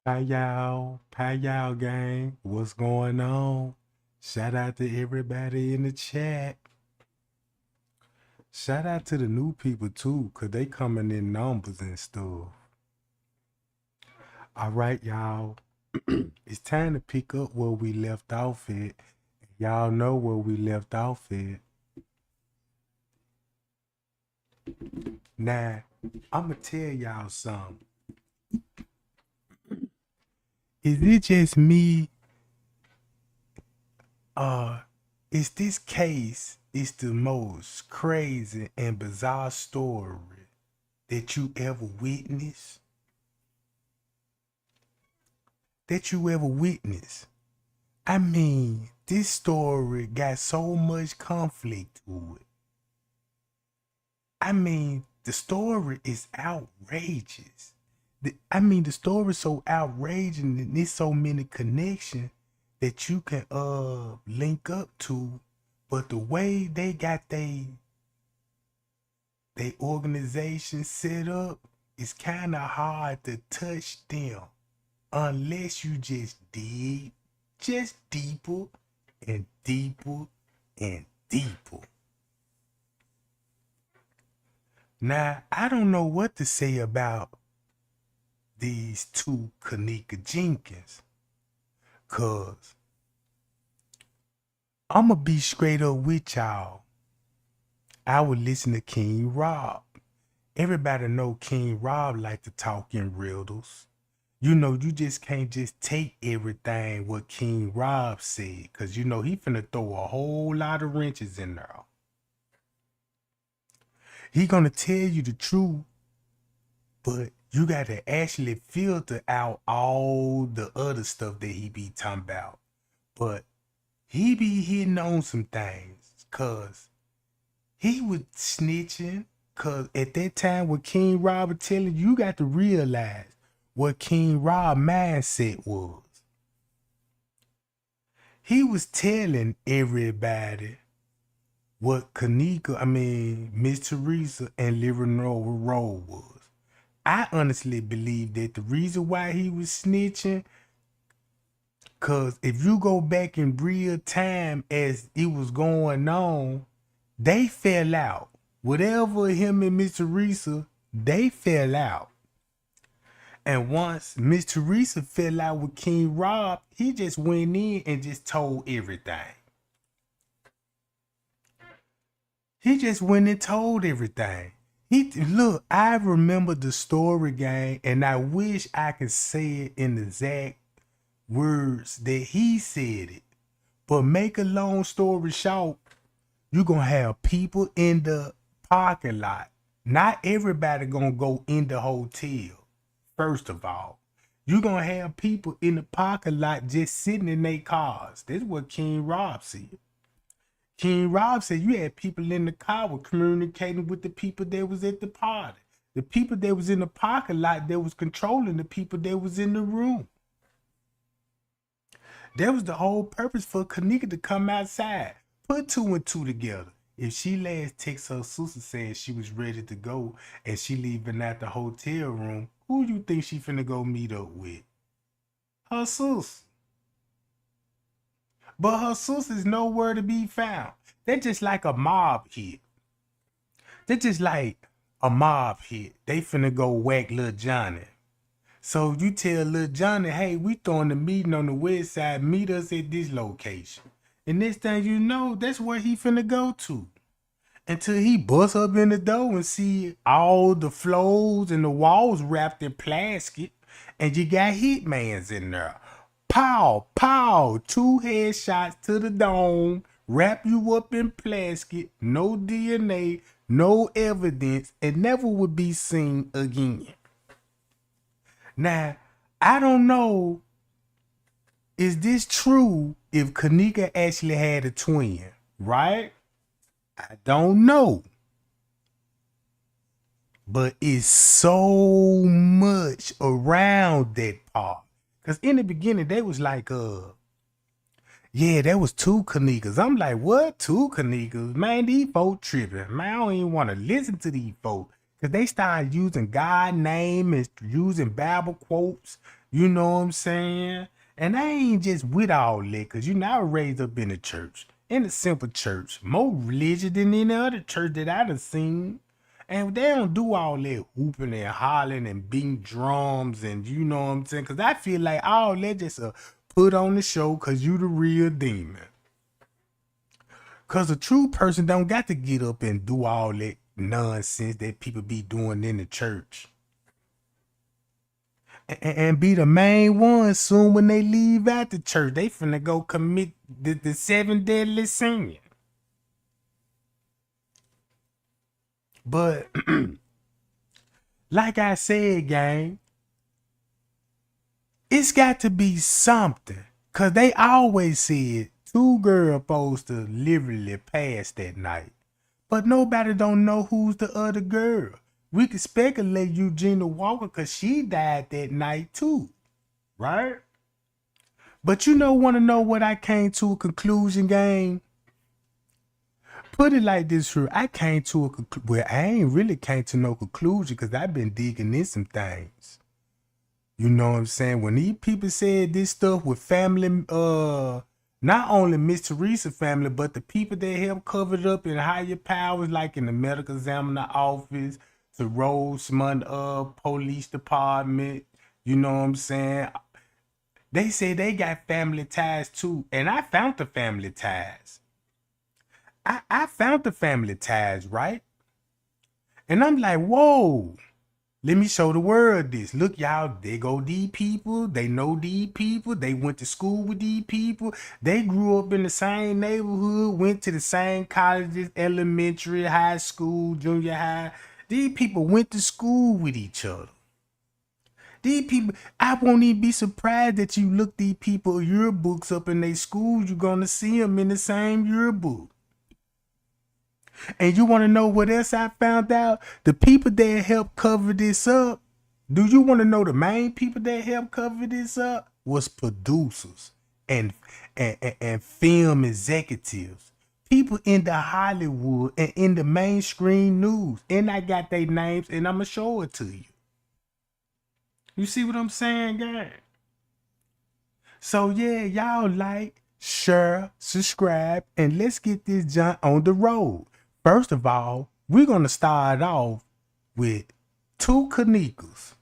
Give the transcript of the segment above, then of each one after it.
Payal gang, what's going on? Shout out to everybody in the chat. Shout out to the new people too, cause they coming in numbers and stuff. All right, y'all. It's time to pick up where we left off at. Y'all know where we left off at. Now, I'ma tell y'all something. Is it just me? Is this case is the most crazy and bizarre story that you ever witnessed? That you ever witnessed? I mean, this story got so much conflict to it. I mean, the story is outrageous. The story is so outrageous and there's so many connections that you can link up to, but the way they got they organization set up, it's kind of hard to touch them unless you just dig just deeper and deeper and deeper. Now, I don't know what to say about these two Kenneka Jenkins, cause I'ma be straight up with y'all. I would listen to King Rob. Everybody know King Rob like to talk in riddles. You know, you just can't just take everything what King Rob said, cause you know he finna throw a whole lot of wrenches in there. He gonna tell you the truth, but you gotta actually filter out all the other stuff that he be talking about. But he be hitting on some things, cause he was snitching. Cause at that time when King Rob was telling you got to realize what King Rob mindset was. He was telling everybody what Miss Teresa and Leonora role was. I honestly believe that the reason why he was snitching, cause if you go back in real time as it was going on, they fell out. Whatever him and Miss Teresa, they fell out. And once Miss Teresa fell out with King Rob, he just went in and just told everything. He just went and told everything. Look, I remember the story, gang, and I wish I could say it in the exact words that he said it. But make a long story short, you're gonna have people in the parking lot. Not everybody gonna go in the hotel. First of all, you're gonna have people in the parking lot just sitting in their cars. That's what King Rob said. King Rob said you had people in the car were communicating with the people that was at the party. The people that was in the parking lot that was controlling the people that was in the room. That was the whole purpose for Kenneka to come outside. Put two and two together. If she last text her sister saying she was ready to go and she leaving out the hotel room, who you think she finna go meet up with? Her sister. But her sister's nowhere to be found. They're just like a mob hit. They're just like a mob hit. They finna go whack Lil Johnny. So you tell Lil Johnny, hey, we throwing the meeting on the west side, meet us at this location. And next thing you know, that's where he finna go to. Until he busts up in the door and see all the floors and the walls wrapped in plastic, and you got hitmans in there. Pow, pow, 2 headshots to the dome, wrap you up in plastic, no DNA, no evidence, and never would be seen again. Now, I don't know, is this true if Kenneka actually had a twin, right? I don't know. But it's so much around that part. Cause in the beginning, they was like, yeah, there was 2 Kennekas. I'm like, what? 2 Kennekas? Man, these folks tripping. Man, I don't even want to listen to these folks. Cause they started using God name and using Bible quotes You know what I'm saying? And I ain't just with all that, cause I was raised up in the church, in a simple church, more religious than any other church that I done seen. And they don't do all that whooping and hollering and beating drums and you know what I'm saying? Cause I feel like all that just put on the show cause you the real demon. Cause a true person don't got to get up and do all that nonsense that people be doing in the church. And be the main one soon when they leave out the church. They finna go commit the seven deadly sins. But like I said, gang, it's got to be something. Cause they always said two girls supposed to literally pass that night. But nobody don't know who's the other girl. We could speculate Eugenia Walker cause she died that night too. Right? But wanna know what I came to a conclusion, gang? Put it like this here. I came to a conclusion. Well, I ain't really came to no conclusion because I've been digging in some things. You know what I'm saying? When these people said this stuff with family, not only Miss Teresa family, but the people that helped cover it up in higher powers, like in the medical examiner office, the Rosemont police department, you know what I'm saying? They say they got family ties too. And I found the family ties. I found the family ties, right? And I'm like, whoa, let me show the world this. Look, y'all, they go these people. They know these people. They went to school with these people. They grew up in the same neighborhood, went to the same colleges, elementary, high school, junior high. These people went to school with each other. These people, I won't even be surprised that you look these people yearbooks up in their schools. You're going to see them in the same yearbook. And you want to know what else I found out? The people that helped cover this up, do you want to know the main people that helped cover this up? Was producers and film executives. People in the Hollywood and in the mainstream news. And I got their names and I'm going to show it to you. You see what I'm saying, gang? So yeah, y'all like, share, subscribe, and let's get this junk on the road. First of all, we're going to start off with two Kennekas.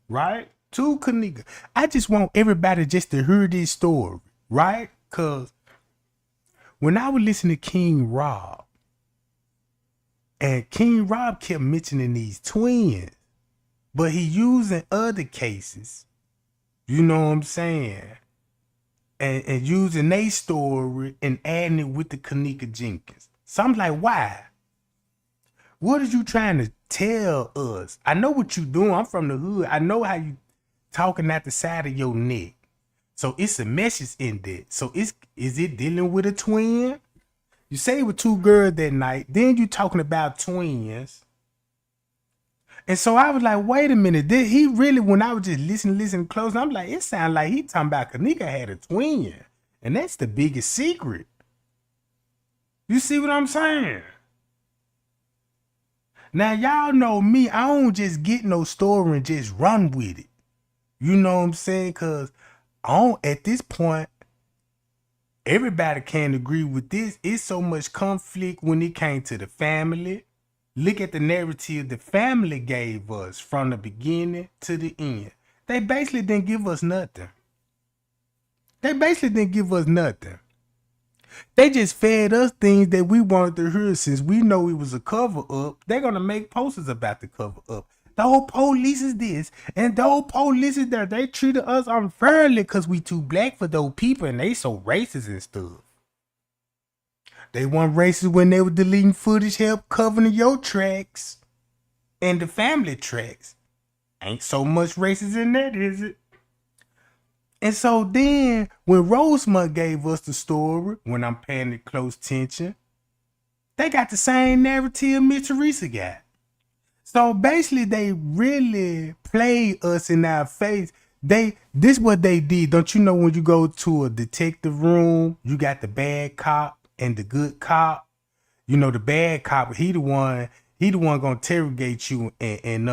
Right? Two Kennekas. I just want everybody just to hear this story. Right? Because when I was listening to King Rob, and King Rob kept mentioning these twins, but he using other cases, you know what I'm saying, and using their story and adding it with the Kenneka Jenkins. So I'm like, why? What are you trying to tell us? I know what you doing. I'm from the hood. I know how you talking out the side of your neck. So it's a message in that. So is it dealing with a twin? You say it was two girls that night. Then you talking about twins. And so I was like, wait a minute. Did he really, when I was just listening close, I'm like, it sounded like he talking about Kenneka had a twin. And that's the biggest secret. You see what I'm saying? Now, y'all know me. I don't just get no story and just run with it. You know what I'm saying? Because at this point, everybody can agree with this. It's so much conflict when it came to the family. Look at the narrative the family gave us from the beginning to the end. They basically didn't give us nothing. They just fed us things that we wanted to hear since we know it was a cover up. They're going to make posters about the cover up. The whole police is this and the whole police is that. They treated us unfairly because we too black for those people and they so racist and stuff. They weren't racist when they were deleting footage, help covering your tracks and the family tracks. Ain't so much racist in that, is it? And so then, when Rosemont gave us the story, when I'm paying it close attention, they got the same narrative Miss Teresa got. So basically, they really played us in our face. This what they did. Don't you know when you go to a detective room, you got the bad cop and the good cop? You know, the bad cop, he the one gonna interrogate you and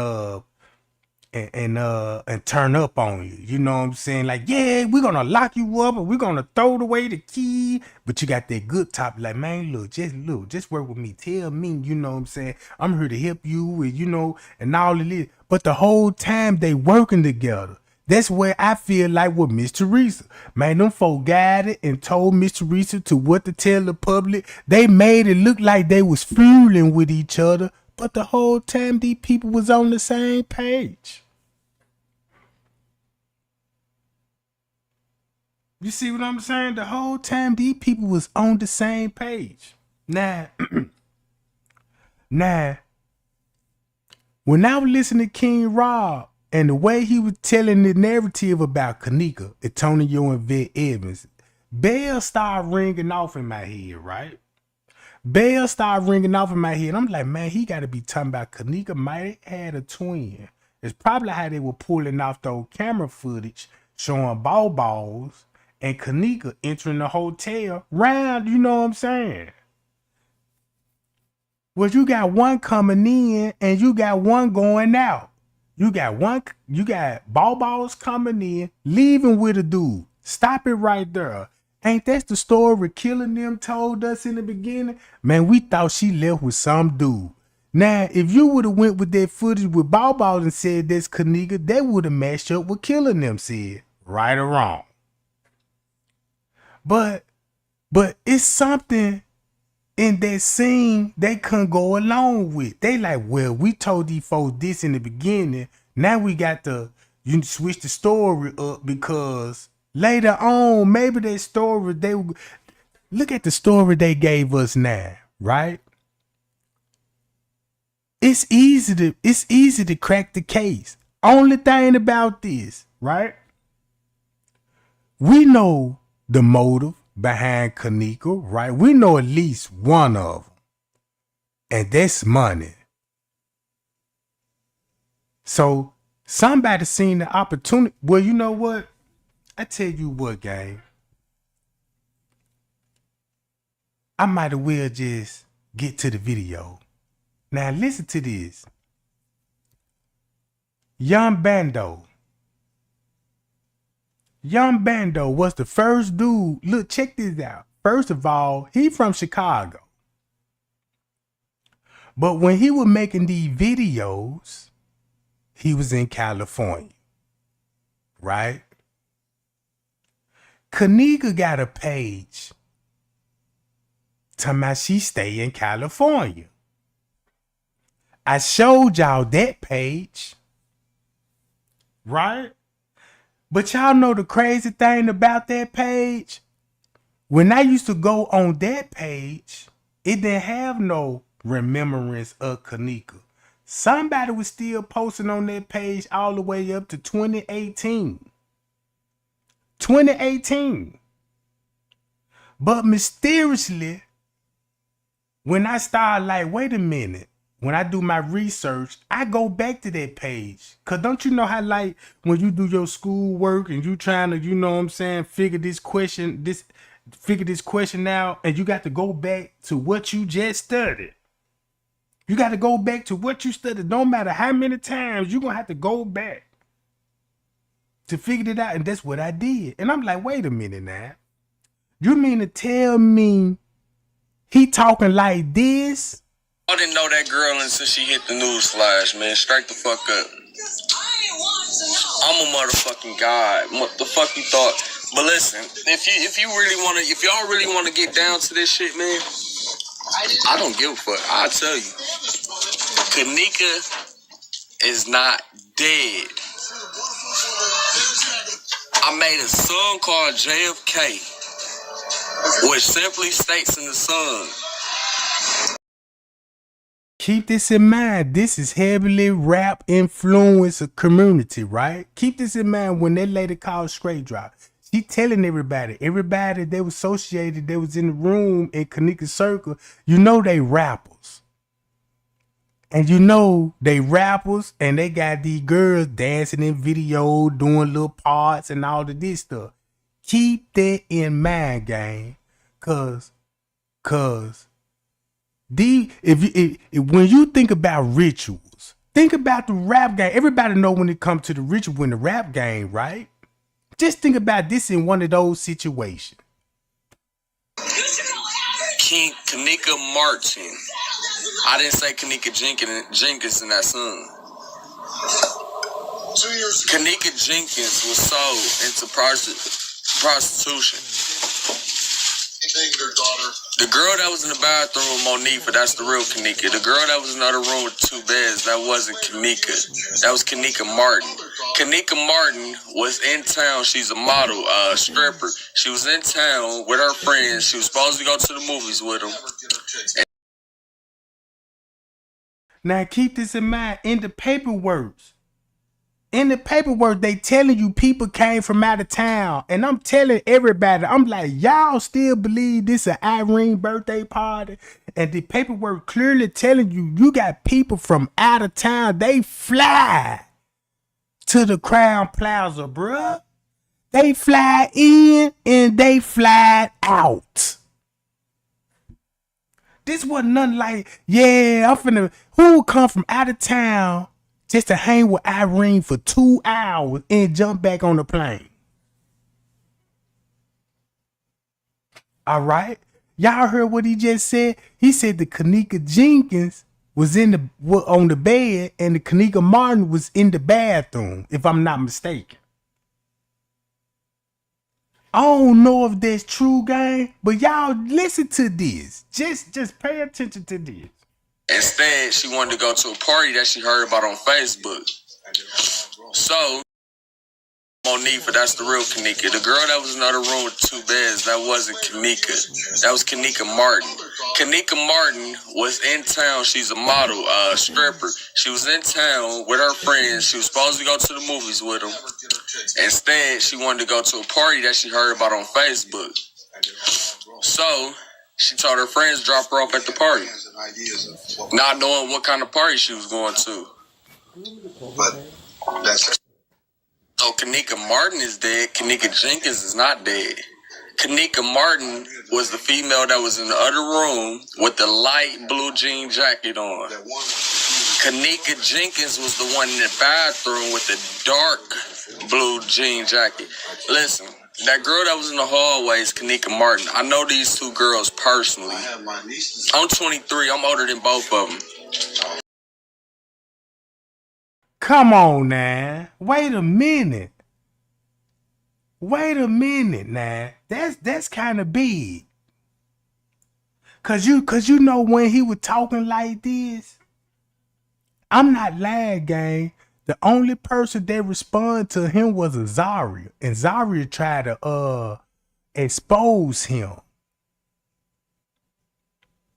and turn up on you. You know what I'm saying? Like, yeah, we're gonna lock you up and we're gonna throw away the key. But you got that good top, like, man, look, just work with me. Tell me, you know what I'm saying? I'm here to help you with, you know, and all of this. But the whole time they working together. That's where I feel like with Miss Teresa. Man, them folk guided and told Miss Teresa to what to tell the public. They made it look like they was fooling with each other. But the whole time these people was on the same page. You see what I'm saying? The whole time these people was on the same page. Now, now, when I was listening to King Rob and the way he was telling the narrative about Kenneka, Antonio, and Vet Evans, bells started ringing off in my head, right? Bells started ringing off in my head. I'm like, man, he got to be talking about Kenneka might have had a twin. It's probably how they were pulling off those camera footage showing balls and Kenneka entering the hotel round, you know what I'm saying? Well, you got one coming in and you got one going out. You got balls coming in, leaving with a dude. Stop it right there. Ain't that the story Killing Them told us in the beginning? Man, we thought she left with some dude. Now, if you would have went with that footage with balls and said that's Kenneka, that would have matched up what Killing Them said. Right or wrong. But it's something in that scene they couldn't go along with. They like, well, we told these folks this in the beginning. Now we got to switch the story up because later on, maybe that story look at the story they gave us now, right? It's easy to crack the case. Only thing about this, right? We know the motive behind Kenneka, right? We know at least one of them. And that's money. So somebody seen the opportunity. Well, you know what? I tell you what, gang. I might as well just get to the video. Now listen to this. Young Bando was the first dude. Look, check this out. First of all, he from Chicago. But when he was making these videos, he was in California. Right? Kenneka got a page talking about she stay in California. I showed y'all that page. Right? But y'all know the crazy thing about that page? When I used to go on that page, it didn't have no remembrance of Kenneka. Somebody was still posting on that page all the way up to 2018. 2018. But mysteriously, when I started like, wait a minute, when I do my research, I go back to that page. Cause don't you know how like when you do your school work and you trying to, you know what I'm saying, figure this question out, and you got to go back to what you just studied. You got to go back to what you studied. No matter how many times, you're gonna have to go back to figure it out. And that's what I did. And I'm like, wait a minute now. You mean to tell me he talking like this? I didn't know that girl until she hit the news flash, man. Straight the fuck up. I'm a motherfucking god. What the fuck you thought? But listen, if y'all really wanna get down to this shit, man, I don't give a fuck. I'll tell you. Kenneka is not dead. I made a song called JFK, which simply states in the song. Keep this in mind. This is heavily rap influencer community, right? Keep this in mind when that lady called Straight Drop. She telling everybody they was associated, they was in the room in Kenneka's circle, you know they rappers. And you know they rappers and they got these girls dancing in video, doing little parts and all of this stuff. Keep that in mind, gang. Cause when you think about rituals, Think about the rap game. Everybody know when it comes to the rich win the rap game, right? Just think about this in one of those situations. Kenneka Martin. I didn't say Kenneka Jenkins in that song. 2 years ago, Kenneka Jenkins was sold into prostitution. Their daughter. The girl that was in the bathroom with Monifa, that's the real Kenneka. The girl that was in the other room with 2 beds, that wasn't Kenneka. That was Kenneka Martin. Kenneka Martin was in town. She's a model, stripper. She was in town with her friends. She was supposed to go to the movies with them. Now keep this in mind. In the paperwork, they telling you people came from out of town. And I'm telling everybody, I'm like, y'all still believe this is an Irene birthday party? And the paperwork clearly telling you, you got people from out of town. They fly to the Crown Plaza, bruh. They fly in and they fly out. This wasn't nothing like, yeah, who would come from out of town just to hang with Irene for 2 hours and jump back on the plane? All right. Y'all heard what he just said? He said the Kenneka Jenkins was on the bed and the Kenneka Martin was in the bathroom, if I'm not mistaken. I don't know if that's true, gang, but y'all listen to this. Just pay attention to this. Instead, she wanted to go to a party that she heard about on Facebook. So, Monifa, that's the real Kenneka. The girl that was in the other room with 2 beds, that wasn't Kenneka. That was Kenneka Martin. Kenneka Martin was in town. She's a model, stripper. She was in town with her friends. She was supposed to go to the movies with them. Instead, she wanted to go to a party that she heard about on Facebook. So, she told her friends to drop her off at the party, not knowing what kind of party she was going to. But that's so Kenneka Martin is dead. Kenneka Jenkins is not dead. Kenneka Martin was the female that was in the other room with the light blue jean jacket on. Kenneka Jenkins was the one in the bathroom with the dark blue jean jacket. Listen, that girl that was in the hallway is Kenneka Martin. I know these 2 girls personally. I'm 23. I'm older than both of them. Come on now. Wait a minute now. That's kind of big. Cause you know when he was talking like this, I'm not lying, gang. The only person that responded to him was Azaria. And Zaria tried to expose him.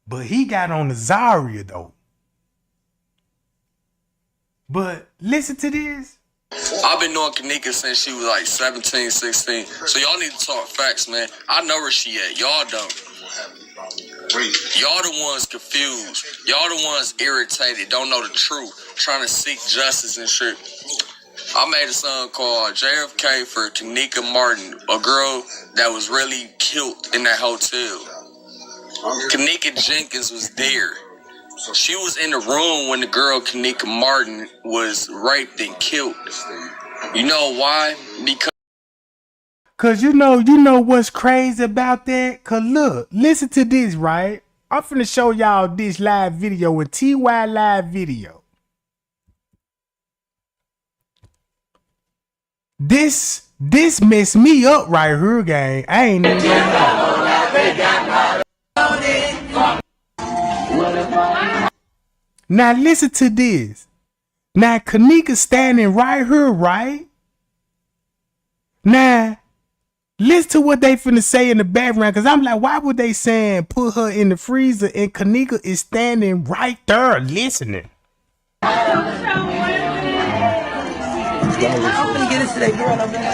But he got on Azaria though. But listen to this. I've been knowing Kenneka since she was like 17, 16. So y'all need to talk facts, man. I know where she at. Y'all don't. Y'all the ones confused. Y'all the ones irritated, don't know the truth, trying to seek justice and shit. I made a song called JFK for Kenneka Martin, a girl that was really killed in that hotel. Kenneka Jenkins was there. She was in the room when the girl Kenneka Martin was raped and killed. You know why? Cause you know what's crazy about that? Cause look, listen to this, right? I'm finna show y'all this live video in TY live video. This messed me up right here, gang. I ain't even Now listen to this. Now Kenneka standing right here, right? Now listen to what they finna say in the background, cause I'm like, why would they saying put her in the freezer and Kenneka is standing right there listening? I'm gonna get it to that girl over there.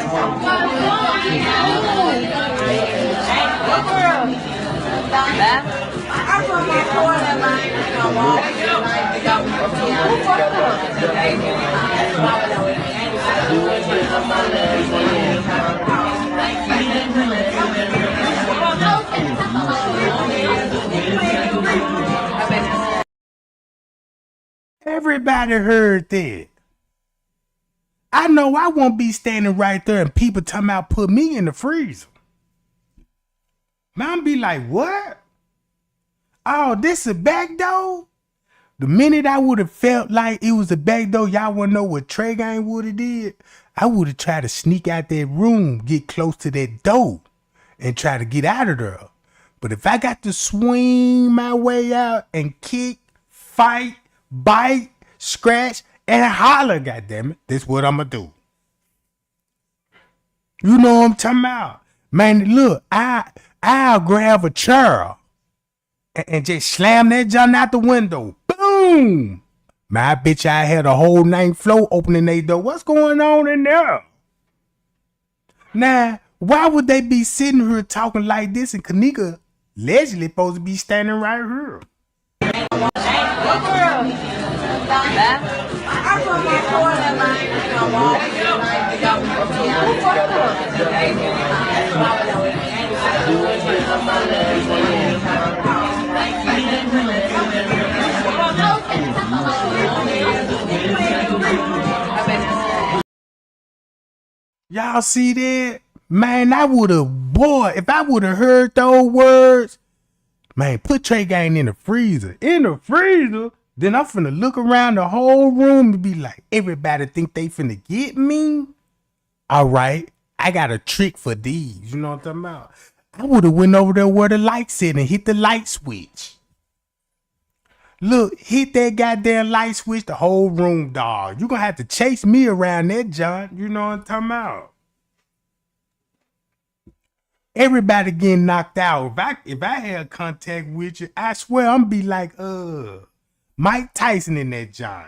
Everybody heard that. I know I won't be standing right there and people talking about put me in the freezer. Man, be like, what? Oh, this a back door? The minute I would have felt like it was a back door, y'all wanna know what Trey Gang would have did? I would have tried to sneak out that room, get close to that door, and try to get out of there. But if I got to swing my way out and kick, fight, bite, scratch, and holler, goddammit, that's what I'ma do. You know what I'm talking about? Man, look, I'll grab a chair and just slam that junk out the window. Boom! My bitch, I had a whole 9th floor opening their door. What's going on in there? Now, why would they be sitting here talking like this and Kenneka allegedly supposed to be standing right here? Y'all see that? Man, I would have, boy, if I would have heard those words, man, put Trey Gang in the freezer. In the freezer? Then I'm finna look around the whole room and be like, everybody think they finna get me? All right, I got a trick for these. You know what I'm talking about? I would have went over there where the lights at and hit the light switch. Look, hit that goddamn light switch, the whole room, dog. You gonna have to chase me around that, John. You know what I'm talking about? Everybody getting knocked out. If I had contact with you, I swear I'm be like, Mike Tyson in that John.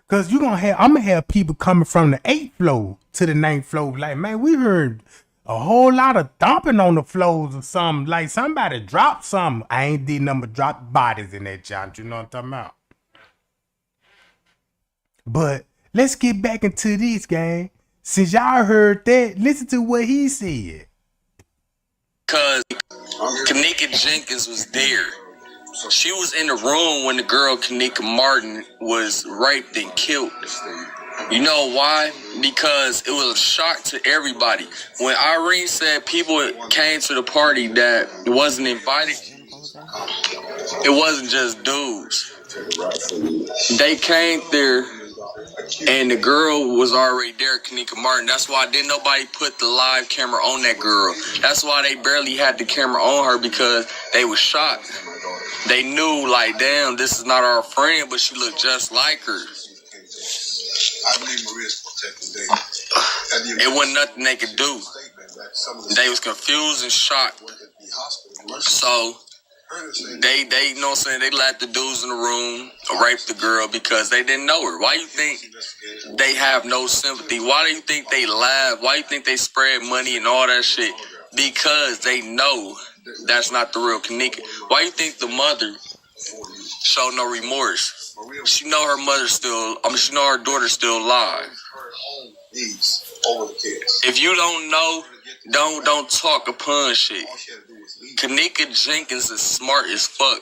Cause I'm gonna have people coming from the 8th floor to the 9th floor. Like, man, we heard a whole lot of thumping on the floors or something. Like somebody dropped something. I ain't did nothing but drop bodies in that John. You know what I'm talking about? But let's get back into this, gang. Since y'all heard that, listen to what he said. Cause Kenneka Jenkins was there. She was in the room when the girl Kenneka Martin was raped and killed. You know why? Because it was a shock to everybody. When Irene said people came to the party that wasn't invited, it wasn't just dudes. They came there and the girl was already there, Kenneka Martin. That's why didn't nobody put the live camera on that girl. That's why they barely had the camera on her, because they was shocked. They knew, like, damn, this is not our friend, but she looked just like her. It wasn't nothing they could do. They was confused and shocked. So they you know what I'm saying, they let the dudes in the room rape the girl because they didn't know her. Why you think they have no sympathy? Why do you think they laugh? Why you think they spread money and all that shit? Because they know that's not the real Kenneka. Why you think the mother showed no remorse? She know her mother she know her daughter still alive. If you don't know, don't talk upon shit. Kenneka Jenkins is smart as fuck.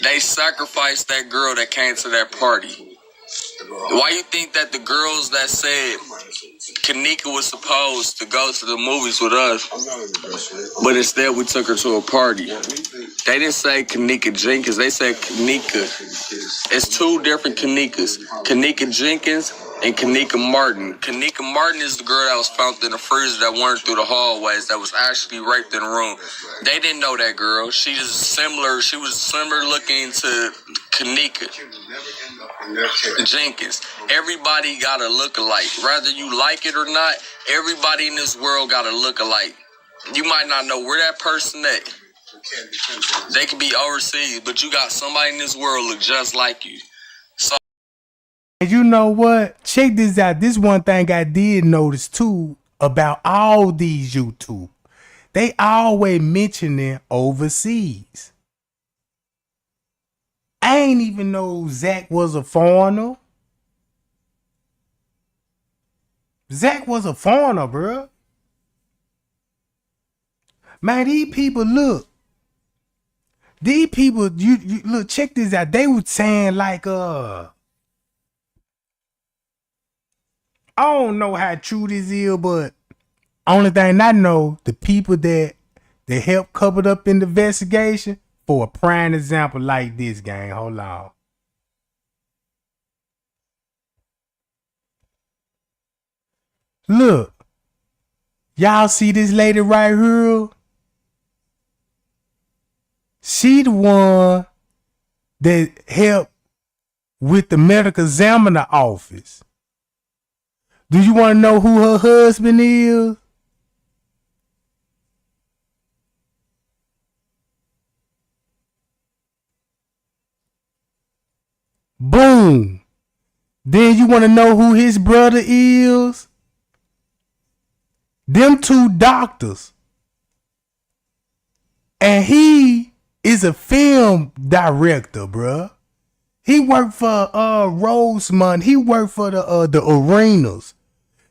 They sacrificed that girl that came to that party. Why you think that the girls that said Kenneka was supposed to go to the movies with us, but instead we took her to a party? They didn't say Kenneka Jenkins, they said Kenneka. It's two different Kennekas. Kenneka Jenkins and Kenneka Martin. Kenneka Martin is the girl that was found in the freezer that wandered through the hallways, that was actually raped in the room. They didn't know that girl. She was similar looking to Kenneka Jenkins. Everybody got a look-alike. Whether you like it or not, everybody in this world got a look-alike. You might not know where that person at. They could be overseas, but you got somebody in this world look just like you. So, and you know what? Check this out. This one thing I did notice too about all these YouTube. They always mentioning overseas. I ain't even know Zach was a foreigner. Zach was a foreigner, bro. Man, these people, look. These people, you look, check this out. They were saying like, I don't know how true this is, but only thing I know, the people that helped cover up in the investigation, for a prime example like this, gang. Hold on. Look, y'all see this lady right here? She the one that helped with the medical examiner office. Do you want to know who her husband is? Boom. Then you want to know who his brother is? Them two doctors. And he is a film director, bruh. He worked for Rosemont. He worked for the arenas.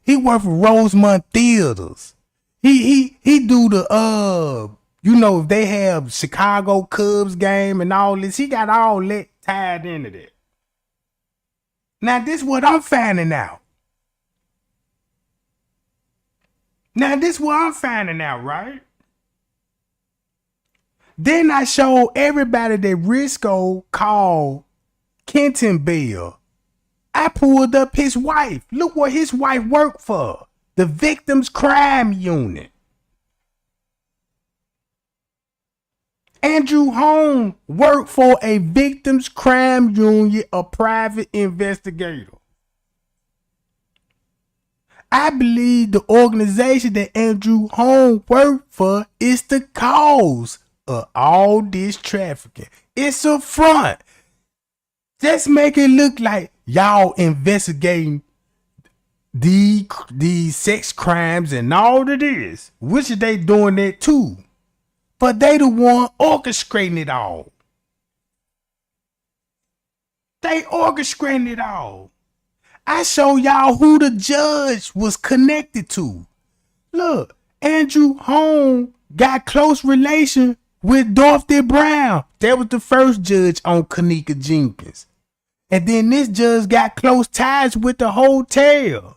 He worked for Rosemont theaters. He do the you know, if they have Chicago Cubs game and all this, he got all that tied into that. Now this is what I'm finding out. Right? Then I showed everybody that Risco called Kenton Bell. I pulled up his wife. Look what his wife worked for. The Victims Crime Unit. Andrew Holmes worked for a Victims Crime Unit, a private investigator. I believe the organization that Andrew Holmes worked for is the cause of all this trafficking. It's a front. Just make it look like y'all investigating these sex crimes and all of this, which they doing that too. But they the one orchestrating it all. They orchestrating it all. I show y'all who the judge was connected to. Look, Andrew Holmes got close relation with Dorothy Brown. That was the first judge on Kenneka Jenkins. And then this judge got close ties with the hotel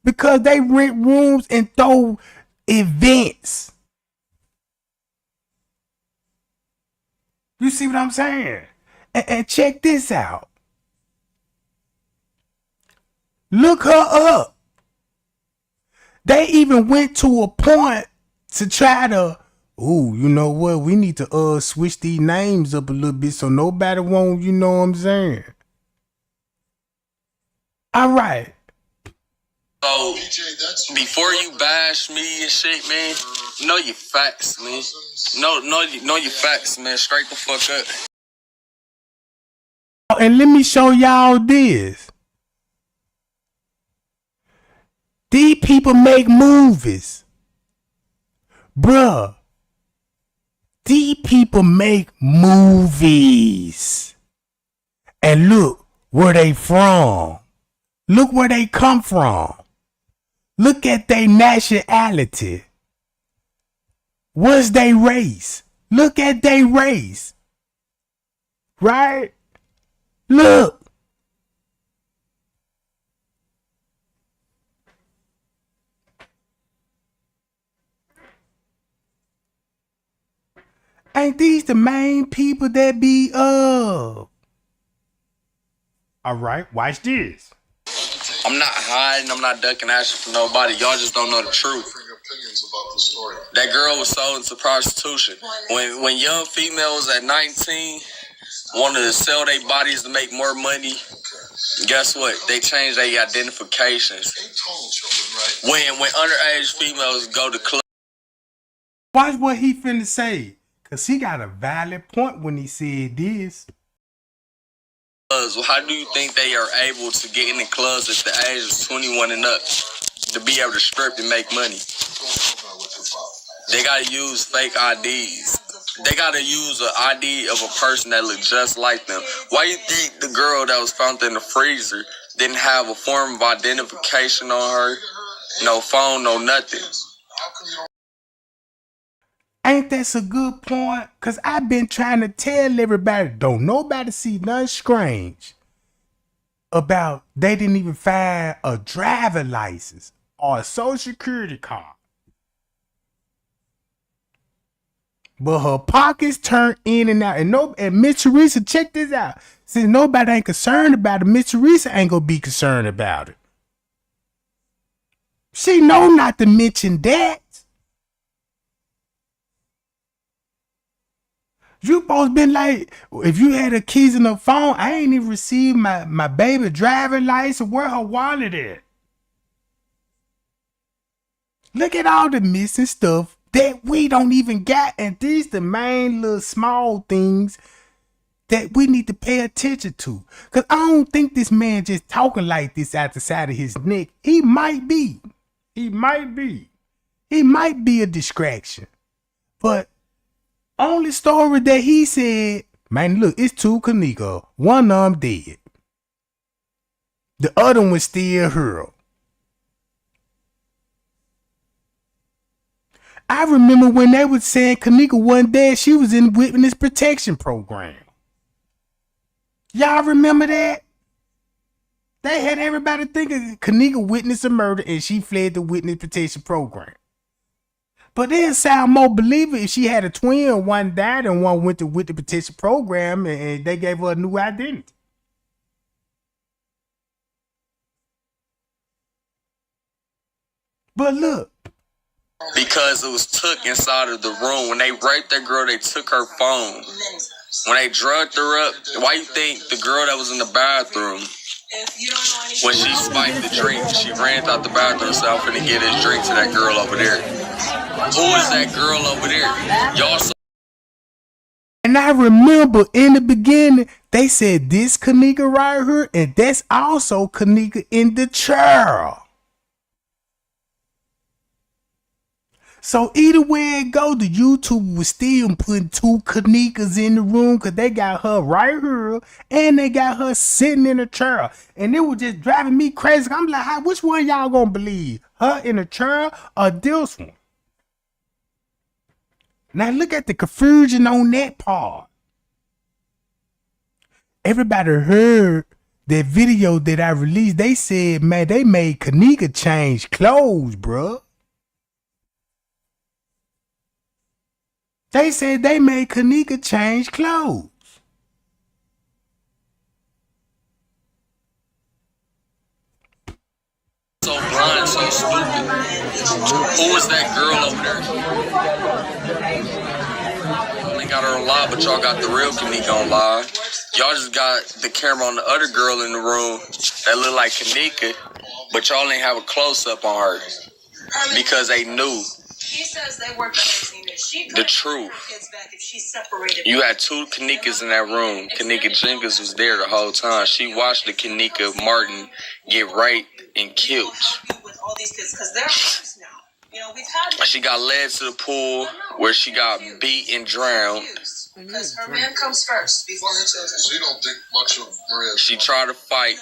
because they rent rooms and throw events. You see what I'm saying? And check this out. Look her up. They even went to a point to try to, you know what? We need to switch these names up a little bit so nobody won't, you know what I'm saying? All right. So before you bash me and shit, man, know your facts, man. Know your facts, man. Straight the fuck up. And let me show y'all this. These people make movies. Bruh. These people make movies. And look where they from. Look where they come from. Look at their nationality. What's their race? Look at their race. Right? Look. Ain't these the main people that be All right, watch this. I'm not hiding, I'm not ducking action from nobody. Y'all just don't know the truth. That girl was sold into prostitution. When young females at 19 wanted to sell their bodies to make more money, guess what? They changed their identifications. When underage females go to clubs. Watch what he finna say. Cause he got a valid point when he said this. How do you think they are able to get in the clubs at the age of 21 and up to be able to strip and make money? They gotta use fake IDs. They gotta use an ID of a person that look just like them. Why you think the girl that was found in the freezer didn't have a form of identification on her? No phone, no nothing. Ain't that a good point? Cause I've been trying to tell everybody, don't nobody see nothing strange about they didn't even find a driver license or a social security card. But her pockets turn in and out. And Miss Teresa, check this out. Since nobody ain't concerned about it, Miss Teresa ain't gonna be concerned about it. She know not to mention that. You supposed been like, if you had her keys in her phone, I ain't even received my baby driving license. Where her wallet at? Look at all the missing stuff that we don't even got. And these the main little small things that we need to pay attention to. Cause I don't think this man just talking like this out the side of his neck. He might be. He might be. He might be a distraction. But only story that he said, man, look, it's two Kenneka. One of them dead. The other one still hurled. I remember when they was saying Kenneka wasn't dead, she was in witness protection program. Y'all remember that? They had everybody thinking Kenneka witnessed a murder and she fled the witness protection program. But it'd sound more believable if she had a twin, one died and one went to witness protection program and they gave her a new identity. But look. Because it was took inside of the room. When they raped that girl, they took her phone. When they drugged her up, why you think the girl that was in the bathroom, when she spiked the drink, she ran out the bathroom and said, I'm finna get this drink to that girl over there. Who is that girl over there? Y'all saw. And I remember in the beginning, they said this Kenneka right here, and that's also Kenneka in the chair. So either way it go, the YouTube was still putting two Kennekas in the room because they got her right here and they got her sitting in a chair. And it was just driving me crazy. I'm like, which one y'all gonna believe? Her in a chair or this one? Now look at the confusion on that part. Everybody heard that video that I released. They said, man, they made Kenneka change clothes, bruh. They said they made Kenneka change clothes. So blind, so stupid. Who is that girl over there? They got her on live, but y'all got the real Kenneka on live. Y'all just got the camera on the other girl in the room that look like Kenneka, but y'all ain't have a close-up on her because they knew. He says they worked the truth. You had two Kennekas in that room. Kenneka Jenkins was there the whole time. She watched the Kenneka Martin get raped and killed. She got led to the pool where she got beat and drowned. Because her man comes first before her children. She don't think much of Maria. She tried to fight.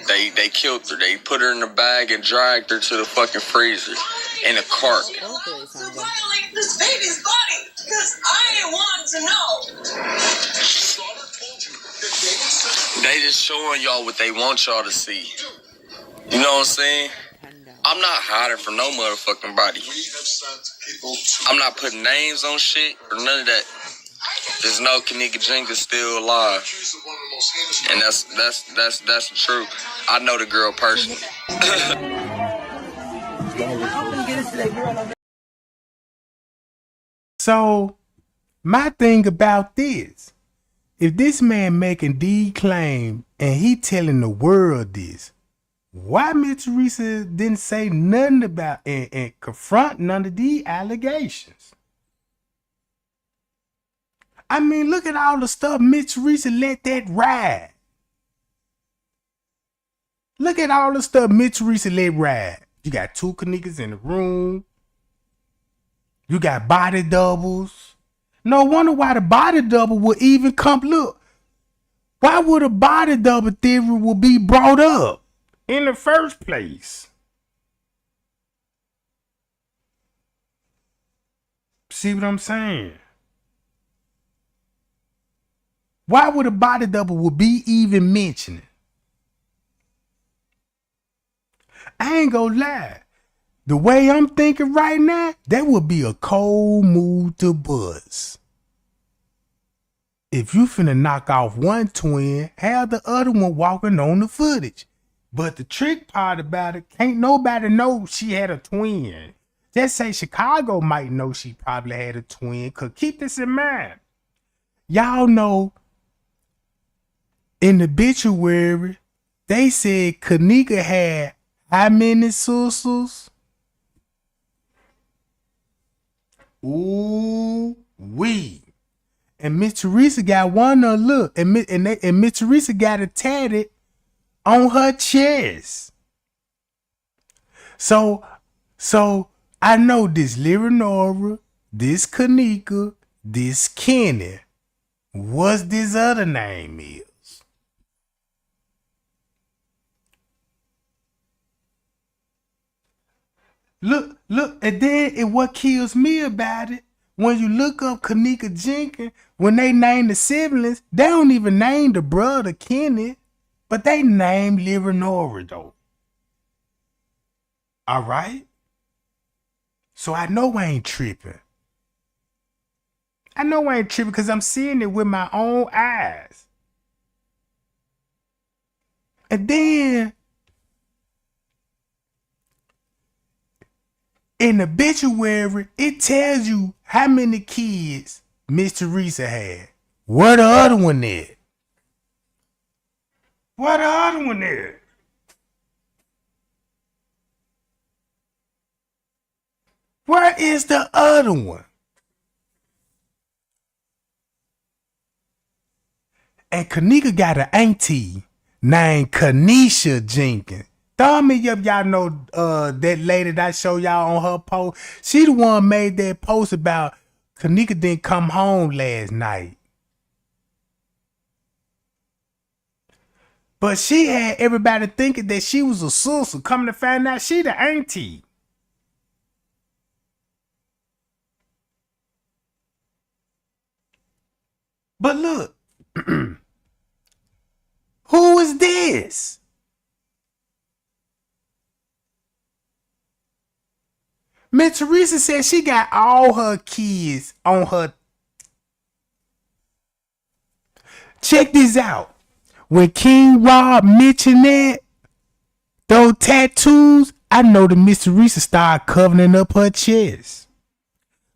They killed her. They put her in a bag and dragged her to the fucking freezer in a cart. To violate this baby's body because I want to know. They just showing y'all what they want y'all to see. You know what I'm saying? I'm not hiding from no motherfucking body. I'm not putting names on shit or none of that. There's no Kenneka Jenkins still alive, and that's the truth. I know the girl personally. So, my thing about this, if this man making these claims and he telling the world this, why Miss Teresa didn't say nothing about and confront none of these allegations? I mean, look at all the stuff Miss Teresa let that ride. Look at all the stuff Miss Teresa let ride. You got two Kennekas in the room. You got body doubles. No wonder why the body double would even come. Look, why would a body double theory would be brought up in the first place? See what I'm saying? Why would a body double would be even mentioning? I ain't gonna lie. The way I'm thinking right now, that would be a cold move to buzz. If you finna knock off one twin, have the other one walking on the footage. But the trick part about it, can't nobody know she had a twin. Just say Chicago might know she probably had a twin. Cause keep this in mind. Y'all know in the obituary, they said Kenneka had how many sisters? Ooh wee. And Miss Teresa got one of look. And Miss Teresa got it tatted on her chest. So I know this Leonora, this Kenneka, this Kenny. What's this other name is? Look, and then what kills me about it, when you look up Kenneka Jenkins, when they name the siblings, they don't even name the brother Kenny, but they name Leonora though. All right? So I know I ain't tripping. I know I ain't tripping because I'm seeing it with my own eyes. And then in the obituary, it tells you how many kids Miss Teresa had. Where the other one at? Where the other one at? Where is the other one? And Kenneka got an auntie named Kenesha Jenkins. Throw me up, y'all know that lady that I show y'all on her post. She the one made that post about Kenneka didn't come home last night. But she had everybody thinking that she was a sister. Coming to find out she the auntie. But look, who is this? Miss Teresa said she got all her kids on her. Check this out. When King Rob mentioned that, those tattoos, I know that Miss Teresa started covering up her chest.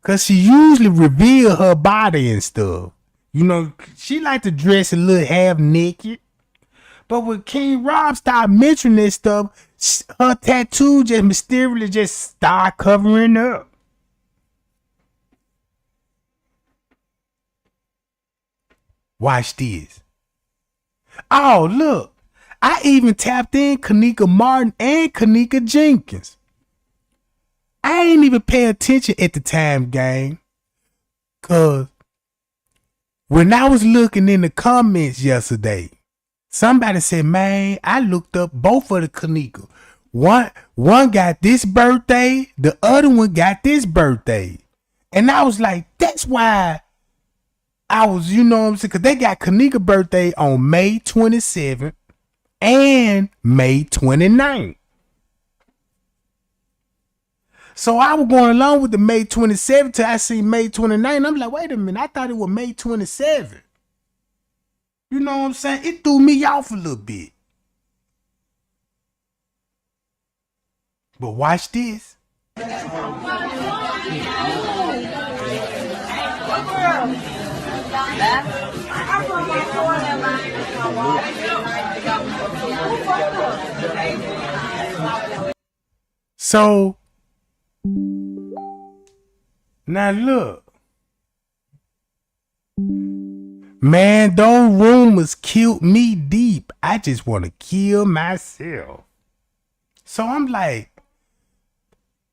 Cause she usually reveal her body and stuff. You know, she like to dress a little half naked. But when King Rob started mentioning this stuff, her tattoo just mysteriously just started covering up. Watch this. Oh, look. I even tapped in Kenneka Martin and Kenneka Jenkins. I ain't even pay attention at the time, gang. Cause when I was looking in the comments yesterday, somebody said, man, I looked up both of the Kenneka. One got this birthday, the other one got this birthday. And I was like, that's why I was, you know what I'm saying? Because they got Kenneka birthday on May 27th and May 29th. So I was going along with the May 27th till I see May 29th. I'm like, wait a minute, I thought it was May 27th. You know what I'm saying? It threw me off a little bit. But watch this. So now look, man, those rumors killed me deep. I just want to kill myself. So I'm like,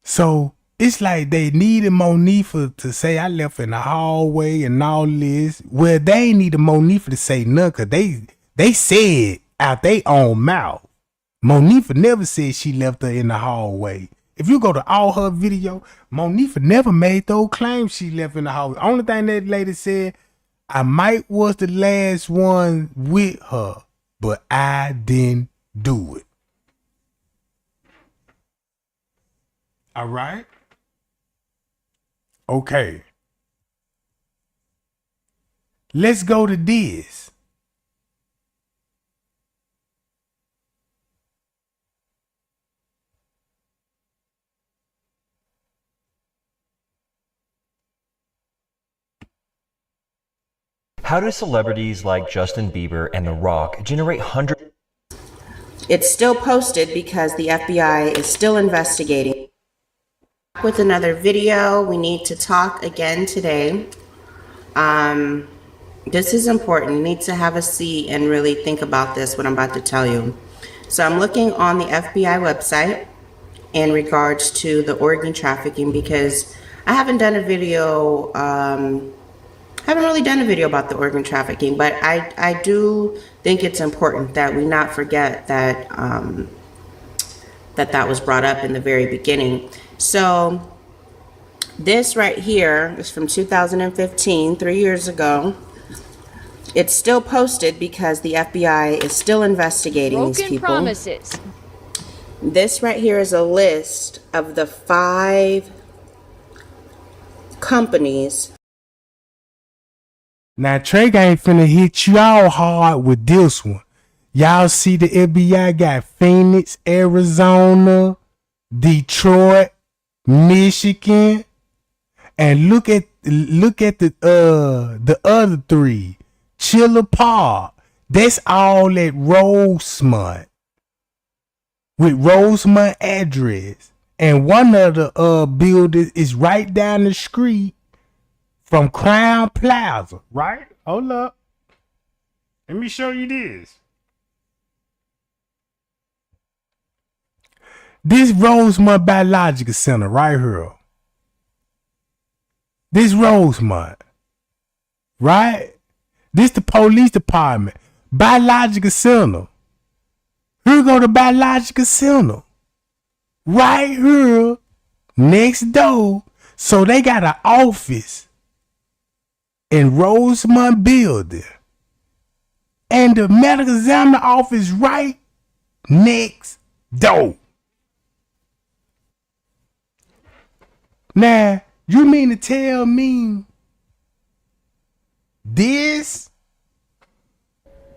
so it's like they needed Monifa to say I left in the hallway and all this. Well, they ain't needed Monifa to say nothing, cause they said out their own mouth. Monifa never said she left her in the hallway. If you go to all her video, Monifa never made those claims she left in the house. Only thing that lady said, I might was the last one with her, but I didn't do it. All right? Okay. Let's go to this. How do celebrities like Justin Bieber and The Rock generate hundreds? It's still posted because the FBI is still investigating. With another video, we need to talk again today. This is important. You need to have a seat and really think about this, what I'm about to tell you. So I'm looking on the FBI website in regards to the organ trafficking because I haven't done a video, haven't really done a video about the organ trafficking, but I do think it's important that we not forget that that was brought up in the very beginning. So this right here is from 2015, 3 years ago. It's still posted because the FBI is still investigating these people. Promises. This right here is a list of the 5 companies. Now, Trey ain't finna hit y'all hard with this one. Y'all see the FBI got Phoenix, Arizona, Detroit, Michigan, and look at the other 3. Chiller Park. That's all at Rosemont. With Rosemont address. And one of the buildings is right down the street from Crown Plaza, right? Hold up. Let me show you this. This Rosemont Biological Center right here. This Rosemont. Right? This the police department. Biological Center. Here go the Biological Center. Right here. Next door. So they got an office in Rosemont building. And the medical examiner office right next door. Now, you mean to tell me this?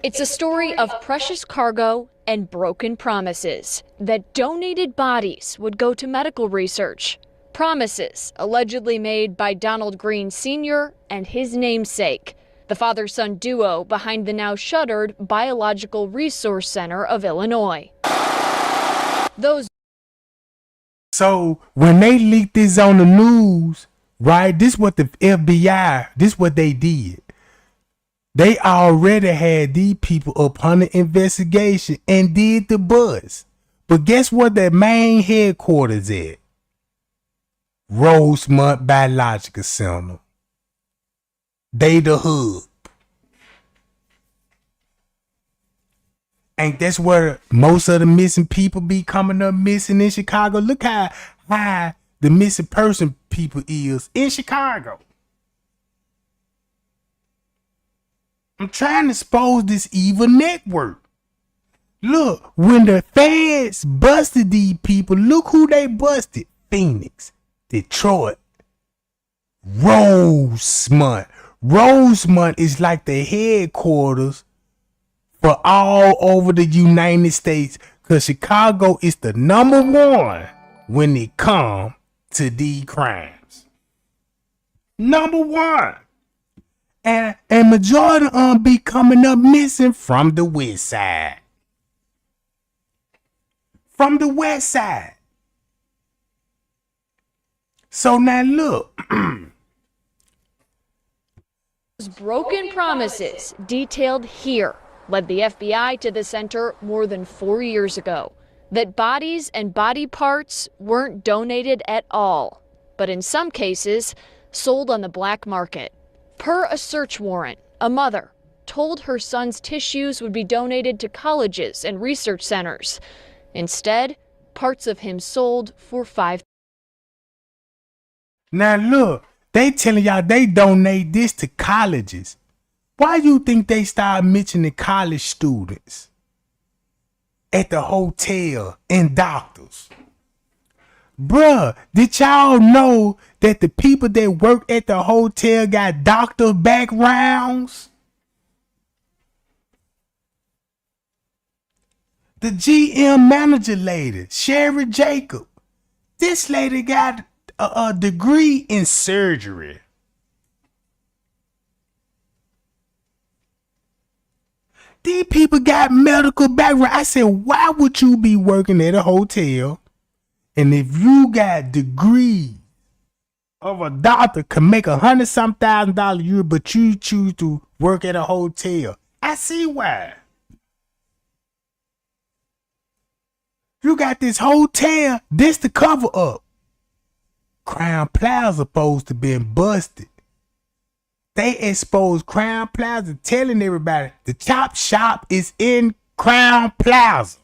It's a story of precious cargo and broken promises that donated bodies would go to medical research. Promises allegedly made by Donald Green Sr. and his namesake, the father-son duo behind the now shuttered Biological Resource Center of Illinois. So when they leaked this on the news, right, this what the FBI, this what they did. They already had these people up under investigation and did the buzz. But guess what their main headquarters at? Rosemont Biological Center. They the hub. And that's where most of the missing people be coming up missing in Chicago. Look how high the missing person people is in Chicago. I'm trying to expose this evil network. Look, when the feds busted these people, look who they busted. Phoenix, Detroit, Rosemont. Rosemont is like the headquarters for all over the United States, because Chicago is the #1 when it comes to these crimes. #1. And majority of them be coming up missing from the west side. From the west side. So now look. Broken promises detailed here led the FBI to the center more than 4 years ago. That bodies and body parts weren't donated at all, but in some cases, sold on the black market. Per a search warrant, a mother told her son's tissues would be donated to colleges and research centers. Instead, parts of him sold for $5,000. Now look, they telling y'all they donate this to colleges. Why you think they start mentioning college students at the hotel and doctors? Bruh, did y'all know that the people that work at the hotel got doctor backgrounds? The GM manager lady, Sherry Jacob, this lady got a degree in surgery. These people got medical background. I said, why would you be working at a hotel? And if you got degrees of a doctor can make $100,000 a year, but you choose to work at a hotel, I see why. You got this hotel, this the cover up. Crown Plaza supposed to been busted. They exposed Crown Plaza, telling everybody the chop shop is in Crown Plaza.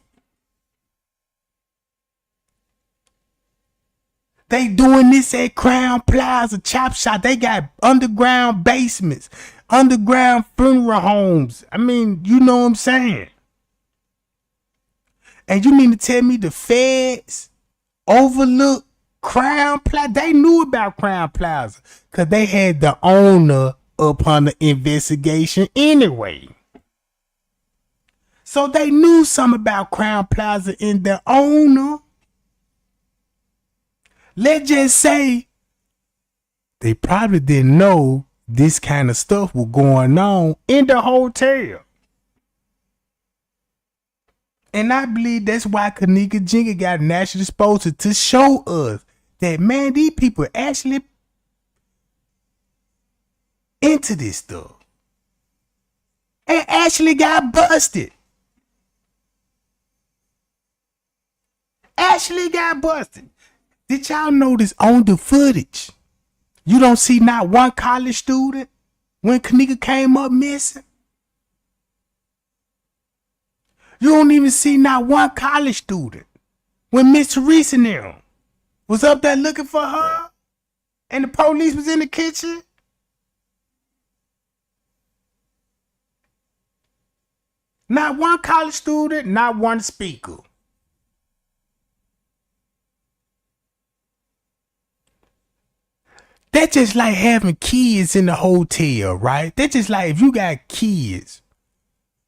They doing this at Crown Plaza chop shop. They got underground basements, underground funeral homes. I mean, you know what I'm saying? And you mean to tell me the feds overlooked Crown Plaza? They knew about Crown Plaza because they had the owner up on the investigation anyway. So they knew something about Crown Plaza and the owner. Let's just say they probably didn't know this kind of stuff was going on in the hotel. And I believe that's why Kenneka Jenkins got national exposure to show us that, man, these people actually into this stuff and actually got busted. Actually got busted. Did y'all notice on the footage, you don't see not one college student when Kenneka came up missing? You don't even see not one college student when Miss Teresa and them was up there looking for her and the police was in the kitchen. Not one college student, not one speaker. That's just like having kids in the hotel, right? That's just like if you got kids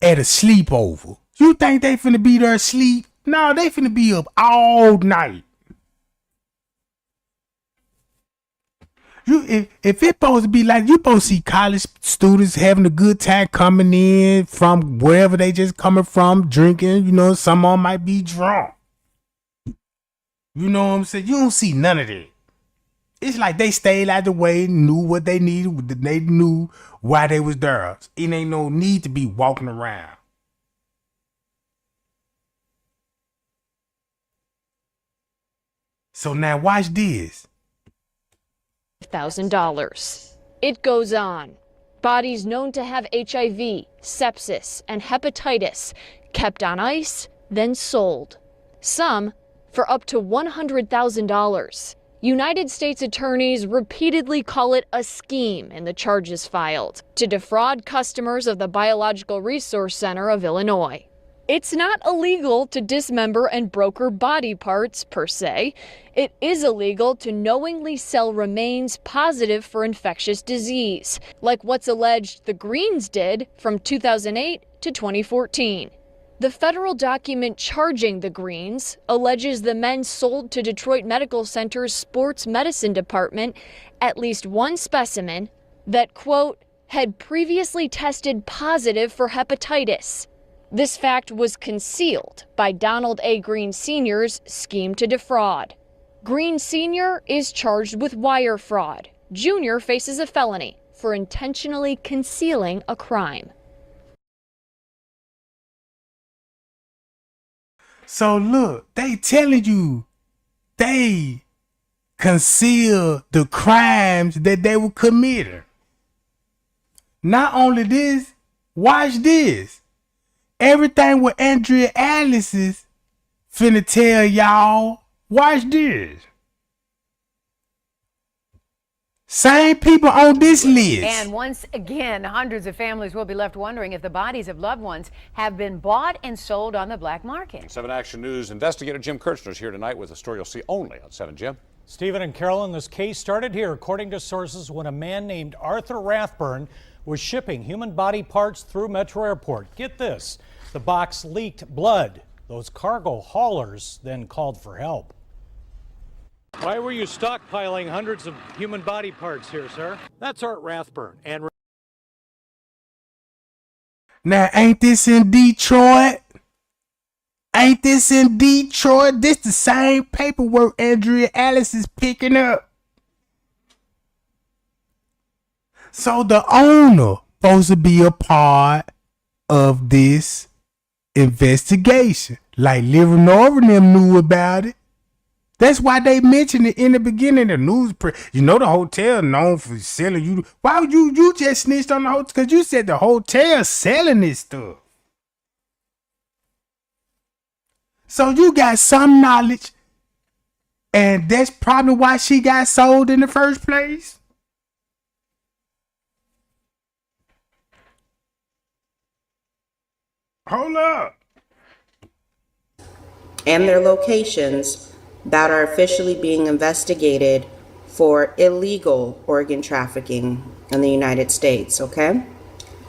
at a sleepover. You think they finna be there asleep? No, they finna be up all night. If it's supposed to be like, you supposed to see college students having a good time coming in from wherever they just coming from, drinking, you know, some of them might be drunk. You know what I'm saying? You don't see none of that. It's like they stayed out the way, knew what they needed, they knew why they was there. It ain't no need to be walking around. So now watch this. $1,000. It goes on. Bodies known to have HIV, sepsis, and hepatitis kept on ice, then sold. Some for up to $100,000. United States attorneys repeatedly call it a scheme in the charges filed to defraud customers of the Biological Resource Center of Illinois. It's not illegal to dismember and broker body parts per se. It is illegal to knowingly sell remains positive for infectious disease, like what's alleged the Greens did from 2008 to 2014. The federal document charging the Greens alleges the men sold to Detroit Medical Center's sports medicine department at least one specimen that, quote, had previously tested positive for hepatitis. This fact was concealed by Donald A. Green Sr.'s scheme to defraud. Green Sr. is charged with wire fraud. Jr. faces a felony for intentionally concealing a crime. So look, they telling you they conceal the crimes that they were committing. Not only this, watch this. Everything with Andrea Alice's finna tell y'all. Watch this. Same people on this list. And once again, hundreds of families will be left wondering if the bodies of loved ones have been bought and sold on the black market. 7 Action News investigator Jim Kirchner is here tonight with a story you'll see only on 7. Jim. Stephen and Carolyn, this case started here, according to sources, when a man named Arthur Rathburn was shipping human body parts through Metro Airport. Get this, the box leaked blood. Those cargo haulers then called for help. Why were you stockpiling hundreds of human body parts here, sir? That's Art Rathburn. And now, ain't this in Detroit? Ain't this in Detroit? This the same paperwork Andrea Alice is picking up. So the owner supposed to be a part of this investigation. Like Livermore and them knew about it. That's why they mentioned it in the beginning of the news. You know the hotel known for selling you. Why would you just snitched on the hotel? Because you said the hotel selling this stuff. So you got some knowledge. And that's probably why she got sold in the first place. Hold up. And their locations that are officially being investigated for illegal organ trafficking in the United States, okay?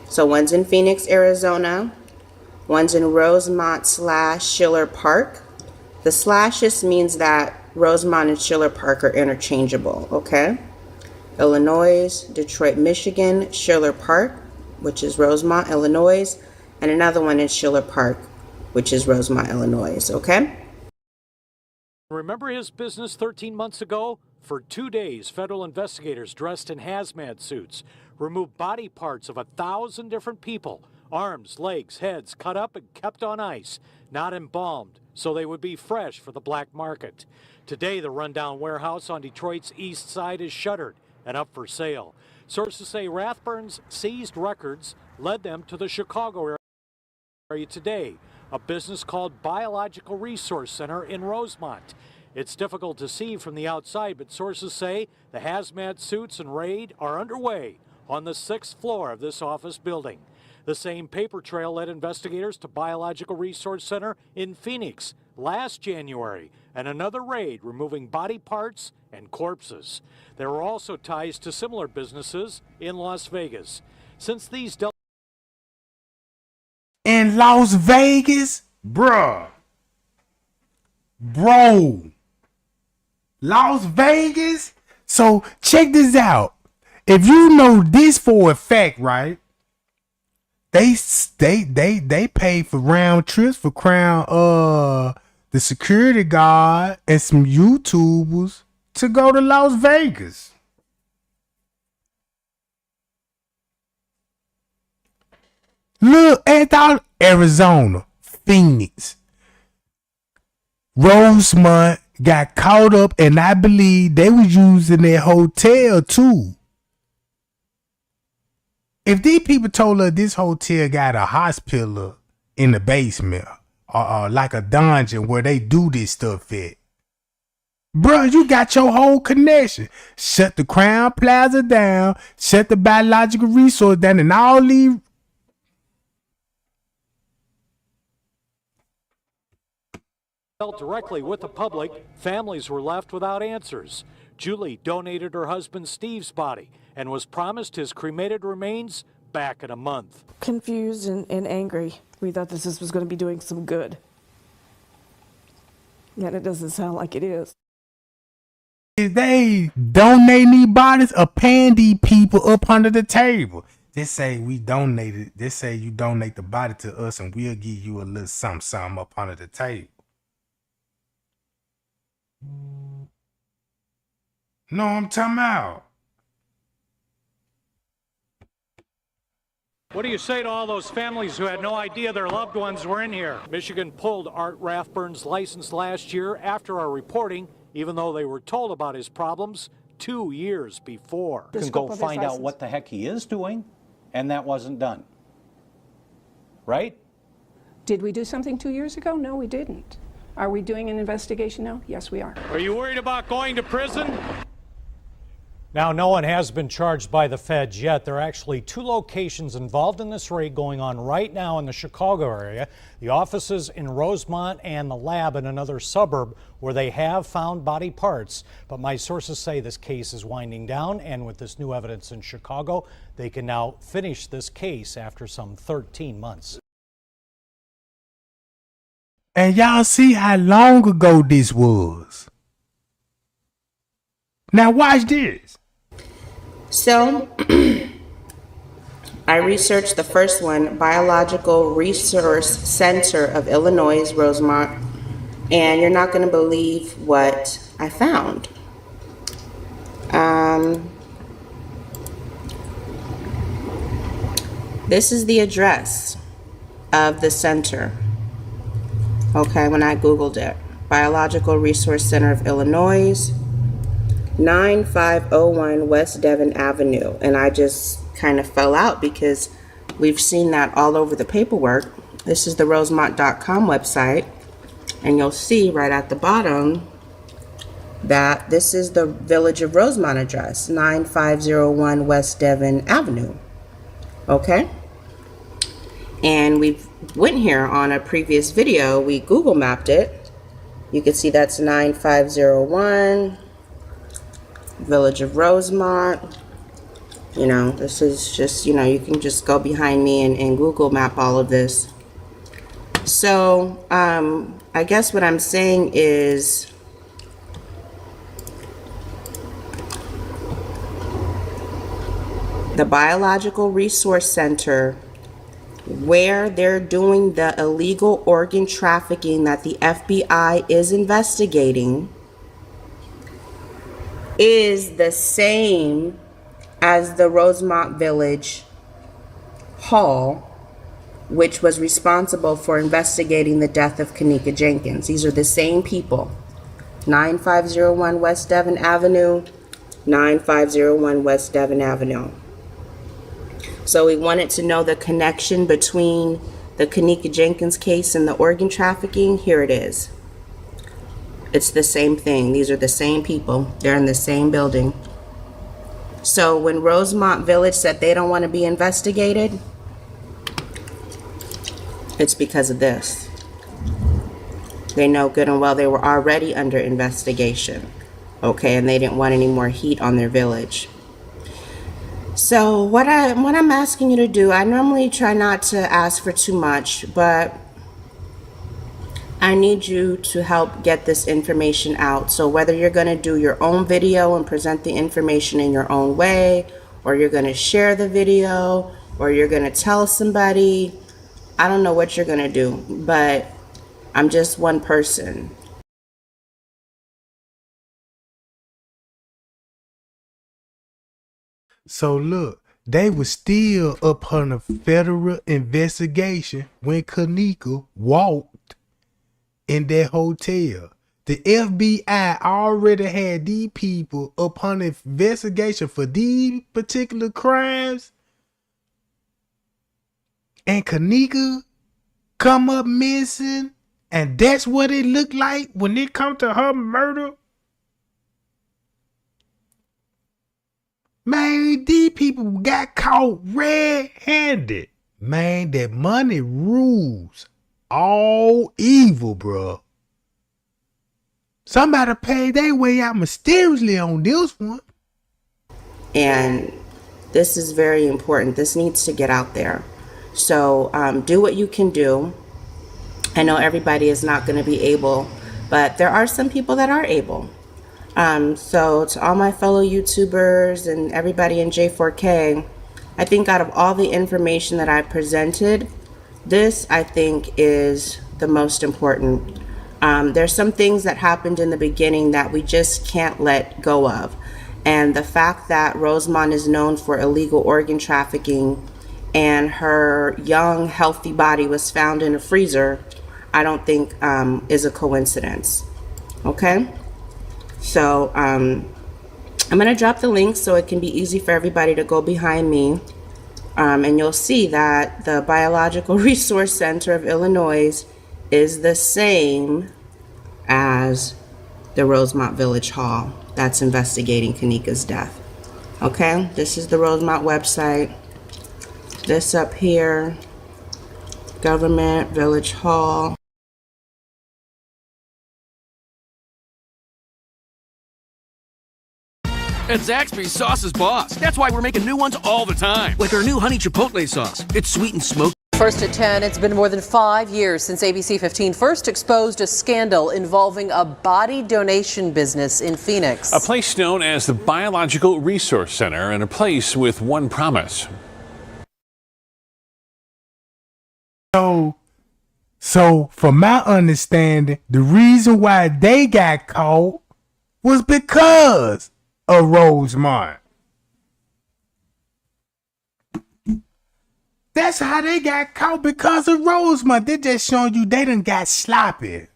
So one's in Phoenix, Arizona, one's in Rosemont / Schiller Park. The slash just means that Rosemont and Schiller Park are interchangeable, okay? Illinois, Detroit, Michigan, Schiller Park, which is Rosemont, Illinois, and another one in Schiller Park, which is Rosemont, Illinois, okay? remember his business 13 months ago? For 2 days, federal investigators dressed in hazmat suits removed body parts of 1,000 different people. Arms, legs, heads cut up and kept on ice, not embalmed, so they would be fresh for the black market. Today, the rundown warehouse on Detroit's east side is shuttered and up for sale. Sources say Rathburn's seized records led them to the Chicago area today, a business called Biological Resource Center in Rosemont. It's difficult to see from the outside, but sources say the hazmat suits and raid are underway on the 6th floor of this office building. The same paper trail led investigators to Biological Resource Center in Phoenix last January, and another raid removing body parts and corpses. There were also ties to similar businesses in Las Vegas. Since these in Las Vegas, bro, Las Vegas. So check this out. If you know this for a fact, right? They pay for round trips for Crown, the security guard and some YouTubers to go to Las Vegas. Look at Arizona, Phoenix, Rosemont got caught up, and I believe they was using their hotel too. If these people told us this hotel got a hospital in the basement or like a dungeon where they do this stuff at, bro, you got your whole connection. Shut the Crown Plaza down, shut the Biological Resource down, and all these. dealt directly with the public, families were left without answers. Julie donated her husband Steve's body and was promised his cremated remains back in a month. Confused and angry. We thought this was going to be doing some good. Yet it doesn't sound like it is. If they donate these bodies or paying these people up under the table. Just say we donated. Just say you donate the body to us and we'll give you a little something up under the table. No, I'm talking about. What do you say to all those families who had no idea their loved ones were in here? Michigan pulled Art Rathburn's license last year after our reporting, even though they were told about his problems 2 years before. You can go find out what the heck he is doing, and that wasn't done. Right? Did we do something 2 years ago? No, we didn't. Are we doing an investigation now? Yes, we are. Are you worried about going to prison? Now, no one has been charged by the feds yet. There are actually 2 locations involved in this raid going on right now in the Chicago area. The offices in Rosemont and the lab in another suburb where they have found body parts. But my sources say this case is winding down, and with this new evidence in Chicago, they can now finish this case after some 13 months. And y'all see how long ago this was. Now watch this. So, I researched the first one, Biological Resource Center of Illinois, Rosemont, and you're not going to believe what I found. This is the address of the center. Okay, when I Googled it, Biological Resource Center of Illinois, 9501 West Devon Avenue. And I just kind of fell out because we've seen that all over the paperwork. This is the Rosemont.com website. And you'll see right at the bottom that this is the Village of Rosemont address, 9501 West Devon Avenue. Okay? And we went here on a previous video. We Google mapped it. You can see that's 9501 Village of Rosemont. You know, this is just, you know, you can just go behind me and Google map all of this. So, I guess what I'm saying is the Biological Resource Center, where they're doing the illegal organ trafficking that the FBI is investigating, is the same as the Rosemont Village Hall, which was responsible for investigating the death of Kenneka Jenkins. These are the same people. 9501 West Devon Avenue, 9501 West Devon Avenue. So we wanted to know the connection between the Kenneka Jenkins case and the organ trafficking. Here it is. It's the same thing. These are the same people. They're in the same building. So when Rosemont Village said they don't want to be investigated, it's because of this. They know good and well they were already under investigation. Okay, and they didn't want any more heat on their village. So what I'm asking you to do, I normally try not to ask for too much, but I need you to help get this information out. So whether you're going to do your own video and present the information in your own way, or you're going to share the video, or you're going to tell somebody, I don't know what you're going to do, but I'm just one person. So look, they were still up on a federal investigation when Kenneka walked in that hotel. The FBI already had these people upon investigation for these particular crimes. And Kenneka come up missing. And that's what it looked like when it come to her murder. Man, these people got caught red-handed. Man, that money rules all evil, bro. Somebody paid their way out mysteriously on this one. And this is very important. This needs to get out there. So do what you can do. I know everybody is not going to be able, but there are some people that are able. So to all my fellow YouTubers and everybody in J4K, I think out of all the information that I presented, this I think is the most important. There's some things that happened in the beginning that we just can't let go of. And the fact that Rosemont is known for illegal organ trafficking and her young, healthy body was found in a freezer, I don't think is a coincidence. Okay? So I'm going to drop the link so it can be easy for everybody to go behind me. And you'll see that the Biological Resource Center of Illinois is the same as the Rosemont Village Hall that's investigating Kenneka's death. Okay, this is the Rosemont website. This up here, Government Village Hall. At Zaxby's, sauce is boss. That's why we're making new ones all the time. Like our new honey chipotle sauce. It's sweet and smoked. First at 10, it's been more than 5 years since ABC 15 first exposed a scandal involving a body donation business in Phoenix. A place known as the Biological Resource Center, and a place with one promise. So from my understanding, the reason why they got caught was because of Rosemont. That's how they got caught, because of Rosemont. They just showing you they done got sloppy.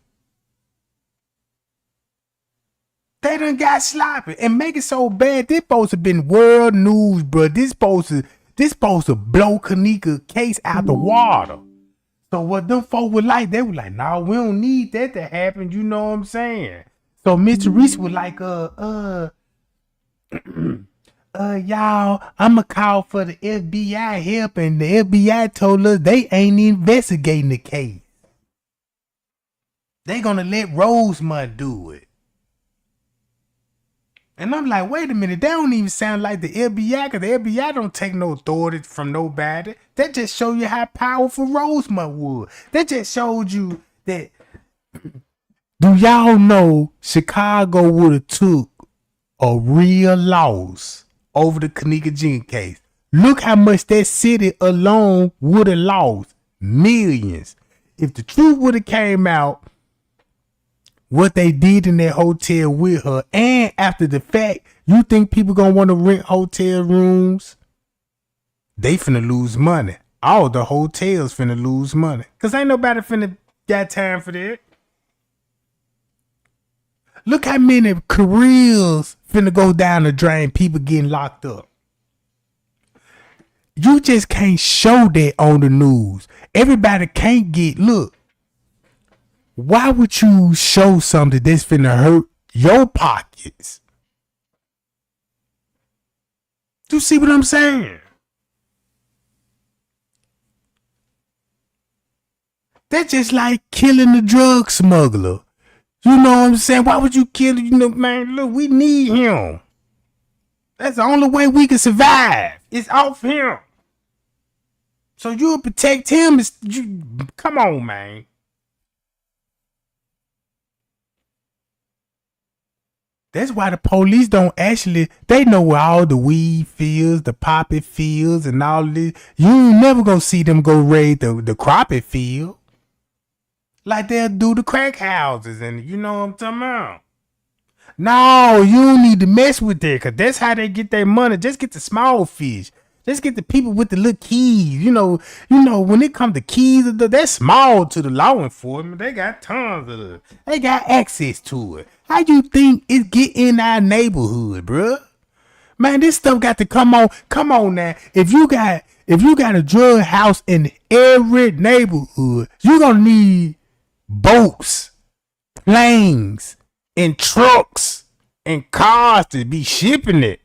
They done got sloppy and make it so bad. This supposed to been world news, bro. This supposed to blow Kenneka case out the water. So what them folk were like, they were like, nah, we don't need that to happen. You know what I'm saying? So Mr. Reese was like, y'all, I'ma call for the FBI help, and the FBI told us they ain't investigating the case. They gonna let Rosemont do it. And I'm like, wait a minute, that don't even sound like the FBI, because the FBI don't take no authority from nobody. That just show you how powerful Rosemont was. That just showed you that, do y'all know Chicago would have took a real loss over the Kenneka Jenkins case? Look how much that city alone would have lost. Millions. If the truth would have came out, what they did in that hotel with her, and after the fact, you think people gonna want to rent hotel rooms? They finna lose money. All the hotels finna lose money, cause ain't nobody finna got time for that. Look how many careers finna go down the drain, people getting locked up. You just can't show that on the news. Everybody can't get, look. Why would you show something that's finna hurt your pockets? You see what I'm saying? That's just like killing the drug smuggler. You know what I'm saying? Why would you kill him? You know, man, look, we need him. That's the only way we can survive. It's off him. So you'll protect him. Come on, man. That's why the police don't actually, they know where all the weed fields, the poppy fields, and all this. You ain't never gonna see them go raid the crappie field. Like they'll do the crack houses, and you know what I'm talking about. No, you don't need to mess with that, because that's how they get their money. Just get the small fish. Just get the people with the little keys. You know, when it comes to keys, they're small to the law enforcement. They got tons of it. They got access to it. How you think it get in our neighborhood, bruh? Man, this stuff got to come on. Come on now. If you got a drug house in every neighborhood, you're gonna need boats, planes, and trucks and cars to be shipping it.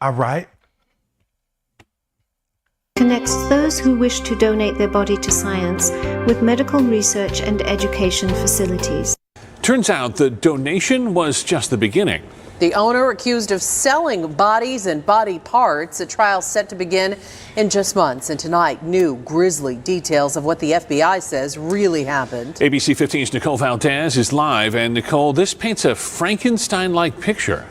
All right. Connects those who wish to donate their body to science with medical research and education facilities. Turns out the donation was just the beginning. The owner accused of selling bodies and body parts. A trial set to begin in just months. And tonight, new grisly details of what the FBI says really happened. ABC 15's Nicole Valdez is live. And Nicole, this paints a Frankenstein-like picture.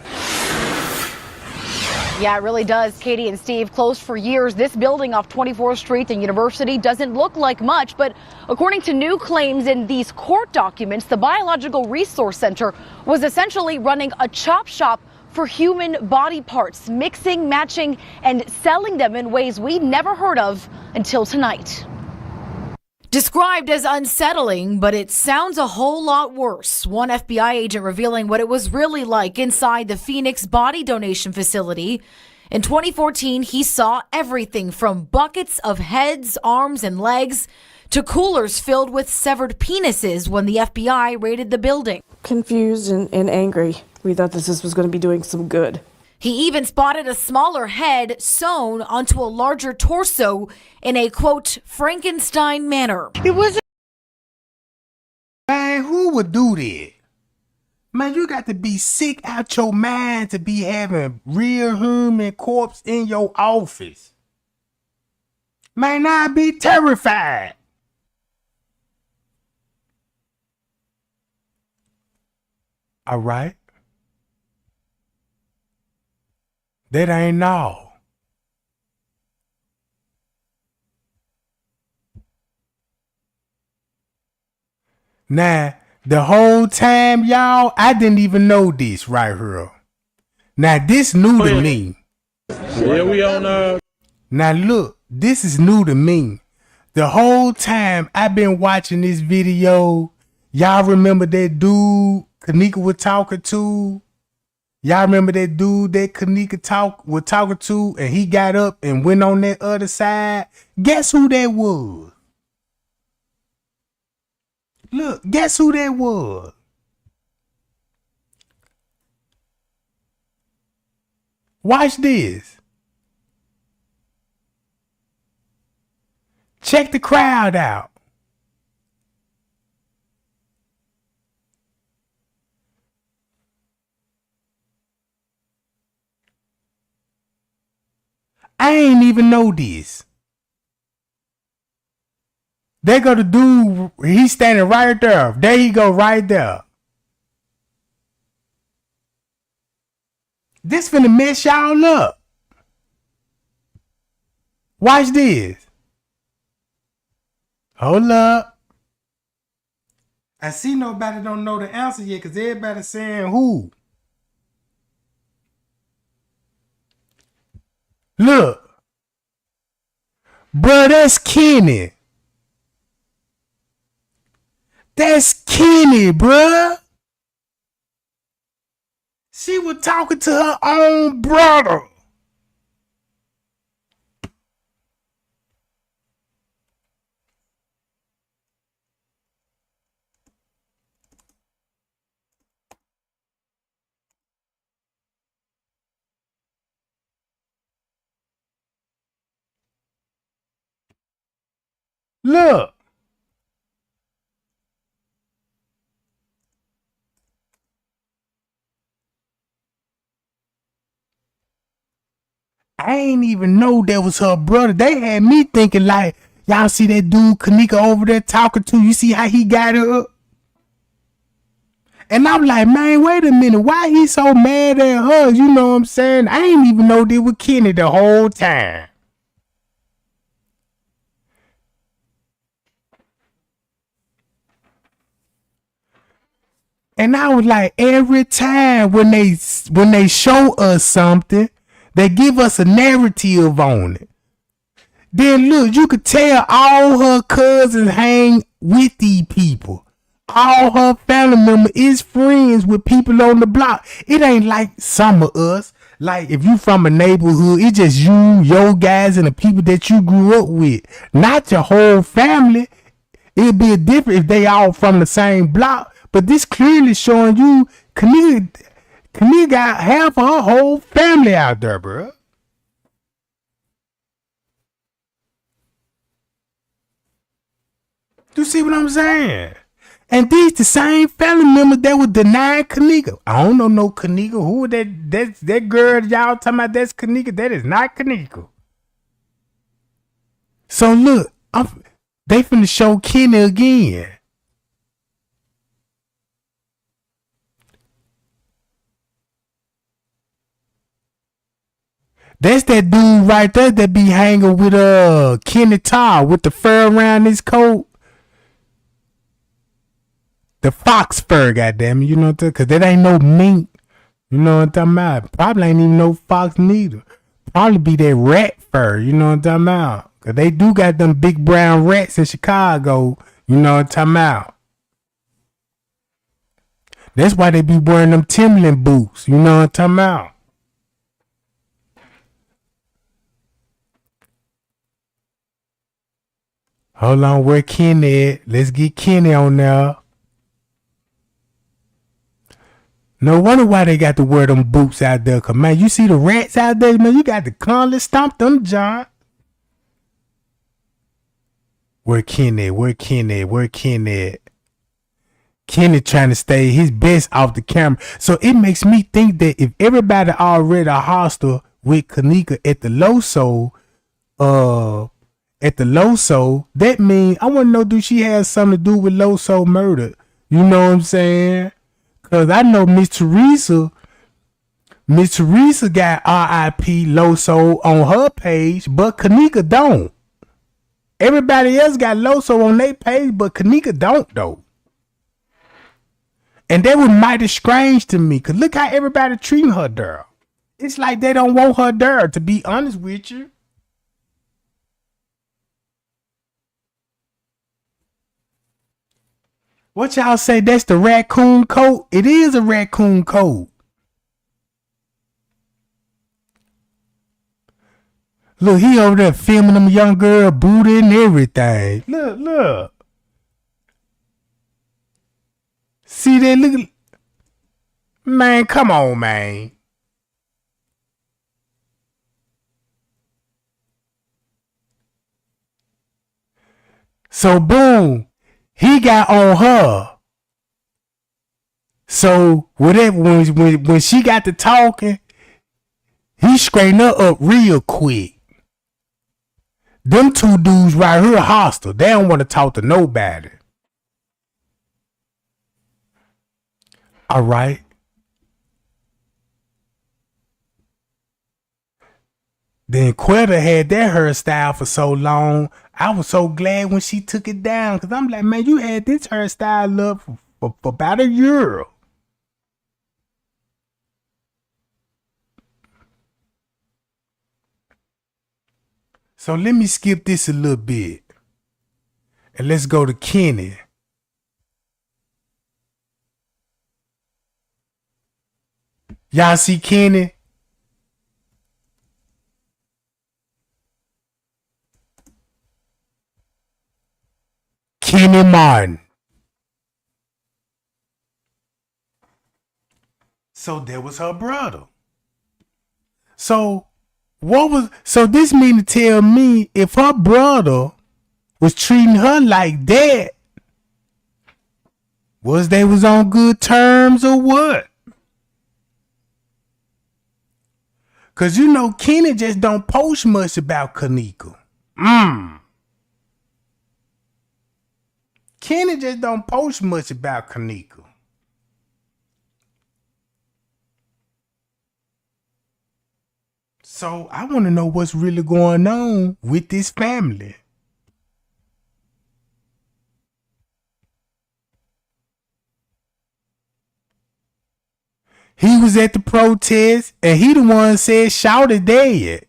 Yeah, it really does. Katie and Steve, closed for years. This building off 24th Street and University doesn't look like much, but according to new claims in these court documents, the Biological Resource Center was essentially running a chop shop for human body parts, mixing, matching, and selling them in ways we never heard of until tonight. Described as unsettling, but it sounds a whole lot worse. One FBI agent revealing what it was really like inside the Phoenix body donation facility. In 2014, he saw everything from buckets of heads, arms, and legs to coolers filled with severed penises when the FBI raided the building. Confused and angry. We thought this was going to be doing some good. He even spotted a smaller head sewn onto a larger torso in a, quote, Frankenstein manner. It was. Man, who would do that? Man, you got to be sick out your mind to be having real human corpse in your office. Man, I'd be terrified. All right. That ain't all. Now, the whole time, y'all, I didn't even know this right here. Now, this new to me. Yeah, we on Now, look, this is new to me. The whole time I've been watching this video, y'all remember that dude Kenneka was talking to? Y'all remember that dude that Kenneka was talking to and he got up and went on that other side? Guess who that was? Look, guess who that was? Watch this. Check the crowd out. I ain't even know this. They go the dude, he's standing right there. There he go right there. This finna mess y'all up. Watch this. Hold up. I see nobody don't know the answer yet because everybody saying who. Look. Bruh, that's Kenny. That's Kenny, bruh. She was talking to her own brother. Look. I ain't even know that was her brother. They had me thinking like, y'all see that dude Kenneka over there talking to? You see how he got her? And I'm like, man, wait a minute. Why he so mad at her? You know what I'm saying? I ain't even know they were Kenny the whole time. And I was like, every time when they show us something, they give us a narrative on it. Then look, you could tell all her cousins hang with these people. All her family members is friends with people on the block. It ain't like some of us. Like if you from a neighborhood, it's just you, your guys, and the people that you grew up with. Not your whole family. It'd be different if they all from the same block. But this clearly showing you Kenneka got half of her whole family out there, bro. You see what I'm saying? And these the same family members that would deny Kenneka. I don't know no Kenneka. Who that girl y'all talking about? That's Kenneka. That is not Kenneka. So look, they finna show Kenny again. That's that dude right there that be hanging with Kenny Tar with the fur around his coat. The fox fur, goddamn it, you know what I'm saying? Cause that ain't no mink. You know what I'm talking about? Probably ain't even no fox neither. Probably be that rat fur, you know what I'm talking about? Cause they do got them big brown rats in Chicago, you know what I'm talking about? That's why they be wearing them Timberland boots, you know what I'm talking about? Hold on, where Kenny at? Let's get Kenny on there. No wonder why they got to wear them boots out there. Cause man, you see the rats out there, man. You got to constantly stomp them, John. Where Kenny? Where Kenny? Where Kenny? Kenny trying to stay his best off the camera. So it makes me think that if everybody already hostile with Kenneka at the Loso, that means I want to know, do she have something to do with Loso murder? You know what I'm saying? Cause I know Miss Teresa got R.I.P. Loso on her page, but Kenneka don't. Everybody else got Loso on their page, but Kenneka don't though. And that was mighty strange to me. Cause look how everybody treating her there. It's like they don't want her there, to be honest with you. What y'all say? That's the raccoon coat? It is a raccoon coat. Look, he over there filming them young girl booty and everything. Look. See that? Look. Man, come on, man. So, boom. He got on her. So whatever, when she got to talking, he straightened her up real quick. Them two dudes right here hostile. They don't want to talk to nobody. All right. Then Quetta had that hairstyle for so long. I was so glad when she took it down. Because I'm like, man, you had this hairstyle up for about a year. So let me skip this a little bit. And let's go to Kenny. Y'all see Kenny? Kenny Martin. So that was her brother. So this mean to tell me if her brother was treating her like that, was they was on good terms or what? Cause you know Kenny just don't post much about Kenneka. Kenny just don't post much about Kenneka. So I want to know what's really going on with this family. He was at the protest and he the one said Shawty dead.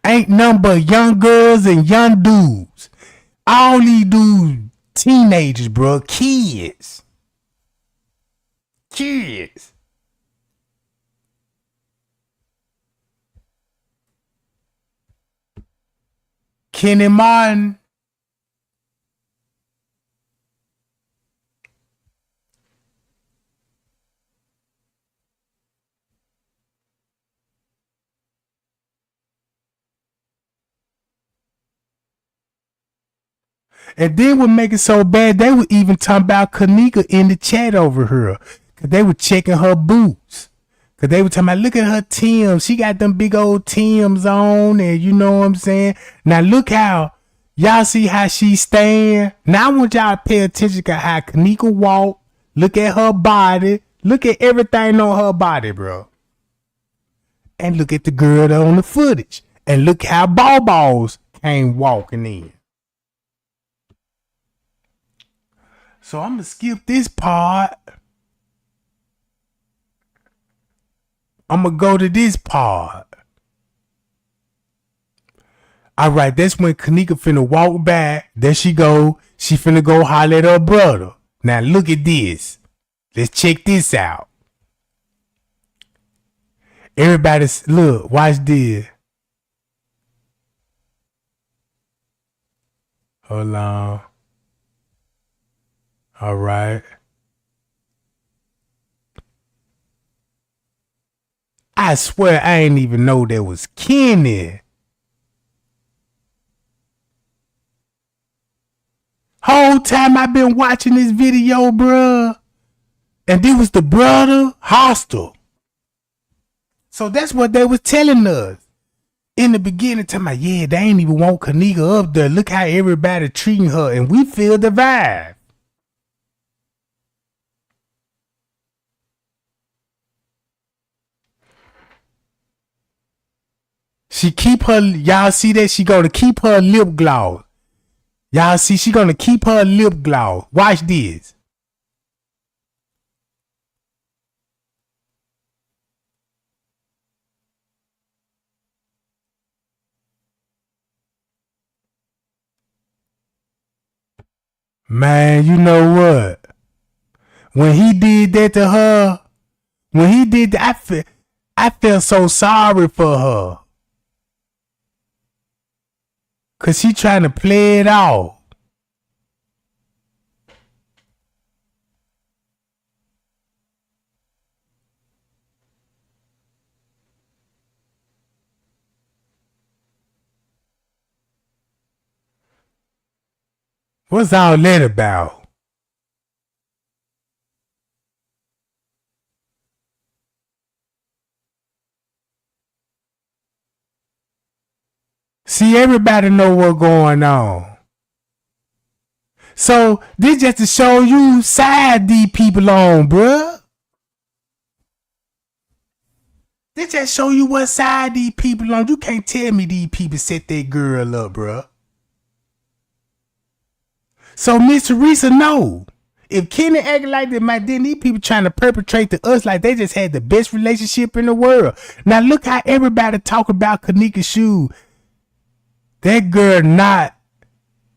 Ain't nothing but young girls and young dudes. All these dudes, teenagers, bro, kids. Kenny Martin. And then what make it so bad, they were even talking about Kenneka in the chat over here. Cause they were checking her boots. Cause they were talking about, look at her Timbs. She got them big old Timbs on, and you know what I'm saying? Now look how, y'all see how she stand? Now I want y'all to pay attention to how Kenneka walk. Look at her body. Look at everything on her body, bro. And look at the girl on the footage. And look how Balls came walking in. So I'm going to skip this part. I'm going to go to this part. All right, that's when Kenneka finna walk back. There she go. She finna go holler at her brother. Now look at this. Let's check this out. Everybody's look, watch this. Hold on. All right. I swear I ain't even know there was Kenny. Whole time I been watching this video, bruh. And this was the brother hostile. So that's what they was telling us. In the beginning, talking about, yeah, they ain't even want Kenneka up there. Look how everybody treating her. And we feel the vibe. She keep her, y'all see that? She gonna keep her lip gloss. Y'all see she gonna keep her lip gloss. Watch this. Man, you know what? When he did that to her, when he did that, I felt so sorry for her. Cause she trying to play it off. What's all that about? See, everybody know what's going on. So this just to show you side these people on, bruh. This just show you what side these people on. You can't tell me these people set that girl up, bruh. So Miss Teresa know. If Kenny acting like that, then these people trying to perpetrate to us like they just had the best relationship in the world. Now look how everybody talk about Kenneka's shoe. That girl not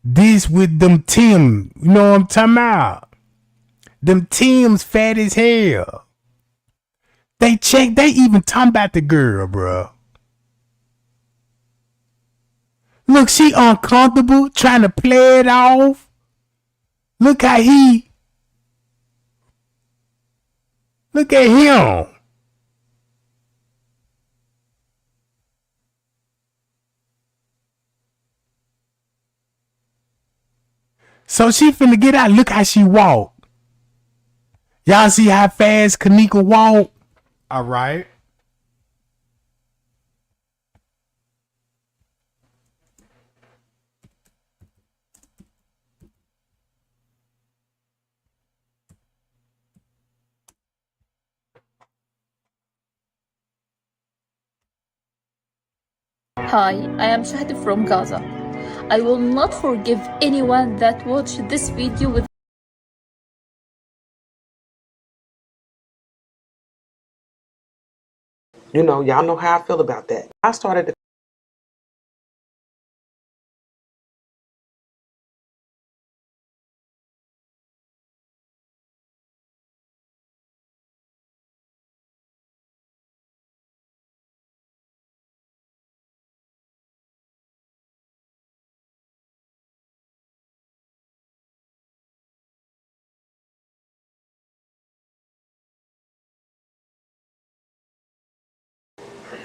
this with them Tim. You know what I'm talking about? Them Tim's fat as hell. They even talking about the girl, bro. Look, she uncomfortable, trying to play it off. Look how look at him. So she finna get out. Look how she walk. Y'all see how fast Kenneka walk? All right. Hi, I am Shahd from Gaza. I will not forgive anyone that watched this video with You know, y'all know how I feel about that. I started to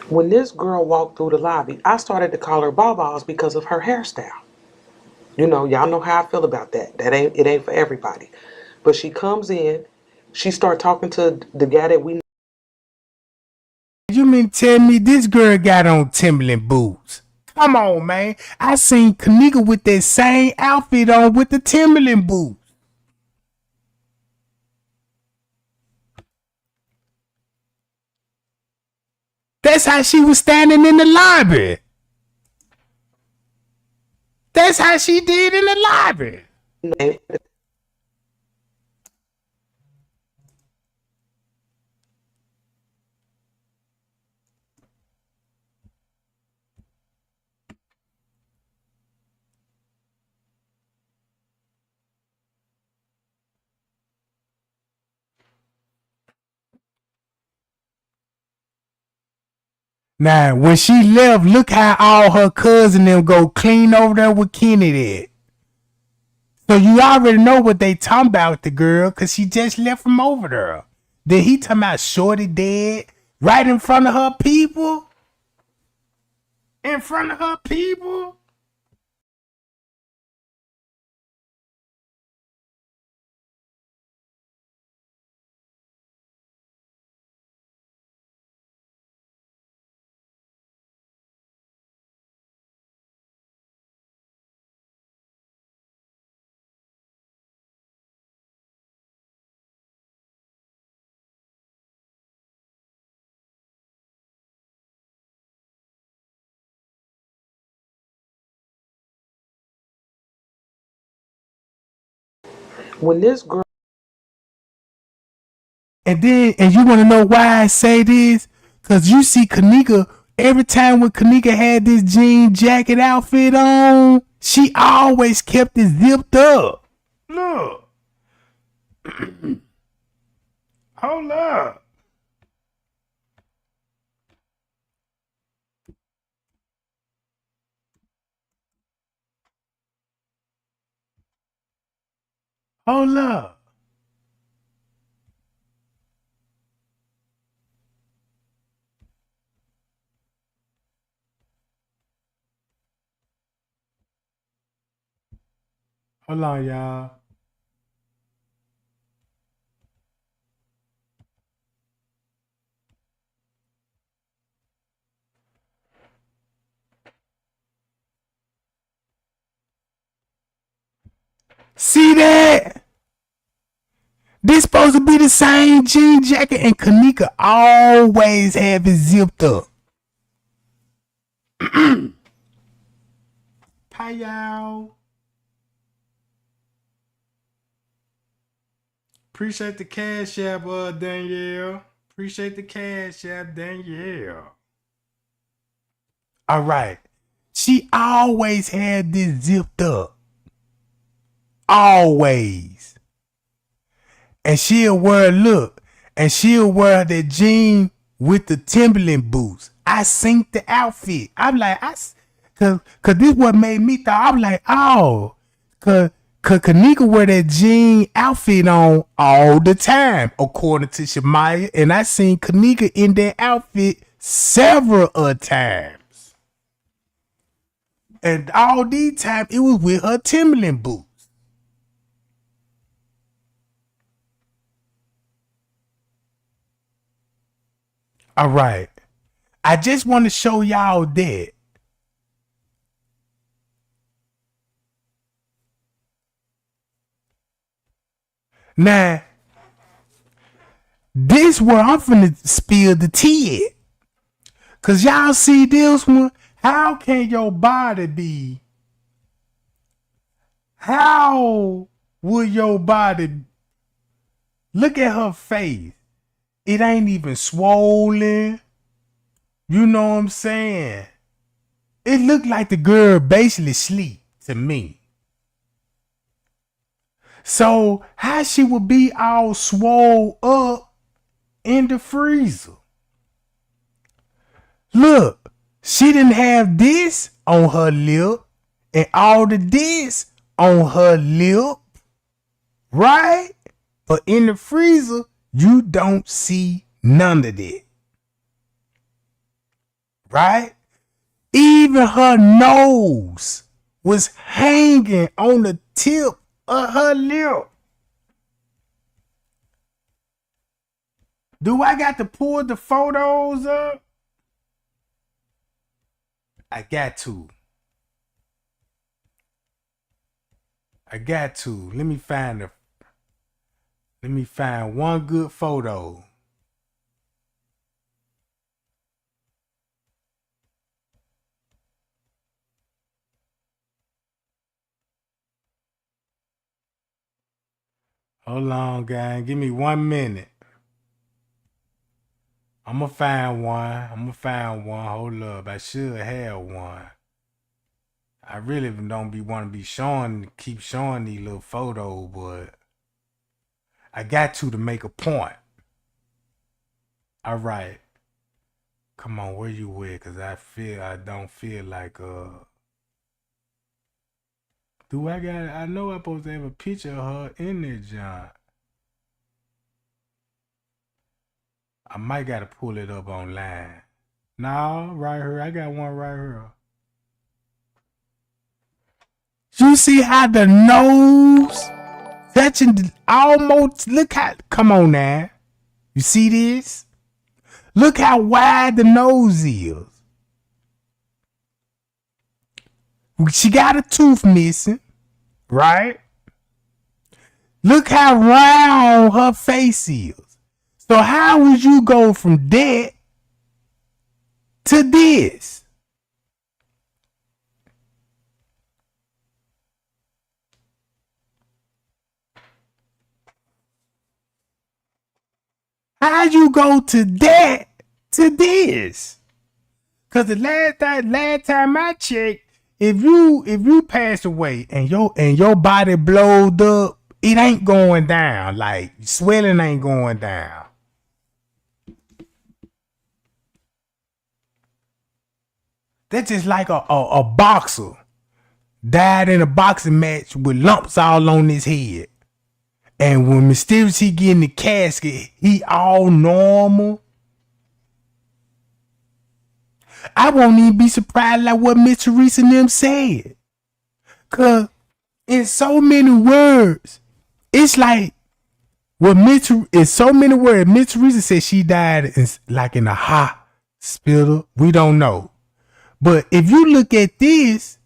when this girl walked through the lobby, I started to call her Bawballs because of her hairstyle. You know, y'all know how I feel about that. It ain't for everybody. But she comes in, she start talking to the guy that we. You mean tell me this girl got on Timberland boots? Come on, man. I seen Kenneka with that same outfit on with the Timberland boots. That's how she was standing in the lobby. That's how she did in the lobby. Now, when she left, look how all her cousin them go clean over there with Kennedy at. So you already know what they talking about with the girl, cause she just left from over there. Then he talking about Shorty dead right in front of her people. In front of her people. When this girl. And you want to know why I say this? Cause you see Kenneka, every time when Kenneka had this jean jacket outfit on, she always kept it zipped up. Look. Hold up. Hold up. Hold on, y'all. See that? This supposed to be the same jean jacket, and Kenneka always have it zipped up. Hi, y'all. Appreciate the cash app, Danielle. Appreciate the cash app, Danielle. All right. She always had this zipped up. Always. And she'll wear that jean with the Timberland boots. I synced the outfit. I'm like, cause this what made me thought. I'm like, oh, cause Kenneka wear that jean outfit on all the time, according to Shamaya. And I seen Kenneka in that outfit several times. And all these times it was with her Timberland boots. All right. I just want to show y'all that. Now, this where I'm finna spill the tea at. Cause y'all see this one. How can your body be? How will your body look at her face? It ain't even swollen. You know what I'm saying? It looked like the girl basically sleep to me. So how she would be all swole up in the freezer? Look, she didn't have this on her lip and all the this on her lip, right? But in the freezer, you don't see none of that. Right? Even her nose was hanging on the tip of her lip. Do I got to pull the photos up? I got to. Let me find one good photo. Hold on, gang. Give me 1 minute. I'm gonna find one. Hold up. I should have one. I really don't want to keep showing these little photos, but I got to make a point. All right. Come on, where you at? Cause I don't feel like I know I'm supposed to have a picture of her in there, John. I might gotta pull it up online. No, right here. I got one right here. You see how the nose touching almost, look how, come on now. You see this? Look how wide the nose is. She got a tooth missing, right? Look how round her face is. So how would you go from that to this? How'd you go to that to this? Cause the last time I checked, if you pass away and your body blowed up, it ain't going down. Like swelling ain't going down. That's just like a boxer died in a boxing match with lumps all on his head. And when Mysterious he get in the casket, he all normal. I won't even be surprised like what Miss Teresa and them said. Cause in so many words, it's like in so many words, Miss Teresa said she died in a hospital. We don't know. But if you look at this,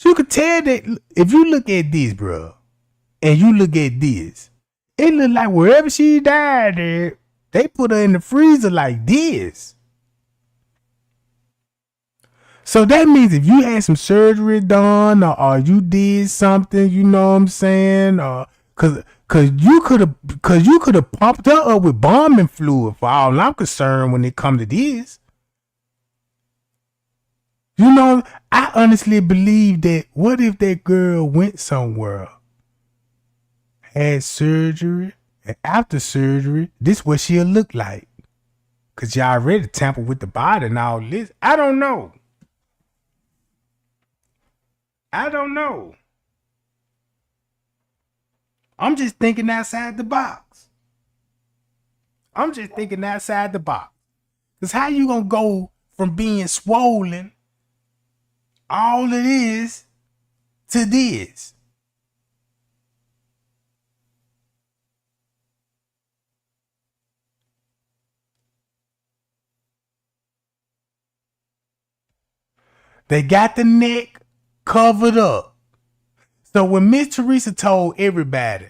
you could tell that if you look at this, bro, and you look at this, it look like wherever she died at, they put her in the freezer like this. So that means if you had some surgery done or you did something, you know what I'm saying, or cause you could have pumped her up with bombing fluid for all I'm concerned when it come to this. You know, I honestly believe that what if that girl went somewhere, had surgery, and after surgery, this what she'll look like. Cause y'all already tampered with the body and all this. I don't know. I'm just thinking outside the box. Cause how you gonna go from being swollen, all it is, to this? They got the neck covered up. So when Miss Teresa told everybody,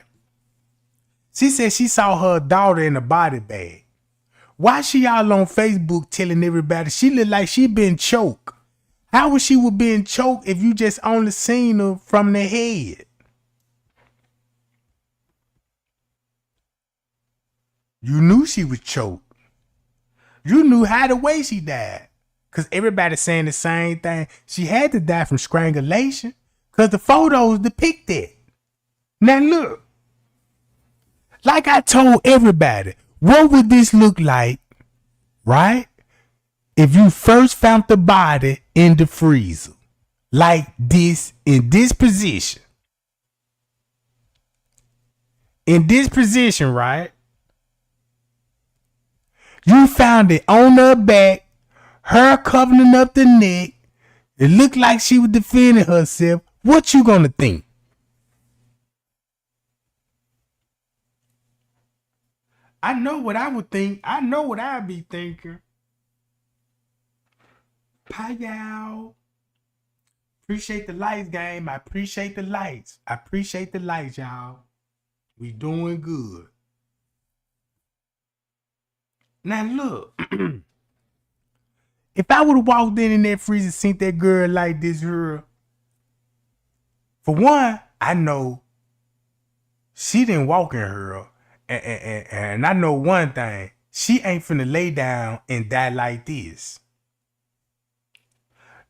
she said she saw her daughter in a body bag. Why she all on Facebook telling everybody she look like she been choked? How was she being choked if you just only seen her from the head? You knew she was choked. You knew how the way she died. Because everybody's saying the same thing. She had to die from strangulation. Because the photos depict that. Now look. Like I told everybody, what would this look like, right? If you first found the body in the freezer. Like this, in this position. In this position, right? You found it on her back. Her covering up the neck. It looked like she was defending herself. What you gonna think? I know what I would think. I know what I'd be thinking. Bye, y'all. Appreciate the lights, game. I appreciate the lights. Y'all. We doing good. Now look. If I would have walked in that freezer and seen that girl like this girl, for one, I know she didn't walk in her. And I know one thing. She ain't finna lay down and die like this.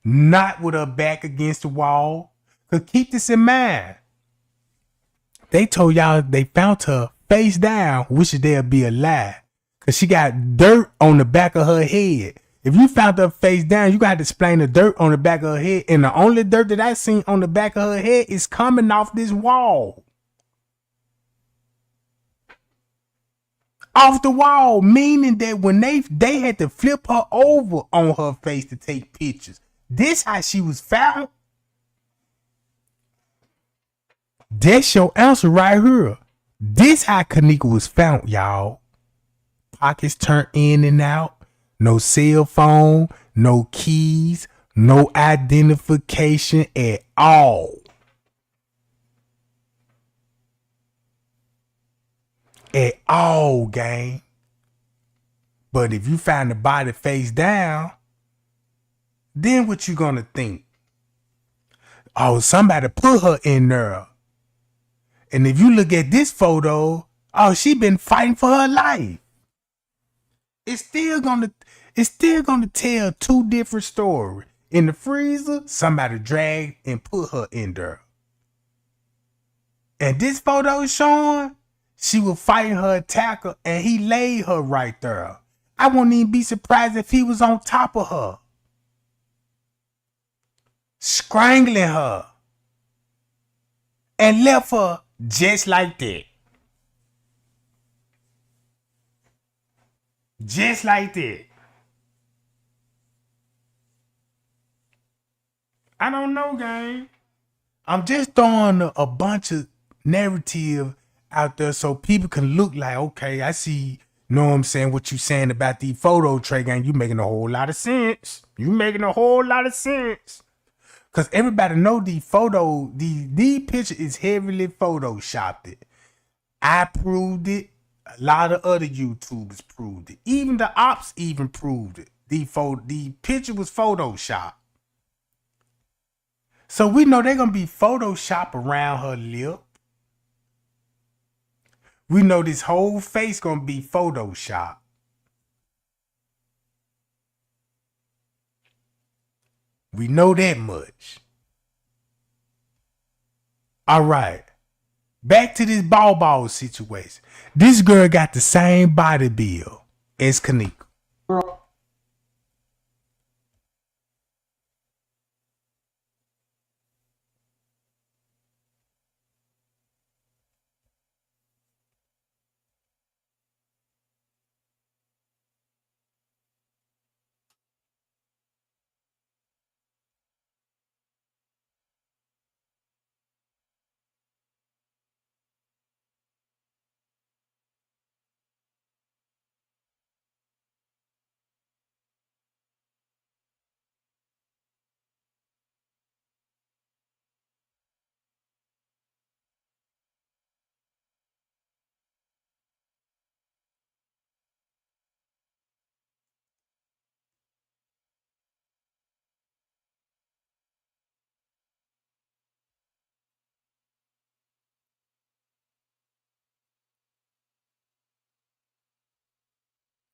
Not with her back against the wall. Because keep this in mind. They told y'all they found her face down, wishing they'd be alive. Because she got dirt on the back of her head. If you found her face down, you got to explain the dirt on the back of her head. And the only dirt that I seen on the back of her head is coming off this wall. Off the wall, meaning that when they had to flip her over on her face to take pictures. This how she was found. That's your answer right here. This how Kenneka was found, y'all. Pockets turned in and out. No cell phone, no keys, no identification at all. At all, gang. But if you find the body face down, then what you gonna think? Oh, somebody put her in there. And if you look at this photo, oh, she been fighting for her life. It's still gonna tell two different stories. In the freezer, somebody dragged and put her in there. And this photo is showing she was fighting her attacker and he laid her right there. I wouldn't even be surprised if he was on top of her, strangling her, and left her just like that. Just like that. I don't know, gang. I'm just throwing a bunch of narrative out there so people can look like, okay, I see, know what I'm saying, what you saying about the photo tray, gang. You making a whole lot of sense. You making a whole lot of sense. Because everybody know the picture is heavily photoshopped it. I proved it. A lot of other YouTubers proved it. Even the ops even proved it. The picture was photoshopped. So we know they're going to be photoshopped around her lip. We know this whole face going to be photoshopped. We know that much. All right. Back to this ball situation. This girl got the same body build as Kenneka.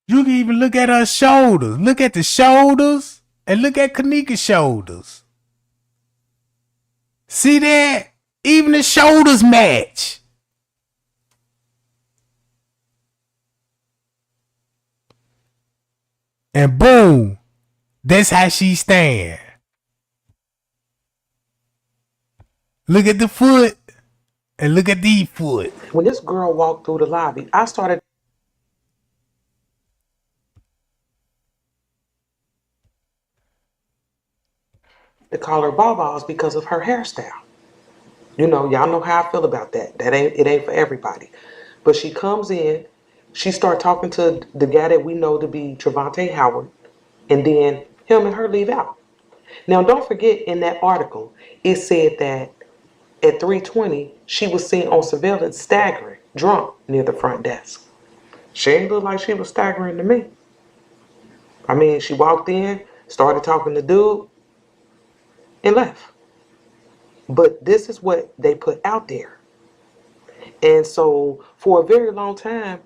You can even look at her shoulders. Look at the shoulders and look at Kenneka's shoulders. See that? Even the shoulders match. And boom, that's how she stand. Look at the foot and look at the foot. When this girl walked through the lobby, I started to call her Bawballs because of her hairstyle. You know, y'all know how I feel about that. It ain't for everybody. But she comes in, she start talking to the guy that we know to be Trevante Howard, and then him and her leave out. Now, don't forget in that article, it said that at 3:20, she was seen on surveillance staggering, drunk, near the front desk. She ain't look like she was staggering to me. I mean, she walked in, started talking to dude, and left. But this is what they put out there. And so for a very long time,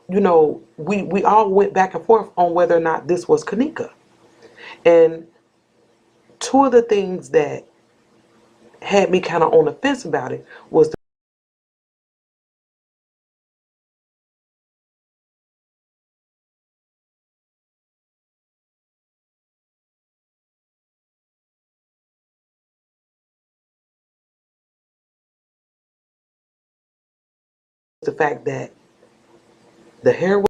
you know, we all went back and forth on whether or not this was Kenneka. And two of the things that had me kind of on the fence about it was the the fact that the hair was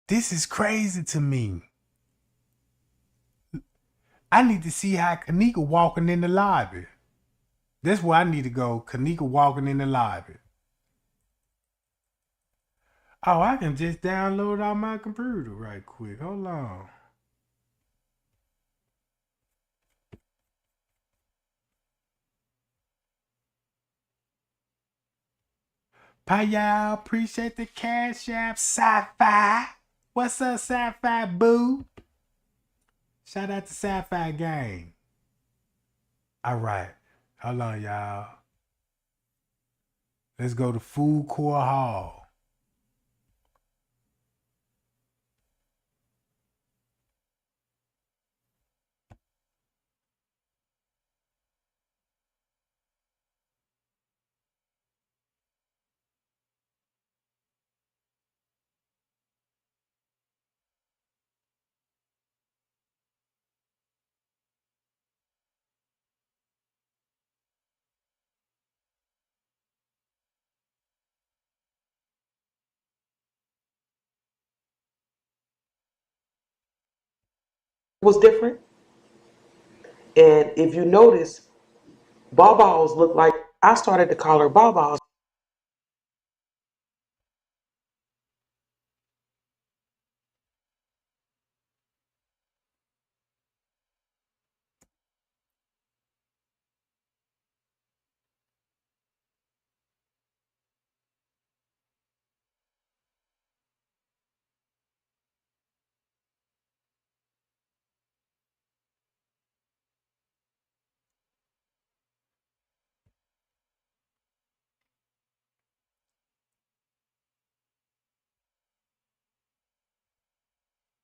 This is crazy to me. I need to see how Kenneka walking in the lobby. That's where I need to go. Kenneka walking in the lobby. Oh, I can just download on my computer right quick. Hold on. Bye, y'all. Appreciate the cash app. Sci-Fi. What's up, Sci-Fi boo? Shout out to Sci-Fi Gang. All right. Hold on, y'all. Let's go to Food Court Hall. different. And if you notice, Bawbaws look like, I started to call her Bawbaws.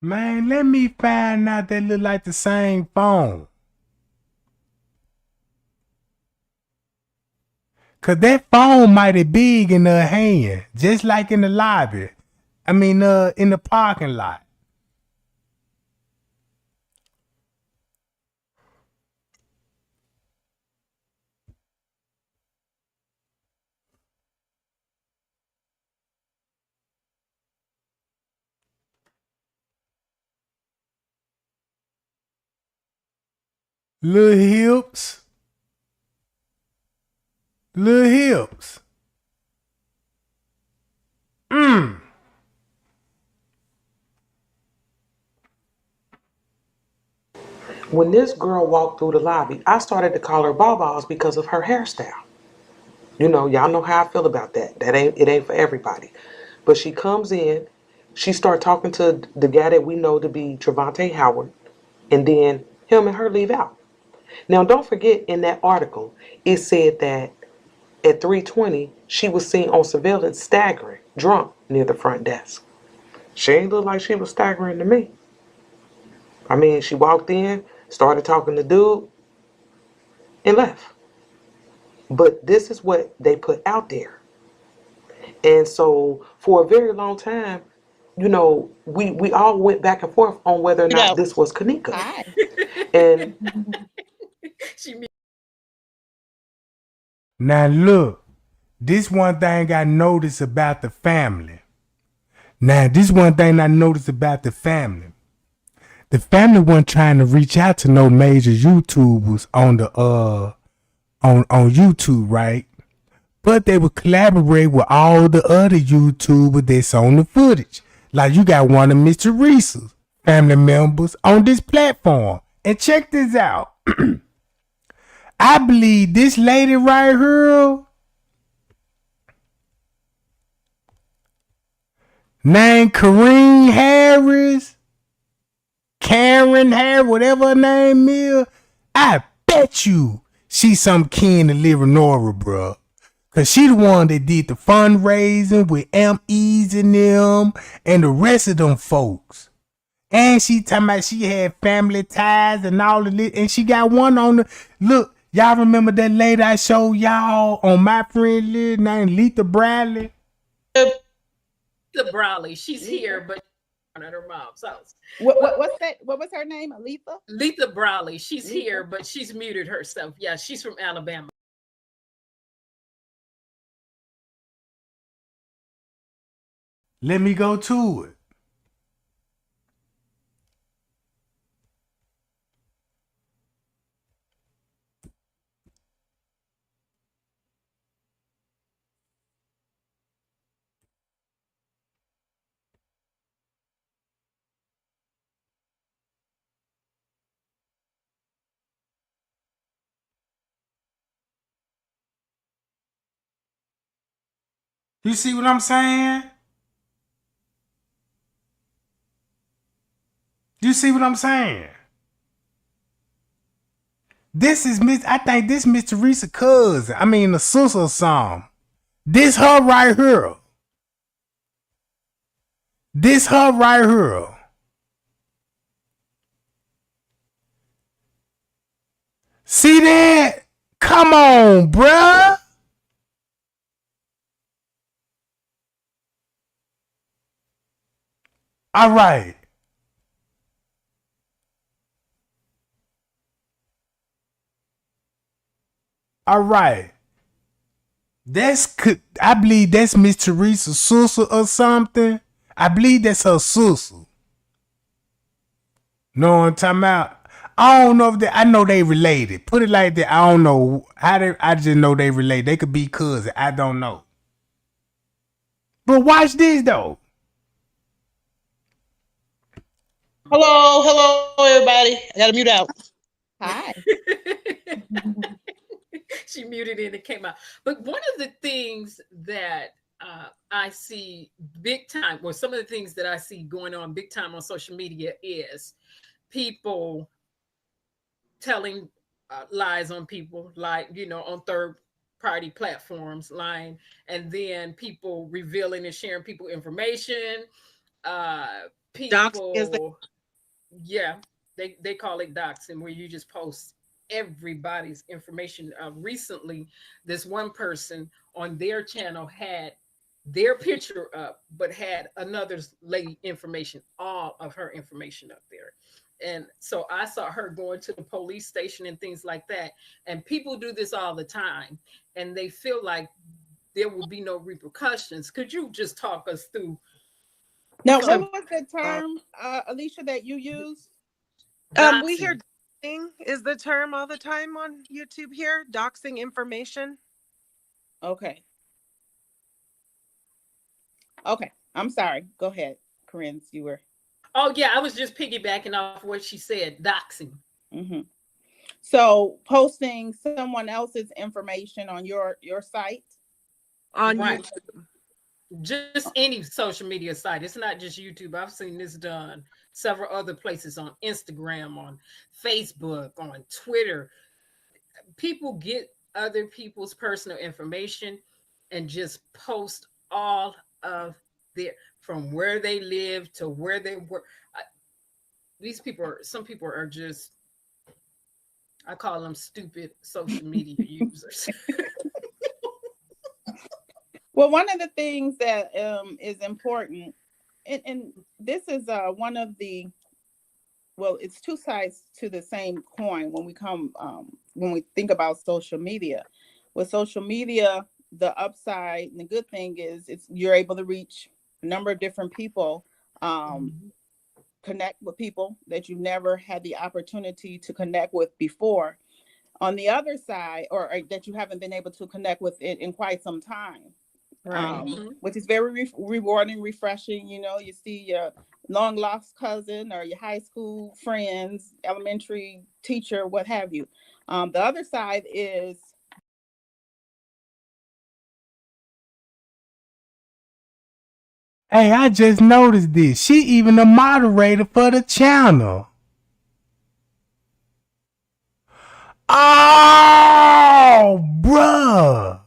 Man, let me find out that look like the same phone. Cause that phone mighty big in her hand, just like in the lobby. I mean, in the parking lot. Little hips. Little hips. When this girl walked through the lobby, I started to call her Bawbaws because of her hairstyle. You know, y'all know how I feel about that. It ain't for everybody. But she comes in, she start talking to the guy that we know to be Trevante Howard, and then him and her leave out. Now, don't forget in that article, it said that at 3:20, she was seen on surveillance staggering, drunk, near the front desk. She ain't look like she was staggering to me. I mean, she walked in, started talking to dude, and left. But this is what they put out there. And so for a very long time, you know, we all went back and forth on whether or not this was Kenneka. And Now look, this one thing I noticed about the family. The family wasn't trying to reach out to no major YouTubers on the on YouTube, right? But they would collaborate with all the other YouTubers that's on the footage. Like you got one of Mr. Reese's family members on this platform. And check this out. I believe this lady right here named Karen Harris, whatever her name is. I bet you she's some kin to Leonora, bruh. Cause she the one that did the fundraising with M.E.'s and them and the rest of them folks. And she talking about she had family ties and all of this. And she got one on the, look, y'all remember that lady I showed y'all on my friend list named Letha Bradley? Lisa Brawley. She's here, but at her mom's house. What's that? What was her name? Aletha? Letha Brawley. She's Letha? here, but she's muted herself. Yeah, she's from Alabama. Let me go to it. You see what I'm saying? You see what I'm saying? This is Miss. I think this Miss Teresa cousin. I mean, the sister or something. This her right here. This her right here. See that? Come on, bruh. All right. All right. I believe that's Miss Teresa's sister or something. I believe that's her sister. Know what I'm talking about? I don't know if I know they related. Put it like that. I don't know how I just know they related. They could be cousins. I don't know. But watch this though. Hello, everybody. I gotta mute out. Hi. She muted it and it came out. But one of the things that I see big time, well, some of the things that I see going on big time on social media is people telling lies on people, like, on third party platforms, lying, and then people revealing and sharing people information. People, yeah, they call it doxing, where you just post everybody's information. Recently, this one person on their channel had their picture up, but had another lady information, all of her information up there. And so I saw her going to the police station and things like that. And people do this all the time, and they feel like there will be no repercussions. Could you just talk us through? Now, what was the term, Alicia, that you used? We hear doxing is the term all the time on YouTube here. Doxing information. Okay. Okay. I'm sorry. Go ahead, Corinne. You were. Oh, yeah. I was just piggybacking off what she said. Doxing. Mm-hmm. So posting someone else's information on your site? On YouTube. Just any social media site. It's not just YouTube. I've seen this done several other places, on Instagram, on Facebook, on Twitter. People get other people's personal information and just post all of their, from where they live to where they work. Some people are just, I call them stupid social media users. Well, one of the things that is important, and this is one of the, well, it's two sides to the same coin when we think about social media. With social media, the upside and the good thing is you're able to reach a number of different people, connect with people that you never had the opportunity to connect with before. On the other side, or that you haven't been able to connect with in quite some time. Right. Which is very rewarding, refreshing. You see your long lost cousin or your high school friends, elementary teacher, what have you. The other side is, hey, I just noticed this. She even a moderator for the channel. Oh, bruh.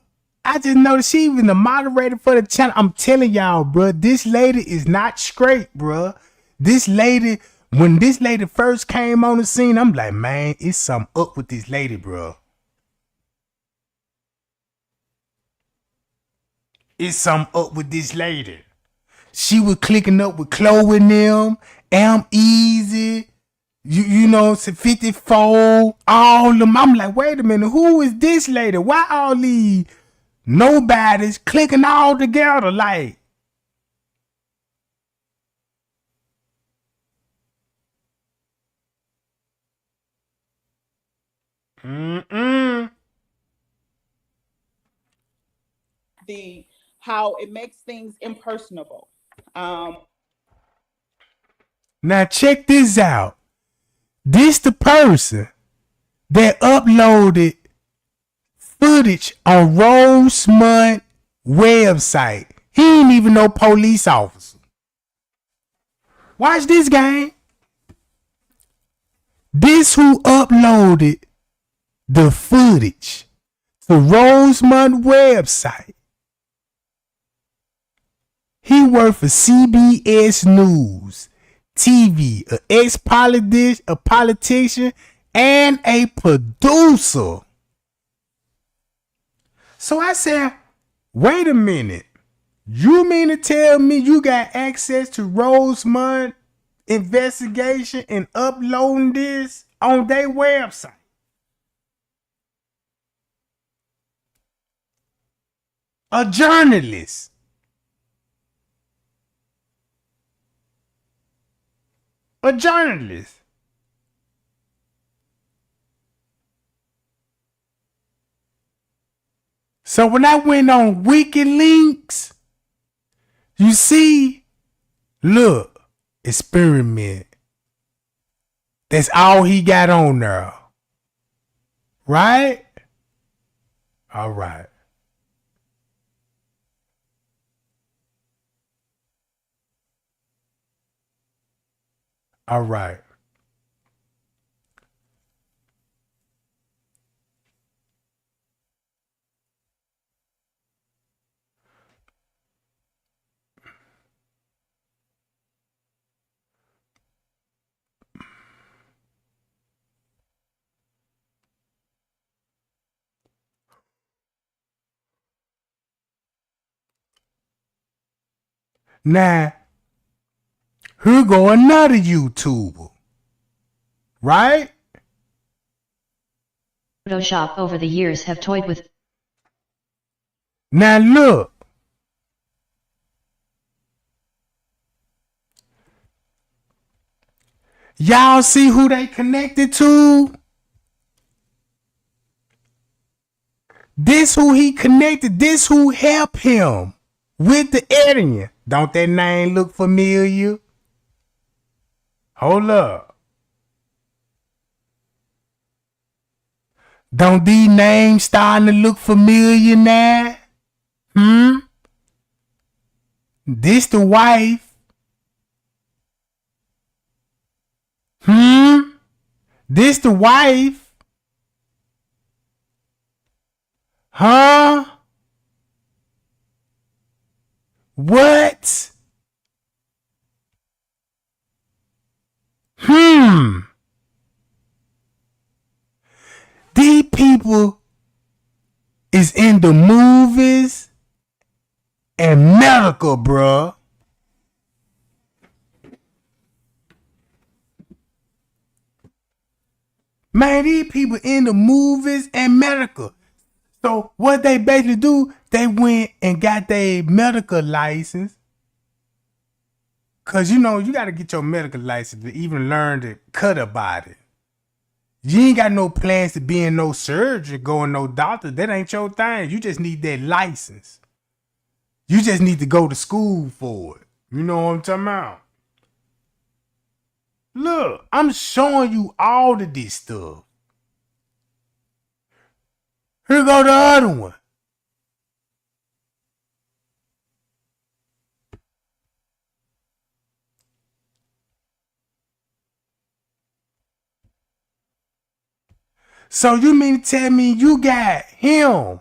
I just noticed she even the moderator for the channel. I'm telling y'all, bruh, this lady is not straight, bruh. This lady, when this lady first came on the scene, I'm like, man, it's something up with this lady, bruh. It's something up with this lady. she was clicking up with Chloe and them, Am Easy, you know, 54, all of them. I'm like, wait a minute, who is this lady? Why all these nobodies clicking all together? Like, how it makes things impersonable. Now check this out. This the person that uploaded footage on Rosemont website. He ain't even no police officer. Watch this game. This who uploaded the footage to Rosemont website. He worked for CBS News, TV, an ex-politician, a politician, and a producer. So I said, wait a minute. You mean to tell me you got access to Rosemont investigation and uploading this on their website? A journalist. A journalist. So when I went on WikiLeaks, you see, look, experiment. That's all he got on there. Right? All right. All right. Now, here go another YouTuber. Right? Photoshop over the years have toyed with. Now look. Y'all see who they connected to? This who he connected. This who helped him with the editing. Don't that name look familiar? Hold up. Don't these names starting to look familiar now? This the wife. This the wife. Huh? What? These people is in the movies and medical, bruh. Man, these people in the movies and medical. So what they basically do, they went and got their medical license. Cause you know, you gotta get your medical license to even learn to cut a body. You ain't got no plans to be in no surgery, going no doctor. That ain't your thing. You just need that license. You just need to go to school for it. You know what I'm talking about? Look, I'm showing you all of this stuff. Here go the other one. So you mean to tell me you got him?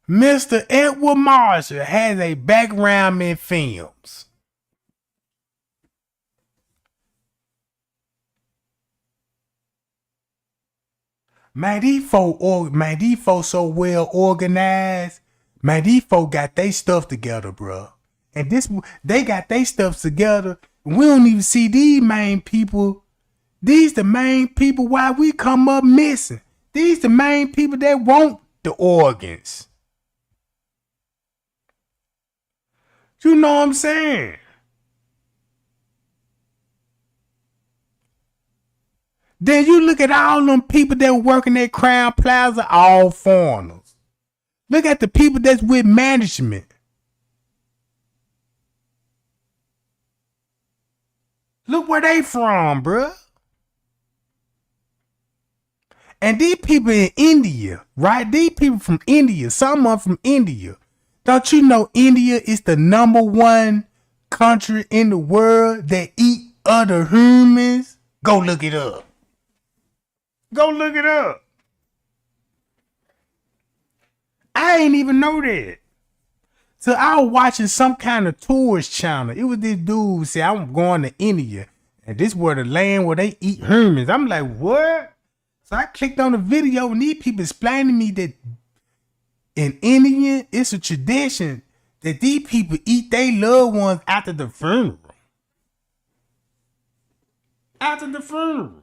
Mr. Edward Marshall has a background in films. Man, these folk so well organized. Man, these folk got they stuff together, bro. And they got they stuff together. We don't even see these main people. These the main people why we come up missing. These the main people that want the organs. You know what I'm saying? Then you look at all them people that working at Crown Plaza, all foreigners. Look at the people that's with management. Look where they from, bruh. And these people in India, right? These people from India, some of them from India. Don't you know India is the #1 country in the world that eat other humans? Go look it up. Go look it up. I ain't even know that. So I was watching some kind of tourist channel. It was this dude who said, I'm going to India. And this where the land where they eat humans. I'm like, what? So I clicked on the video and these people explaining to me that in India, it's a tradition that these people eat their loved ones after the funeral. After the funeral.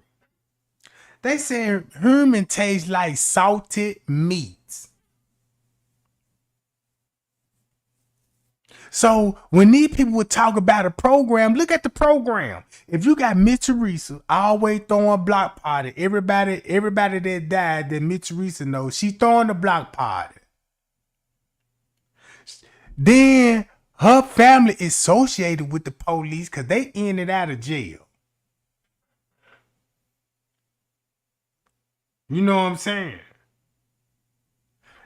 They said human tastes like salted meats. So when these people would talk about a program, look at the program. If you got Miss Teresa always throwing block party, everybody that died that Miss Teresa knows, she throwing the block party. Then her family is associated with the police because they in and out of jail. You know what I'm saying?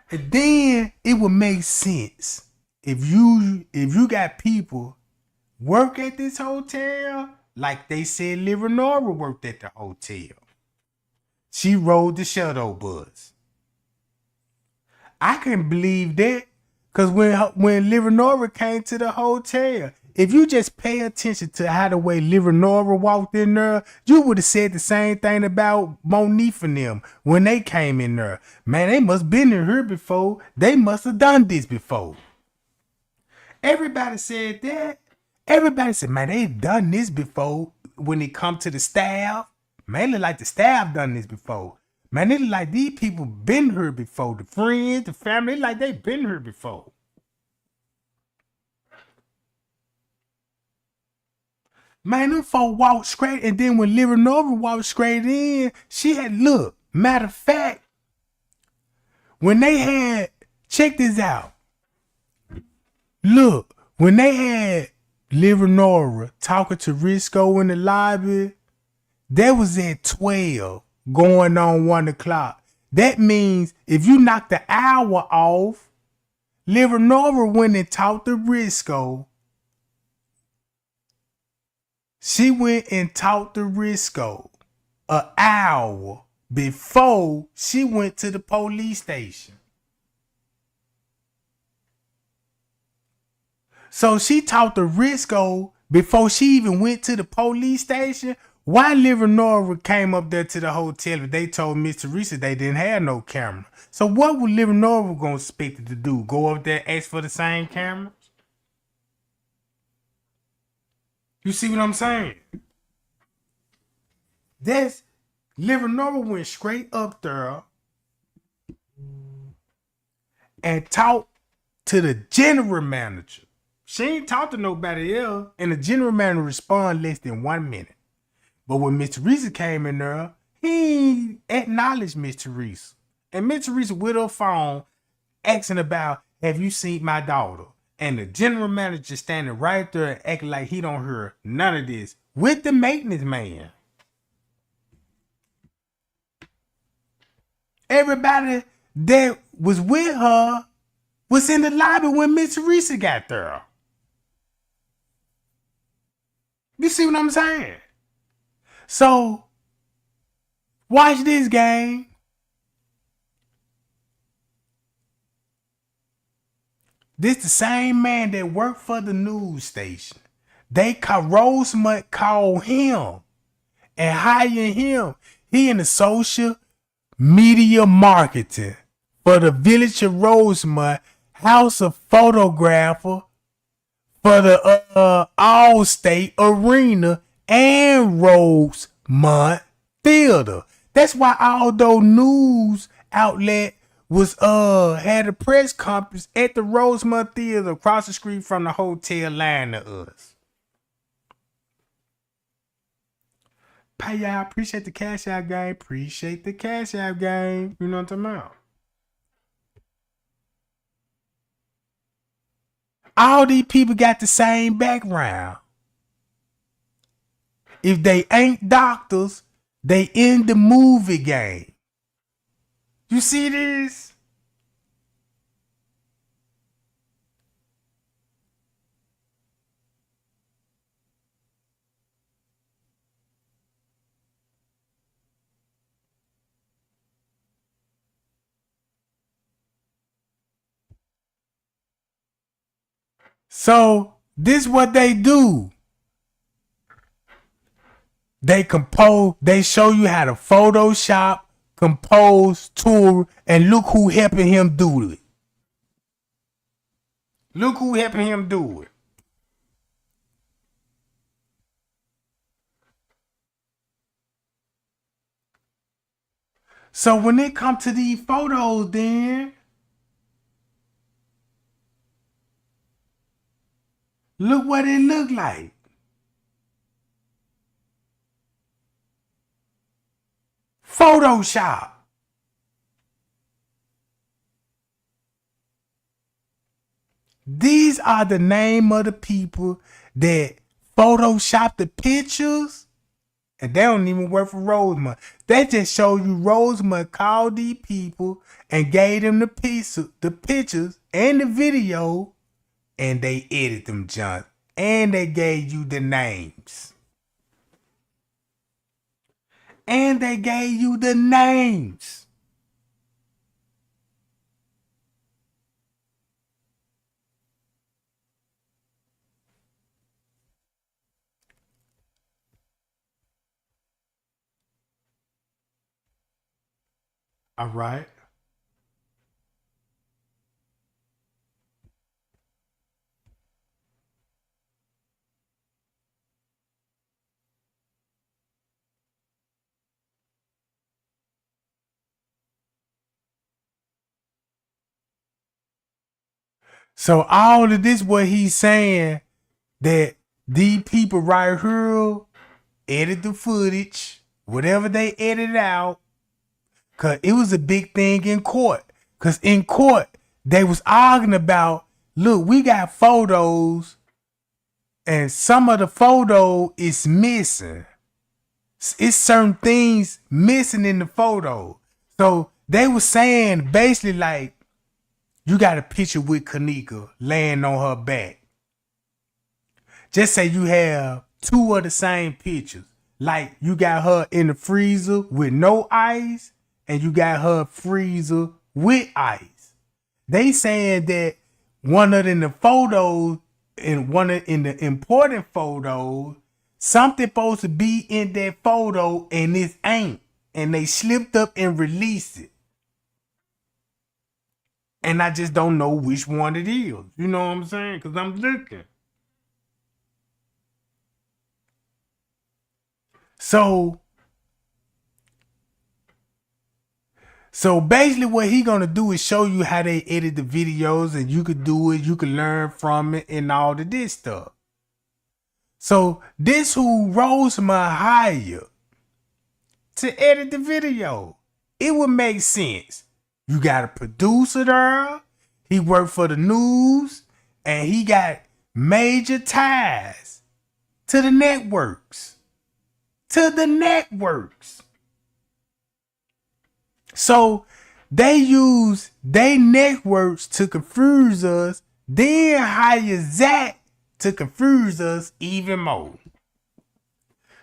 And then it would make sense if you got people work at this hotel, like they said Leonora worked at the hotel. She rode the shuttle bus. I couldn't believe that. Because when Leonora came to the hotel, if you just pay attention to how the way Leonora walked in there, you would have said the same thing about Monifa and them when they came in there. Man, they must have been in here before. They must have done this before. Everybody said that. Everybody said, man, they've done this before when it come to the staff. Man, it look like the staff done this before. Man, it look like these people been here before. The friends, the family, like they been here before. Man, them folk walked straight, and then when Leonora walked straight in, she had, look, matter of fact, when they had, check this out. Look, when they had Leonora talking to Risco in the lobby, that was at 12. Going on 1 o'clock. That means if you knock the hour off, Leonora went and talked to Risco. She went and talked to Risco an hour before she went to the police station. So she talked to Risco before she even went to the police station. Why Leonora came up there to the hotel and they told Miss Teresa they didn't have no camera? So what would Leonora gonna expect it to do? Go up there and ask for the same cameras? You see what I'm saying? That's Leonora went straight up there and talked to the general manager. She ain't talked to nobody else, and the general manager responded less than 1 minute. But when Miss Teresa came in there, he acknowledged Miss Teresa. And Miss Teresa with her phone asking about, have you seen my daughter? And the general manager standing right there acting like he don't hear none of this with the maintenance man. Everybody that was with her was in the lobby when Miss Teresa got there. You see what I'm saying? So, watch this game. This the same man that worked for the news station. Rosemont called him and hired him. He in the social media marketing for the Village of Rosemont House of Photographer for the All-State Arena and Rosemont Theater. That's why although news outlet was had a press conference at the Rosemont Theater across the street from the hotel line to us. Pay y'all, appreciate the cash out game. Appreciate the cash out game. You know what I'm talking about? All these people got the same background. If they ain't doctors, they in the movie game. You see this? So this what they do. They show you how to Photoshop, compose, tour, and look who helping him do it. Look who helping him do it. So when it come to these photos, then look what it look like. Photoshop. These are the name of the people that Photoshop the pictures, and they don't even work for Rosemont. They just show you Rosemont called these people and gave them the pictures and the video, and they edited them junk, and they gave you the names. And they gave you the names. All right. So all of this, what he's saying, that these people right here edit the footage, whatever they edited out, because it was a big thing in court. Because in court, they was arguing about, look, we got photos, and some of the photo is missing. It's certain things missing in the photo. So they were saying basically like, you got a picture with Kenneka laying on her back. Just say you have two of the same pictures. Like you got her in the freezer with no ice, and you got her freezer with ice. They saying that one of the photos, in the important photos, something supposed to be in that photo and it ain't. And they slipped up and released it. And I just don't know which one it is. You know what I'm saying? Because I'm looking. So basically what he gonna do is show you how they edit the videos, and you could do it, you could learn from it and all of this stuff. So this who Rosemont hired to edit the video. It would make sense. You got a producer there, he worked for the news, and he got major ties to the networks. So they use their networks to confuse us, then hire Zach to confuse us even more.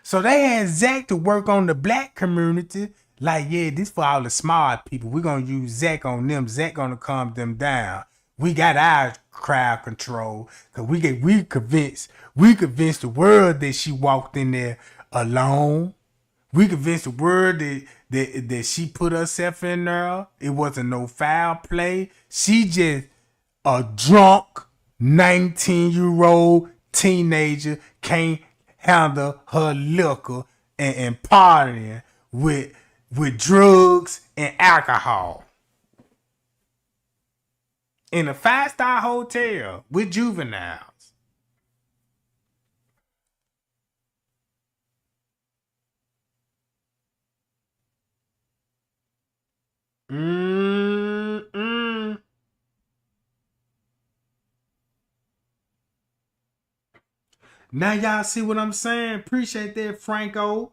So they had Zach to work on the black community. Like, yeah, this for all the smart people. We're going to use Zach on them. Zach going to calm them down. We got our crowd control. Because we convinced the world that she walked in there alone We convinced the world that she put herself in there. It wasn't no foul play. She just a drunk 19-year-old teenager can't handle her liquor and partying with drugs and alcohol in a 5-star hotel with juveniles. Now y'all see what I'm saying? Appreciate that, Franco.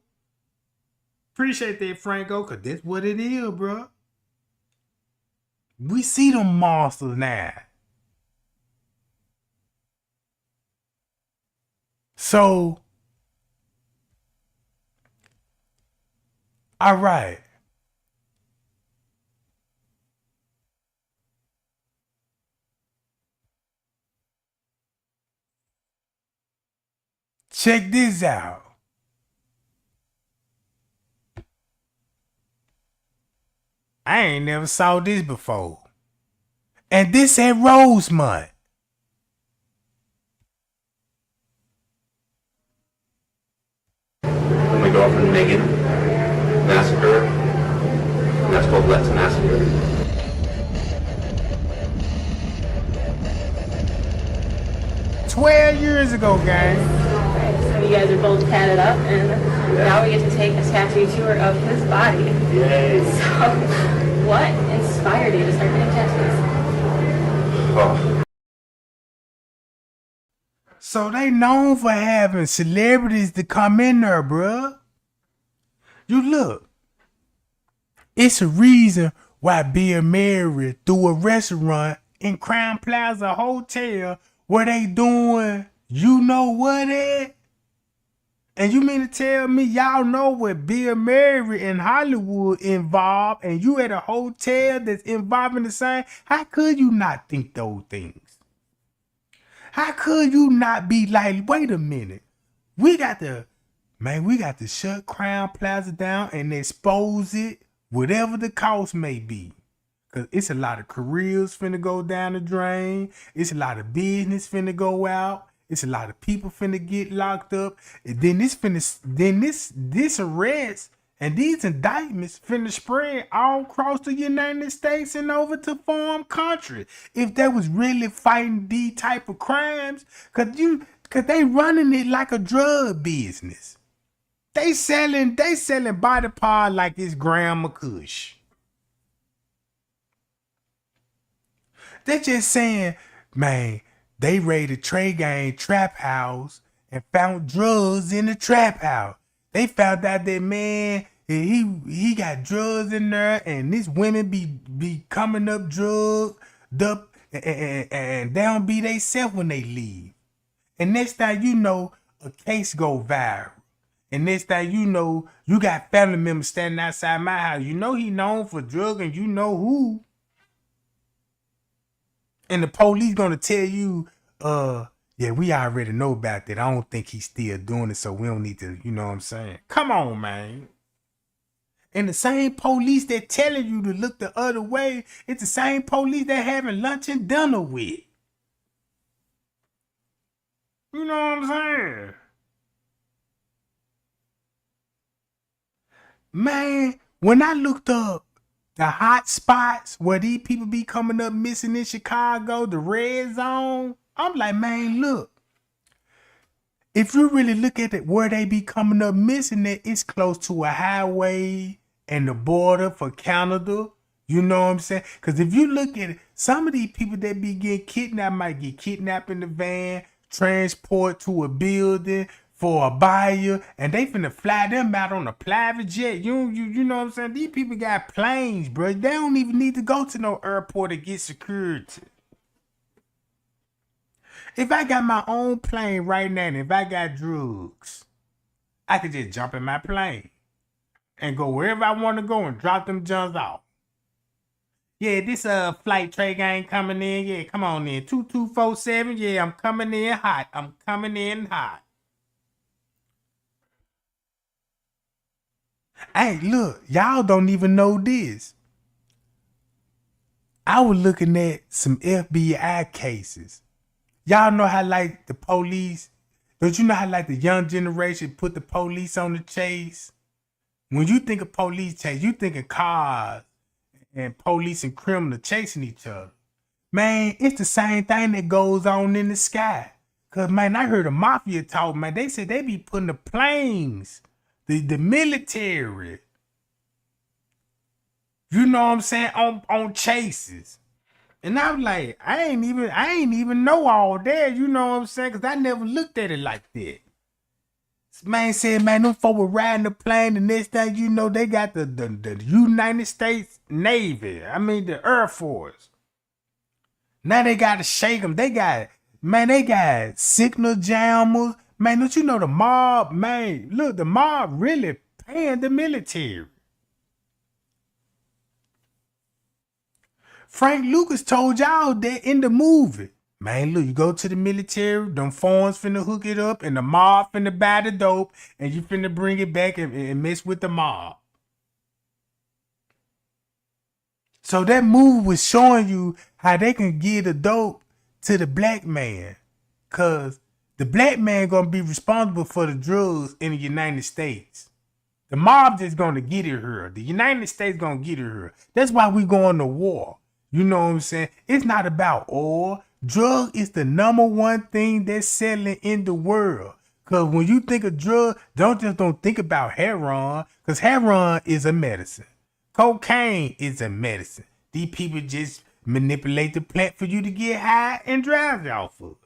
Appreciate that, Franco, because that's what it is, bro. We see them monsters now. So, all right. Check this out. I ain't never saw this before. And this at Rosemont. When my girlfriend Megan massacre, and that's called Let's Massacre. 12 years ago, gang. So you guys are both tatted up, and now we get to take a tattoo tour of his body. Yay. So, what inspired you to start getting tattoos? Oh. So they known for having celebrities to come in there, bruh. You look. It's a reason why Bill Murray threw a restaurant in Crown Plaza Hotel where they doing you know what at? And you mean to tell me y'all know what Bill Murray in Hollywood involved and you at a hotel that's involving the same? How could you not think those things? How could you not be like, wait a minute, we got to shut Crown Plaza down and expose it, whatever the cost may be. Because it's a lot of careers finna go down the drain. It's a lot of business finna go out. It's a lot of people finna get locked up. And then this arrest and these indictments finna spread all across the United States and over to foreign countries. If they was really fighting these type of crimes, cause they running it like a drug business. They selling body part like it's Grandma Kush. They're just saying, man, they raided Trey Gang trap house and found drugs in the trap house. They found out that, man, he got drugs in there and these women be coming up drugged up and they don't be they self when they leave. And next thing you know, a case go viral. And next thing you know, you got family members standing outside my house. You know he known for drug and you know who. And the police gonna tell you, yeah, we already know about that. I don't think he's still doing it, so we don't need to, you know what I'm saying? Come on, man. And the same police that telling you to look the other way, it's the same police that having lunch and dinner with. You know what I'm saying? Man, when I looked up the hot spots where these people be coming up missing in Chicago, the red zone, I'm like, man, look. If you really look at it, where they be coming up missing at, it's close to a highway and the border for Canada. You know what I'm saying? Because if you look at it, some of these people that be getting kidnapped might get kidnapped in the van, transport to a building for a buyer, and they finna fly them out on a private jet. You know what I'm saying? These people got planes, bro. They don't even need to go to no airport to get security. If I got my own plane right now, and if I got drugs, I could just jump in my plane and go wherever I want to go and drop them guns off. Yeah, this flight Trey Gang coming in. Yeah, come on in. 2247. Yeah, I'm coming in hot. I'm coming in hot. Hey, look, y'all don't even know this. I was looking at some FBI cases. Y'all know how like the police, don't you know how like the young generation put the police on the chase? When you think of police chase, you think of cars and police and criminals chasing each other. Man, it's the same thing that goes on in the sky. Cause man, I heard a mafia talk, man. They said they be putting the planes, the military, you know what I'm saying, on chases. And I was like, I ain't even know all that, you know what I'm saying? Cause I never looked at it like that. This man said, man, them folk were riding the plane, the next thing you know, they got the United States Navy. I mean the Air Force. Now they gotta shake them. They got signal jammers. Man, don't you know the mob, man? Look, the mob really paying the military. Frank Lucas told y'all that in the movie. Man, look, you go to the military, them phones finna hook it up, and the mob finna buy the dope, and you finna bring it back and mess with the mob. So that movie was showing you how they can give the dope to the black man. Cause the black man gonna be responsible for the drugs in the United States. The mob just gonna get it here. The United States gonna get it here. That's why we going to war. You know what I'm saying? It's not about oil. Drug is the #1 thing that's selling in the world. Cause when you think of drug, don't think about heroin. Cause heroin is a medicine. Cocaine is a medicine. These people just manipulate the plant for you to get high and drive you off of it.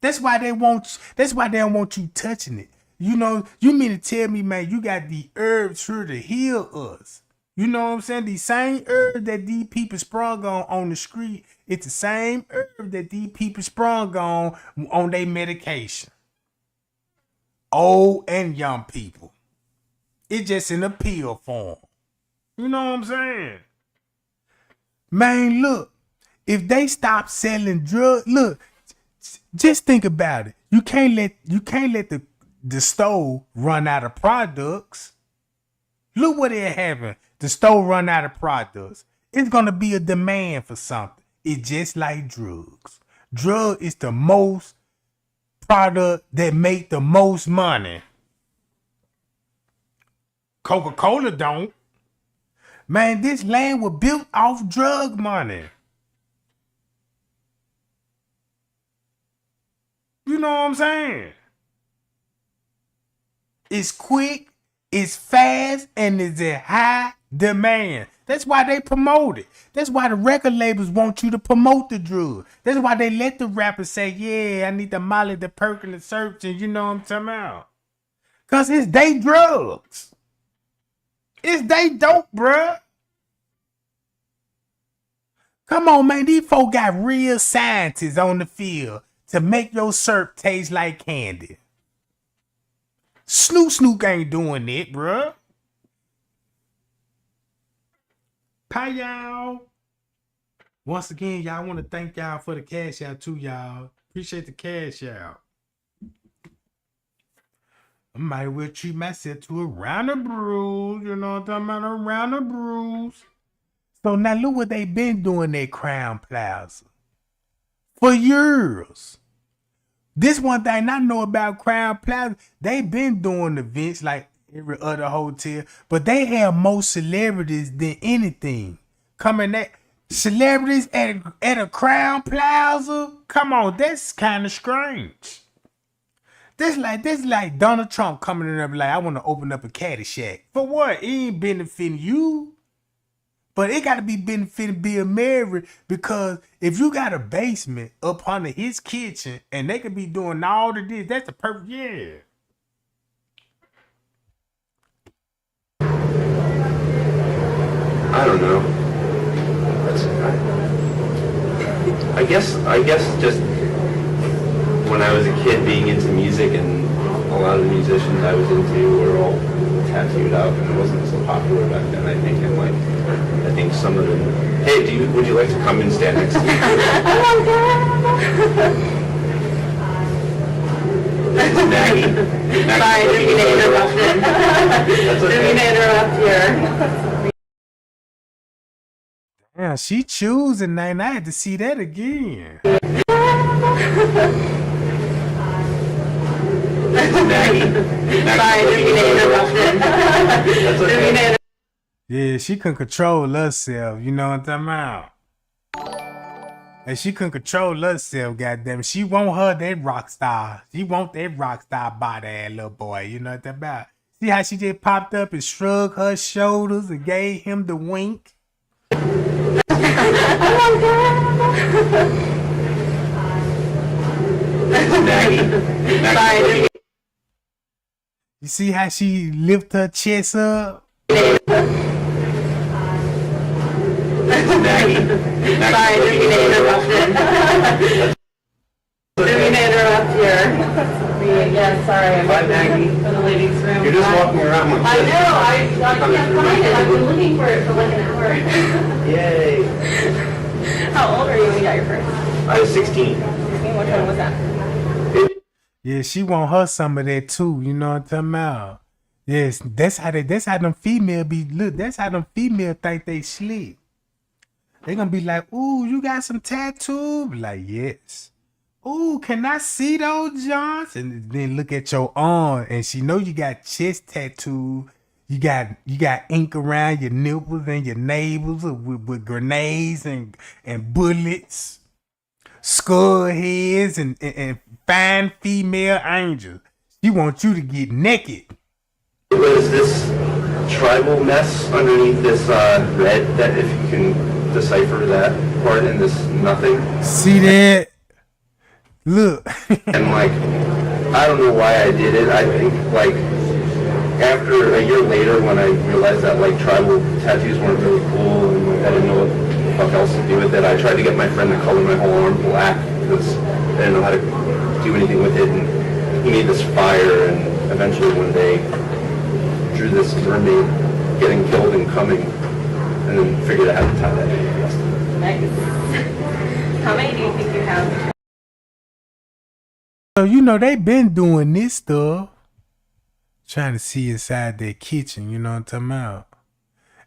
That's why they don't want you touching it. You know, you mean to tell me, man, you got the herbs here to heal us. You know what I'm saying? The same herb that these people sprung on the street, it's the same herb that these people sprung on their medication. Old and young people. It's just in a pill form. You know what I'm saying? Man, look, if they stop selling drugs, look, just think about it. You can't let the store run out of products. Look what it happened. The store run out of products. It's gonna be a demand for something. It's just like drugs. Drug is the most product that make the most money. Coca-Cola don't. Man, this land was built off drug money. You know what I'm saying? It's quick, it's fast, and it's in high demand. That's why they promote it. That's why the record labels want you to promote the drug. That's why they let the rappers say, yeah, I need the Molly, the Perk, and the Search, and you know what I'm talking about. Because it's they drugs. It's they dope, bruh. Come on, man. These folk got real scientists on the field to make your syrup taste like candy. Snook ain't doing it, bruh. Hi, y'all. Once again, y'all, I want to thank y'all for the cash out too, y'all. Appreciate the cash out. I might well treat myself to a round of brews. You know what I'm talking about? A round of brews. So now look what they been doing at Crown Plaza. For years. This one thing I know about Crown Plaza, they been doing events like every other hotel, but they have more celebrities than anything. Coming at celebrities at a Crown Plaza? Come on, that's kind of strange. This like Donald Trump coming in there like, I want to open up a caddy shack. For what? It ain't benefiting you. But it got to be benefiting Bill Murray, because if you got a basement up under his kitchen and they could be doing all of this, that's the perfect, yeah. I don't know. I guess just when I was a kid being into music, and a lot of the musicians I was into were all tattooed out, and it wasn't so popular back then, I think. And like, I think some of them, hey, would you like to come and stand next to me? Maggie. Sorry, didn't mean to interrupt it. Didn't mean to interrupt your... Yeah, she choosing, man. I had to see that again. Maggie. Sorry, didn't mean to interrupt it. Didn't mean to... Yeah, she couldn't control herself. You know what I'm talking about? And she couldn't control herself, goddamn. She want her that rock star. She want that rock star body ass little boy. You know what I'm about? See how she just popped up and shrugged her shoulders and gave him the wink? Maggie. You see how she lift her chest up? Maggie. Sorry, didn't mean to interrupt it. Didn't mean to interrupt your... Yeah, sorry. I'm Bye, Maggie. in the ladies' room. You're just walking around with I know. I can't find it. I've been looking for it for like an hour. Yay. How old are you when you got your first? I was 16. What time was that? Yeah, she want her some of that too. You know what I'm talking about? Yes, that's how them female be. Look, that's how them female think they slick. They gonna be like, ooh, you got some tattoos? Like, yes. Ooh, can I see those, Johns? And then look at your arm, and she know you got chest tattoo. You got ink around your nipples and your navels with grenades and bullets, skull heads and fine female angels. She wants you to get naked. It was this tribal mess underneath this red, that if you can decipher that part in this nothing. See that? Look. And like, I don't know why I did it. I think like after a year later when I realized that like tribal tattoos weren't really cool and like, I didn't know what the fuck else to do with it, I tried to get my friend to color my whole arm black because I didn't know how to do anything with it, and he made this fire, and eventually one day drew this mermaid getting killed and coming, and then figured out how to tie that. Nice. How many do you think you have? So, you know, they been doing this stuff. Trying to see inside their kitchen, you know what I'm talking about?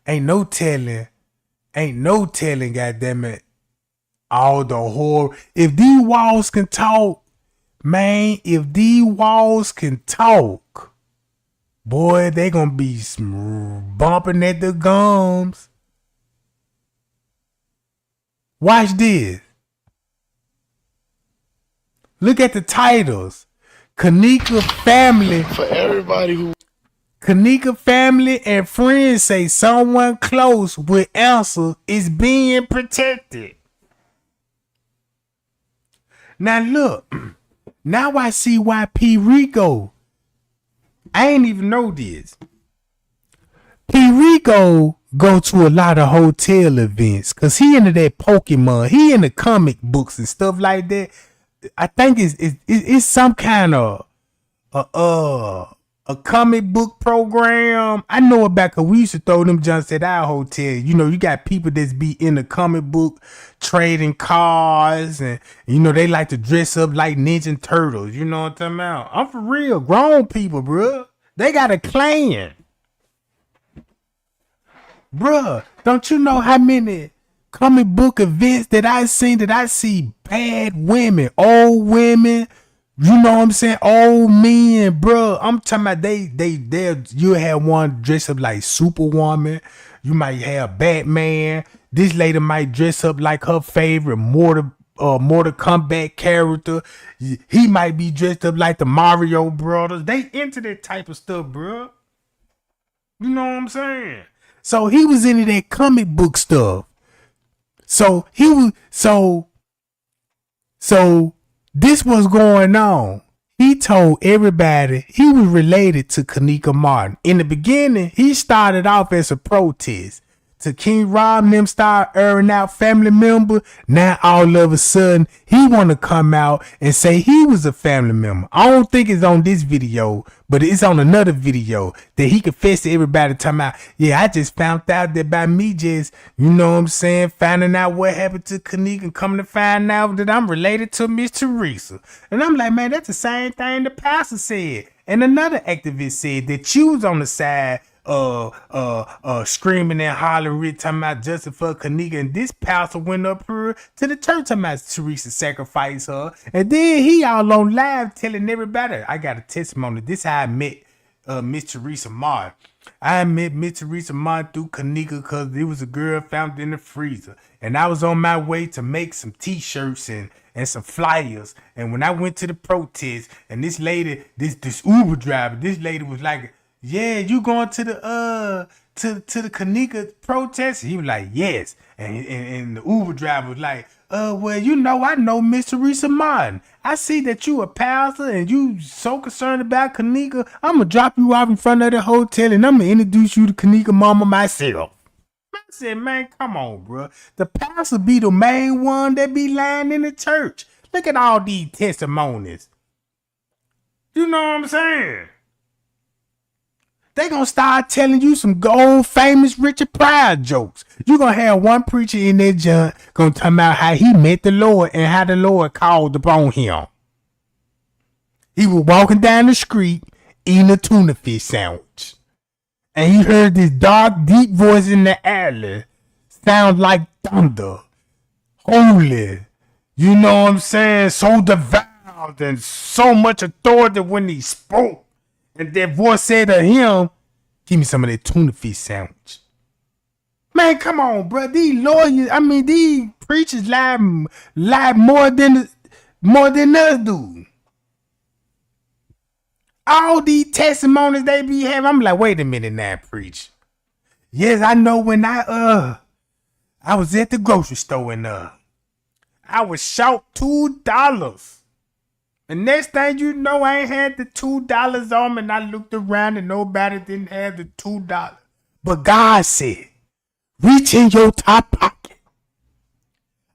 Ain't no telling, goddammit, all the horror. If these walls can talk, man, if these walls can talk, boy, they gonna be bumping at the gums. Watch this. Look at the titles. Kenneka family. For everybody who... Kenneka family and friends say someone close with answer is being protected. Now look. Now I see why P. Rico. I ain't even know this. P. Rico go to a lot of hotel events because he into that Pokemon. He into comic books and stuff like that. I think it's some kind of a comic book program. I know about because we used to throw them junks at our hotel. You know, you got people that's be in the comic book trading cars, and you know they like to dress up like Ninja Turtles. You know what I'm talking about? I'm for real. Grown people, bruh. They got a clan. Bruh, don't you know how many comic book events that I seen that I see bad women, old women, you know what I'm saying, old men, bro. I'm talking about you have one dress up like Superwoman, you might have Batman. This lady might dress up like her favorite Mortal Kombat character. He might be dressed up like the Mario Brothers. They into that type of stuff, bro. You know what I'm saying? So he was into that comic book stuff. So he was so this was going on. He told everybody he was related to Kenneka Martin. In the beginning, he started off as a protest to King Rob and them start airing out family member, now all of a sudden he want to come out and say he was a family member. I don't think it's on this video, but it's on another video that he confessed to everybody talking about, yeah, I just found out that by me just, you know what I'm saying, finding out what happened to Kenneka and coming to find out that I'm related to Miss Teresa. And I'm like, man, that's the same thing the pastor said. And another activist said that you was on the side screaming and hollering, talking about justice for Kenneka, and this pastor went up here to the church talking about Teresa sacrificed her, and then he all on live telling everybody, I got a testimony. This how I met Miss Teresa Martin. I met Miss Teresa Martin through Kenneka because there was a girl found in the freezer, and I was on my way to make some t-shirts and some flyers, and when I went to the protest, and this lady, this Uber driver, this lady was like, yeah, you going to the the Kenneka protest? He was like, yes. And the Uber driver was like, well, you know, I know Miss Teresa Martin. I see that you a pastor and you so concerned about Kenneka. I'm gonna drop you off in front of the hotel and I'm gonna introduce you to Kenneka mama myself. I said, man, come on, bro. The pastor be the main one that be lying in the church. Look at all these testimonies. You know what I'm saying? They gonna start telling you some gold famous Richard Pryor jokes. You gonna have one preacher in that junk gonna talk about how he met the Lord and how the Lord called upon him. He was walking down the street eating a tuna fish sandwich. And he heard this dark, deep voice in the alley sound like thunder. Holy. You know what I'm saying? So devout and so much authority when he spoke. And that voice said to him, give me some of that tuna fish sandwich. Man, come on, bro. These lawyers, these preachers lie more than us do. All these testimonies they be having, I'm like, wait a minute now, preach. Yes, I know when I was at the grocery store and I was short $2. And next thing you know, I ain't had the $2 on me, and I looked around and nobody didn't have the $2. But God said, reach in your top pocket.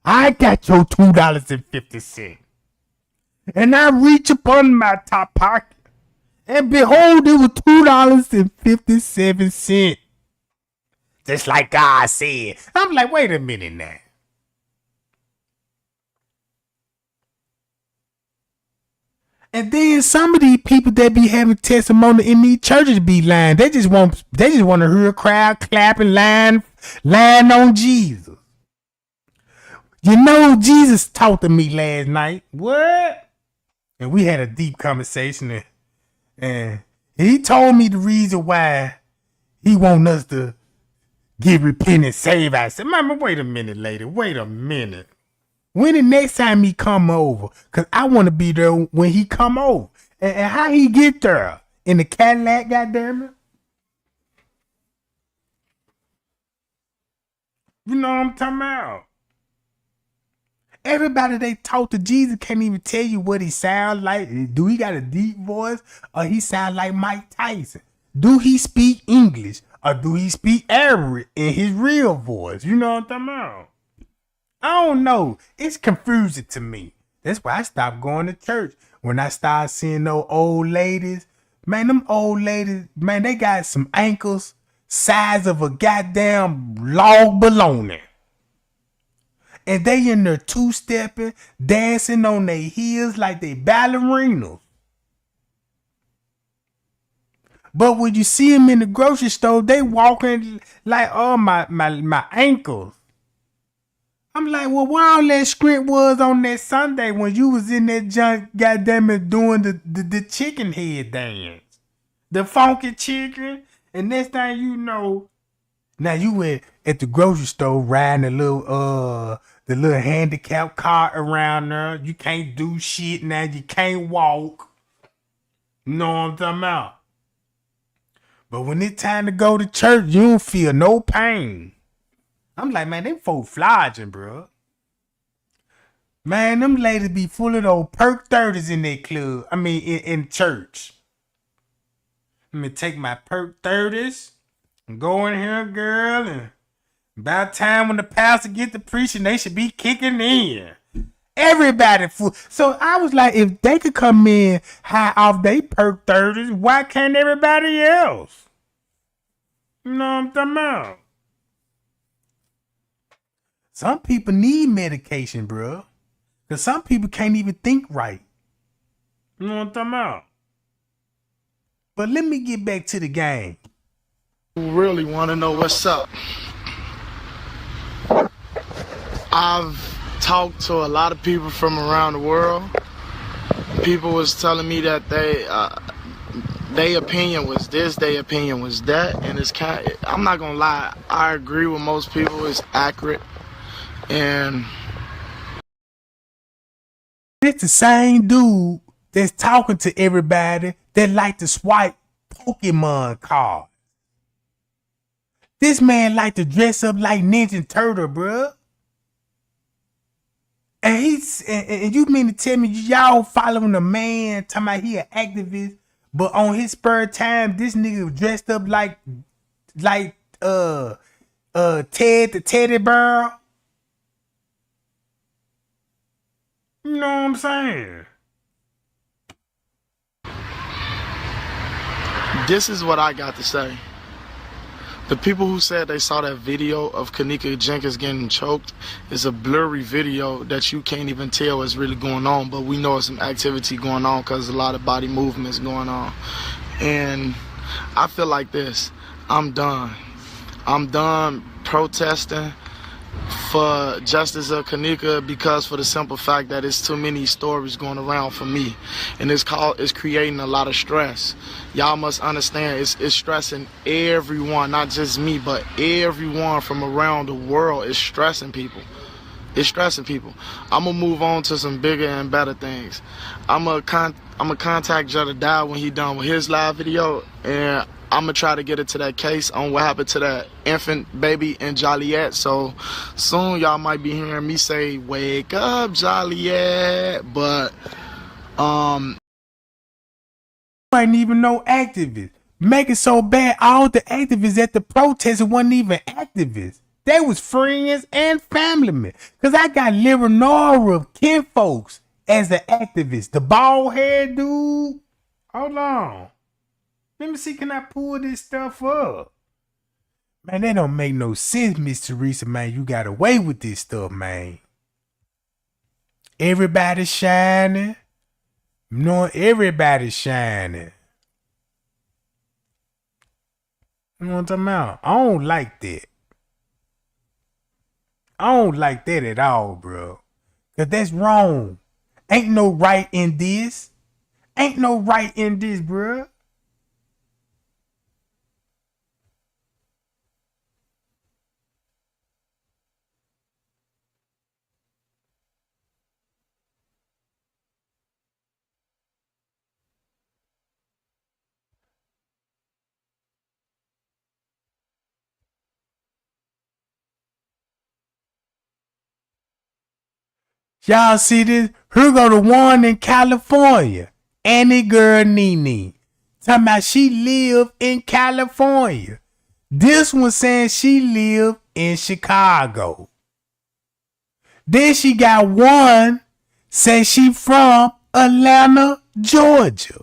I got your $2.50. And I reach upon my top pocket, and behold, it was $2.57. Just like God said. I'm like, wait a minute now. And then some of these people that be having testimony in these churches be lying. They just want to hear a crowd clapping, lying on Jesus. You know, Jesus talked to me last night. What? And we had a deep conversation, and he told me the reason why he want us to get repent and save ourselves. Mama, wait a minute, lady. Wait a minute. When the next time he come over? Because I want to be there when he come over. And how he get there? In the Cadillac, goddammit? You know what I'm talking about? Everybody they talk to Jesus can't even tell you what he sound like. Do he got a deep voice? Or he sound like Mike Tyson? Do he speak English? Or do he speak Arabic in his real voice? You know what I'm talking about? I don't know. It's confusing to me. That's why I stopped going to church. When I started seeing those old ladies, man, them old ladies, man, they got some ankles size of a goddamn log bologna. And they in there two-stepping, dancing on their heels like they ballerinas. But when you see them in the grocery store, they walking like, oh, my ankles. I'm like, well, where all that script was on that Sunday when you was in that junk, goddamn it, doing the chicken head dance, the funky chicken, and next thing you know, now you went at the grocery store riding the little handicap cart around there. You can't do shit now. You can't walk. You know what I'm talking about? But when it's time to go to church, you don't feel no pain. I'm like, man, them folk flogging, bro. Man, them ladies be full of those perk 30s in their club. In church. Let me take my perk 30s and go in here, girl, and About time when the pastor get to preaching, they should be kicking in. Everybody fool. So I was like, if they could come in high off they perk 30s, why can't everybody else? You know what I'm talking about? Some people need medication, bro. Because some people can't even think right. You know what I'm talking about? But let me get back to the game. Who really want to know what's up? I've talked to a lot of people from around the world. People was telling me that their opinion was this, their opinion was that, and it's I'm not gonna lie, I agree with most people. It's accurate, and it's the same dude that's talking to everybody that like to swipe Pokemon cards. This man like to dress up like Ninja Turtle, bruh. And you mean to tell me y'all following a man talking about he an activist, but on his spare time, this nigga dressed up like Ted the teddy bear? You know what I'm saying? this is what I got to say. The people who said they saw that video of Kenneka Jenkins getting choked is a blurry video that you can't even tell what's really going on, but we know some activity going on because a lot of body movements going on. And I feel like this. I'm done. I'm done protesting for justice of Kenneka because for the simple fact that it's too many stories going around for me, and it's creating a lot of stress. Y'all must understand it's stressing everyone, not just me, but everyone from around the world. Is stressing people. It's stressing people. I'm gonna move on to some bigger and better things. I'm gonna contact Jedediah when he done with his live video, and I'm gonna try to get into that case on what happened to that infant baby in Joliet. So soon y'all might be hearing me say, "Wake up, Joliet," but wasn't even no activists. Make it so bad, all the activists at the protest wasn't even activists. They was friends and family men. Cause I got Leonora kinfolks as an activist. The bald head dude. Hold on. Let me see, can I pull this stuff up? Man, that don't make no sense, Miss Teresa, man. You got away with this stuff, man. Everybody shining. No, everybody shining. You know what I'm talking about? I don't like that. I don't like that at all, bro. Cause that's wrong. Ain't no right in this. Ain't no right in this, bro. Y'all see this? Here go the one in California. Annie girl Nene. Talking about she live in California. This one saying she live in Chicago. Then she got one say she from Atlanta, Georgia.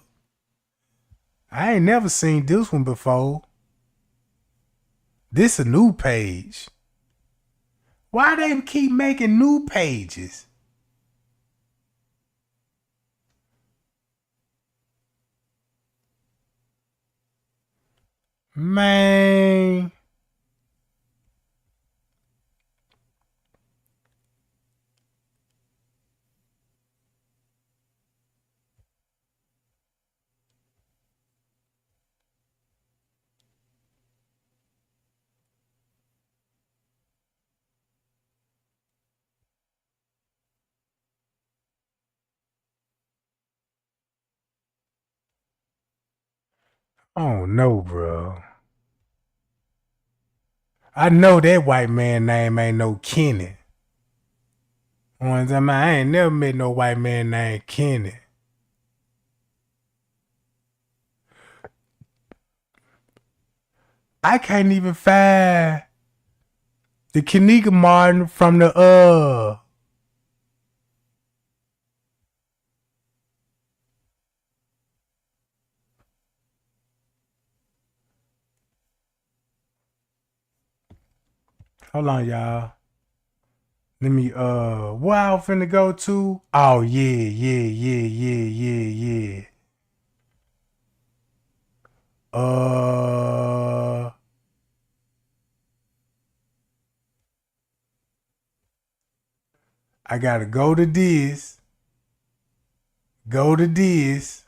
I ain't never seen this one before. This a new page. Why they keep making new pages? Man. Oh no, bro. I know that white man name ain't no Kenny. I ain't never met no white man named Kenny. I can't even find The Kenneka Martin from the hold on, y'all. Let me where I finna go to? Oh yeah. I gotta go to this. Go to this.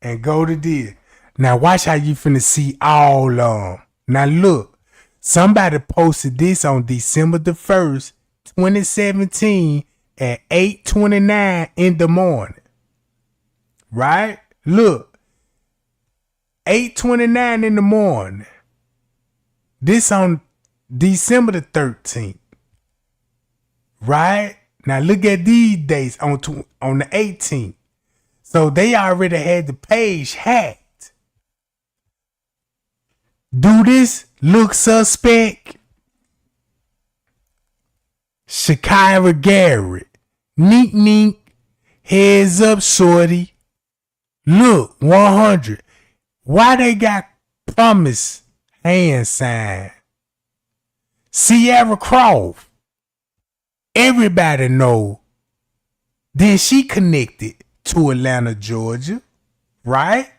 And go to this. Now watch how you finna see all of them. Now look, somebody posted this on December the 1st, 2017 at 8:29 in the morning. Right? Look, 8:29 in the morning. This on December the 13th. Right? Now look at these dates on the 18th. So they already had the page hacked. Do this look suspect? Shakira Garrett. Neek neek. Heads up, shorty. Look, 100. Why they got promise hand sign? Sierra Croft. Everybody know. Then she connected to Atlanta, Georgia, right?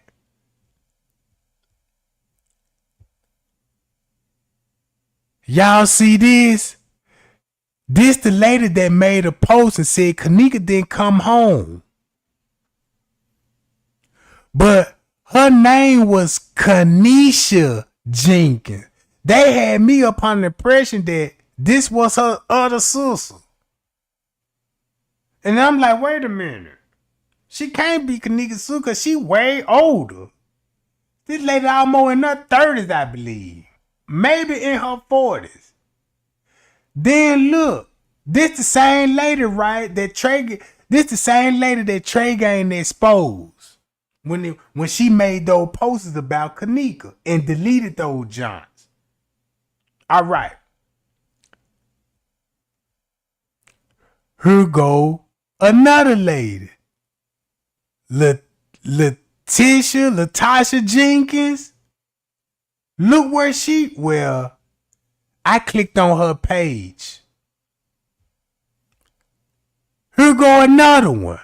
Y'all see this? This the lady that made a post and said Kenneka didn't come home. But her name was Kanisha Jenkins. They had me upon the impression that this was her other sister. And I'm like, wait a minute. She can't be Kenneka's sister because she way older. This lady almost in her 30s, I believe. Maybe in her 40s. Then look, this the same lady, right? This the same lady that Trey Gang exposed when she made those posts about Kenneka and deleted those Johns. All right. Here go another lady. Latasha Jenkins. Look where I clicked on her page. Here go another one.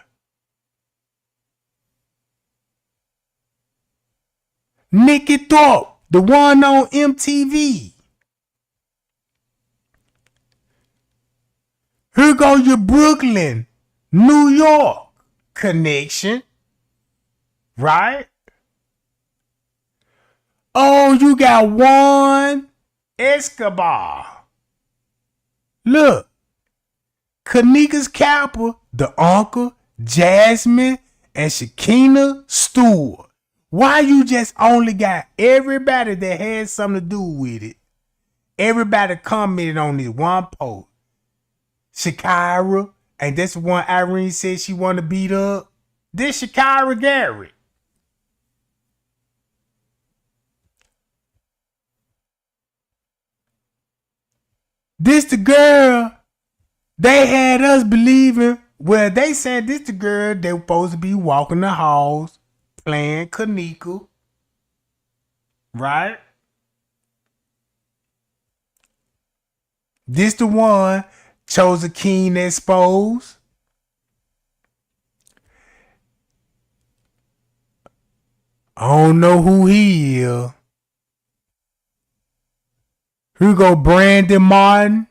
Nikki Thorpe, the one on MTV. Here go your Brooklyn, New York connection. Right? Oh, you got Juan Escobar. Look. Kenneka's Kappa, the uncle, Jasmine, and Shakina Stewart. Why you just only got everybody that had something to do with it? Everybody commented on this one post. Shakira, and that's the one Irene said she want to beat up. This Shakira Garrett. This the girl they had us believing. Well, they said this the girl they were supposed to be walking the halls playing Kenneka. Right? This the one chose a King exposed. I don't know who he is. Here go Brandon Martin.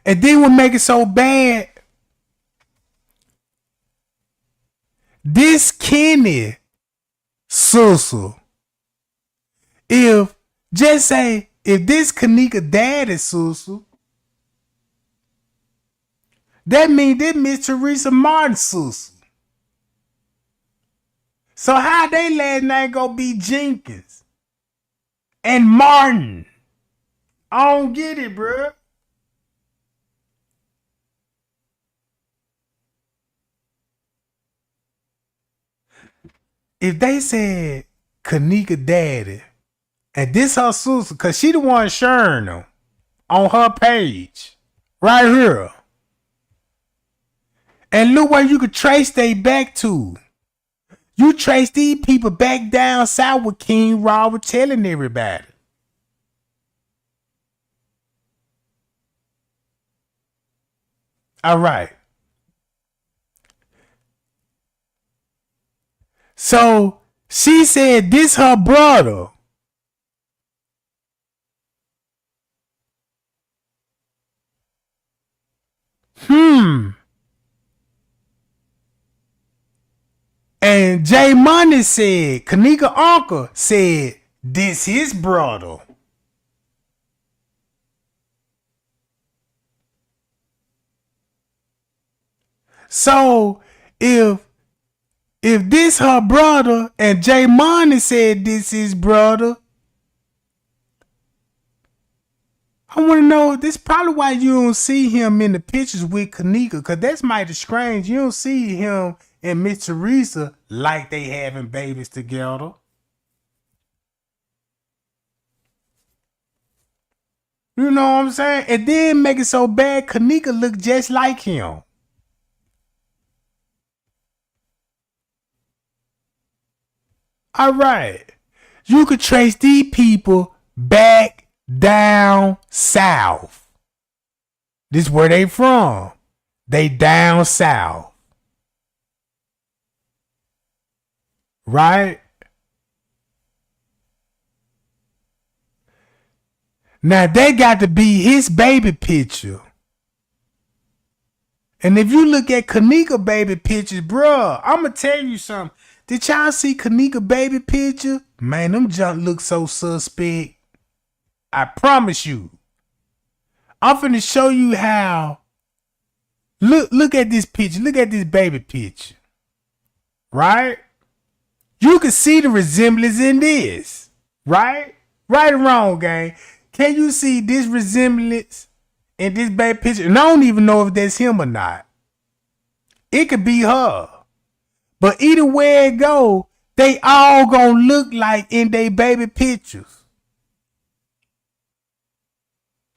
And then what make it so bad? This Kenny sister. If this Kenneka daddy sister, that means this Miss Teresa Martin sister. So how they last name gonna be Jenkins and Martin? I don't get it, bruh. If they said Kenneka daddy And this her sister, cause she the one sharing them on her page. Right here. And look where you could trace they back to. You trace these people back down south with King Robert telling everybody. All right. So she said this her brother. And J Money said, Kenneka uncle said, this his brother. So if this her brother and J Money said this his brother, I want to know, this probably why you don't see him in the pictures with Kenneka, because that's mighty strange. You don't see him and Miss Teresa like they having babies together. You know what I'm saying? And then make it so bad, Kenneka look just like him. All right. You could trace these people back down south. This is where they from. They down south. Right? Now they got to be his baby picture. And if you look at Kenneka baby pictures, bruh, I'ma tell you something. Did y'all see Kenneka baby picture? Man, them junk look so suspect. I promise you. I'm finna show you how. Look at this picture. Look at this baby picture. Right? You can see the resemblance in this. Right? Right or wrong, gang? Can you see this resemblance in this baby picture? And I don't even know if that's him or not. It could be her. But either way it go, they all gonna look like in their baby pictures.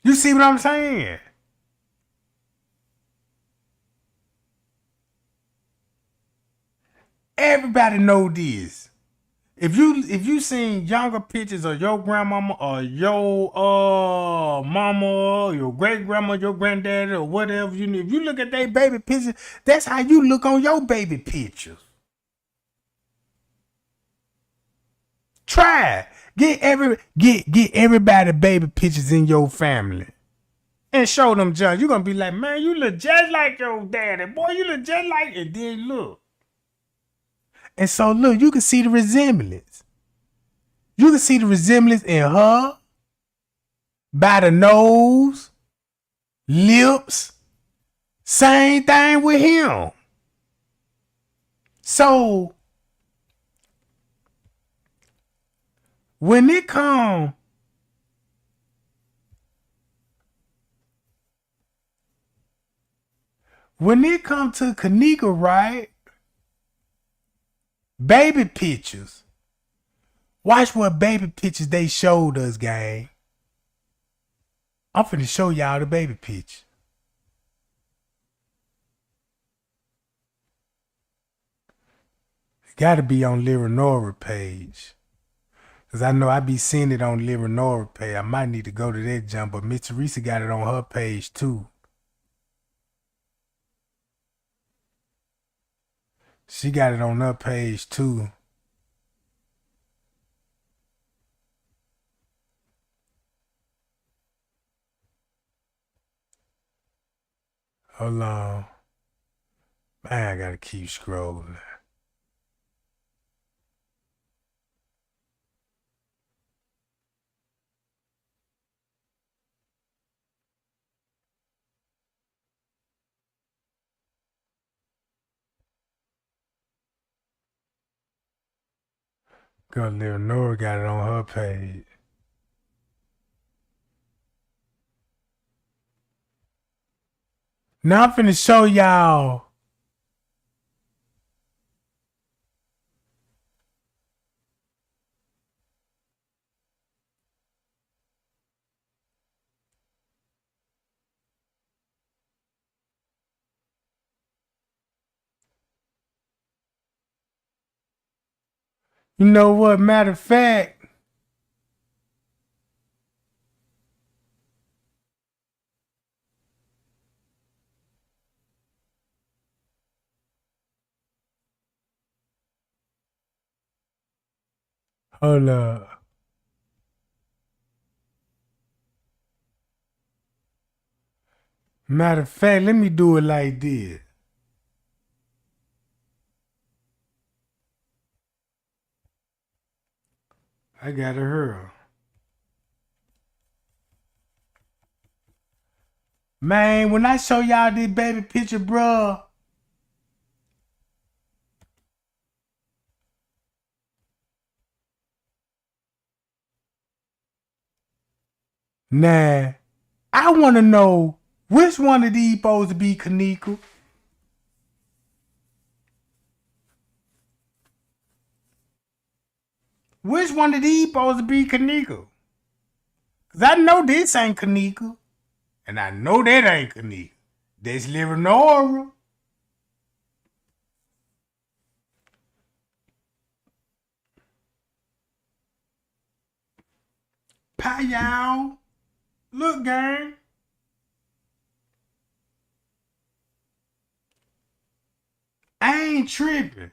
You see what I'm saying? Everybody know this. If you seen younger pictures of your grandmama or your mama, or your great grandma, your granddaddy, or whatever you need, if you look at their baby pictures, that's how you look on your baby pictures. Try. Get everybody baby pictures in your family. And show them judge. You're gonna be like, man, you look just like your daddy. Boy, you look just like it. Then look. And so look, you can see the resemblance. You can see the resemblance in her, by the nose, lips. Same thing with him. So when it come to Kenneka, right? Baby pictures. Watch what baby pictures they showed us, gang. I'm finna show y'all the baby picture. It gotta be on Leonora page. Cause I know I be seeing it on Leonora page. I might need to go to that jump, but Miss Teresa got it on her page too. She got it on her page too. Hold on. Man, I gotta keep scrolling. Girl, Leonora got it on her page. Now I'm finna show y'all. You know what? Matter of fact, hold up. Matter of fact, let me do it like this. I gotta hurry. Man, when I show y'all this baby picture, bruh. Nah, I want to know which one of these supposed to be Kenneka. Which one of these supposed to be Kenneka? Because I know this ain't Kenneka. And I know that ain't Kenneka. That's Leonora. Pie y'all. Look, gang. I ain't tripping.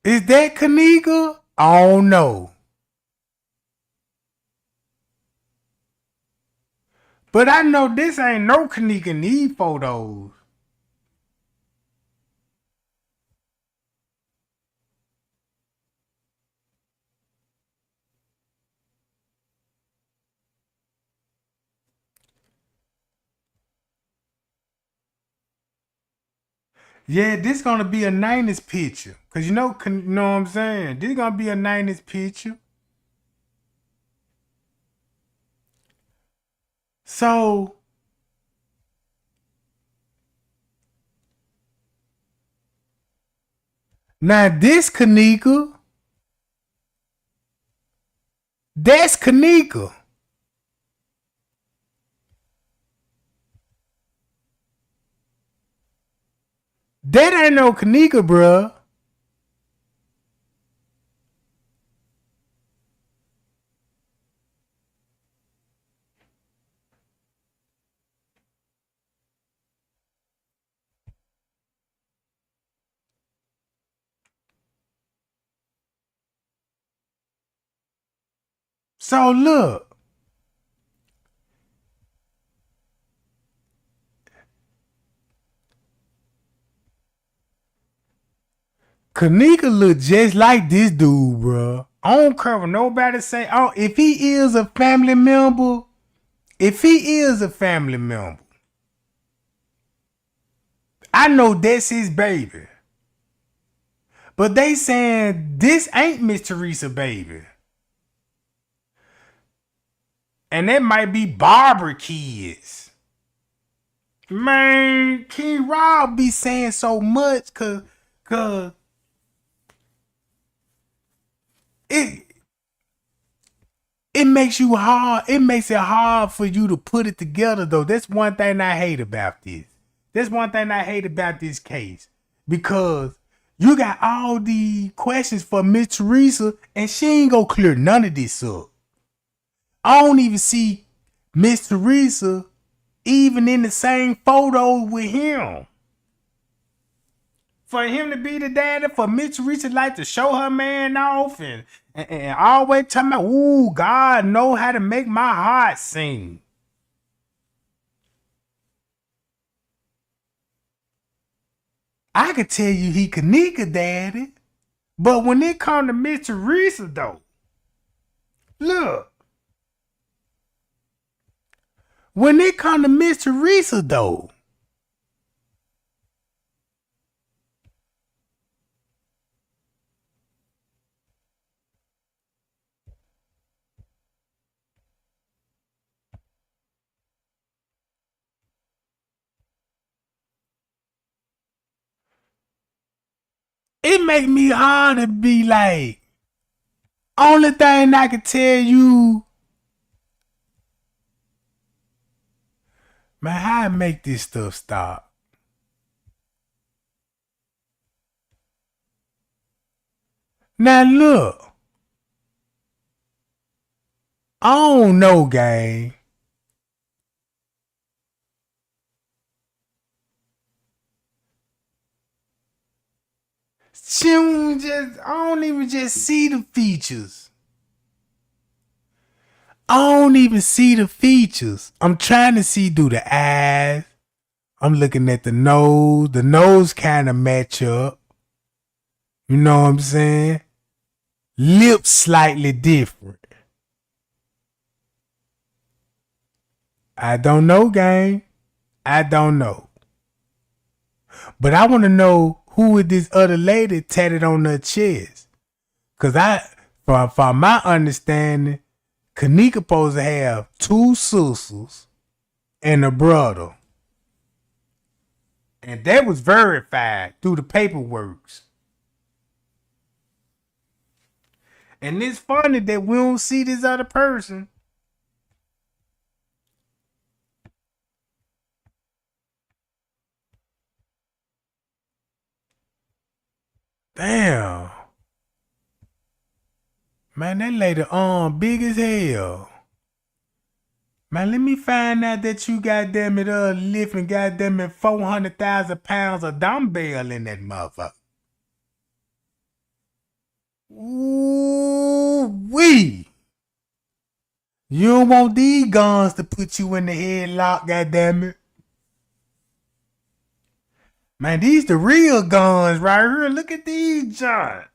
Is that Kenneka? I don't know. But I know this ain't no Kenneka in these photos. Yeah, this gonna be a 90s picture. Cause you know what I'm saying? This gonna be a 90s picture. So now this Kenneka, that's Kenneka. That ain't no Kenneka, bruh. So look. Kenneka look just like this dude, bruh. I don't care what nobody say. Oh, if he is a family member, I know that's his baby. But they saying this ain't Miss Teresa baby. And that might be Barbara kids. Man, King Rob be saying so much cause it makes you hard. It makes it hard for you to put it together though. That's one thing I hate about this. That's one thing I hate about this case. Because you got all the questions for Miss Teresa and she ain't gonna clear none of this up. I don't even see Miss Teresa even in the same photo with him. For him to be the daddy, for Miss Teresa like to show her man off and always talking about, ooh, God know how to make my heart sing. I could tell you he Kenneka daddy, but when it come to Miss Teresa though, look. When it come to Miss Teresa though, it make me hard to be like, Only thing I can tell you, man, how I make this stuff stop. Now look, I don't know, gang. I don't even just see the features. I don't even see the features. I'm trying to see through the eyes. I'm looking at the nose. The nose kind of match up. You know what I'm saying? Lips slightly different. I don't know, gang. I don't know. But I want to know who is this other lady tatted on her chest. Because from my understanding, Kenneka supposed to have 2 sisters and a brother. And that was verified through the paperwork. And it's funny that we don't see this other person. Damn. Man, that lady arm big as hell. Man, let me find out that you goddamn it lifting goddamn it 400,000 pounds of dumbbell in that motherfucker. Ooh wee. You don't want these guns to put you in the headlock, goddamn it. Man, these the real guns right here. Look at these giants.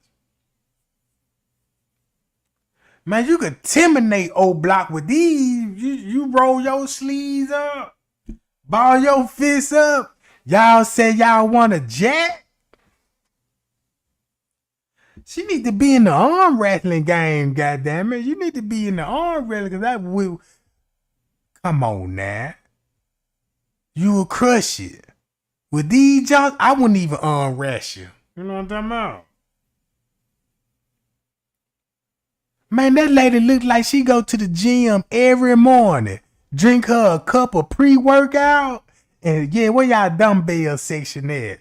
Man, you could terminate old block with these. You roll your sleeves up, ball your fists up. Y'all say y'all want a jack? She need to be in the arm wrestling game, goddammit. You need to be in the arm wrestling because that will. Come on now. You will crush it. With these jobs, I wouldn't even arm wrestle you. You know what I'm talking about? Man, that lady look like she go to the gym every morning. Drink her a cup of pre-workout. And yeah, where y'all dumbbell section at?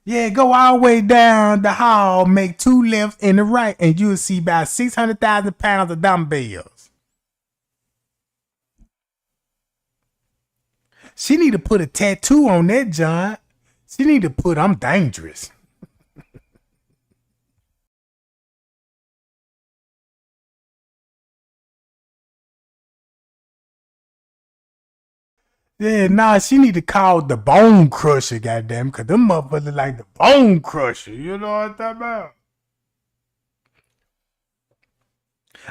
Yeah, go all the way down the hall, make 2 lefts and the right, and you'll see about 600,000 pounds of dumbbells. She need to put a tattoo on that joint. She need to put, I'm dangerous. Yeah, nah, she need to call the Bone Crusher, goddamn, because them motherfuckers look like the Bone Crusher. You know what I'm talking about?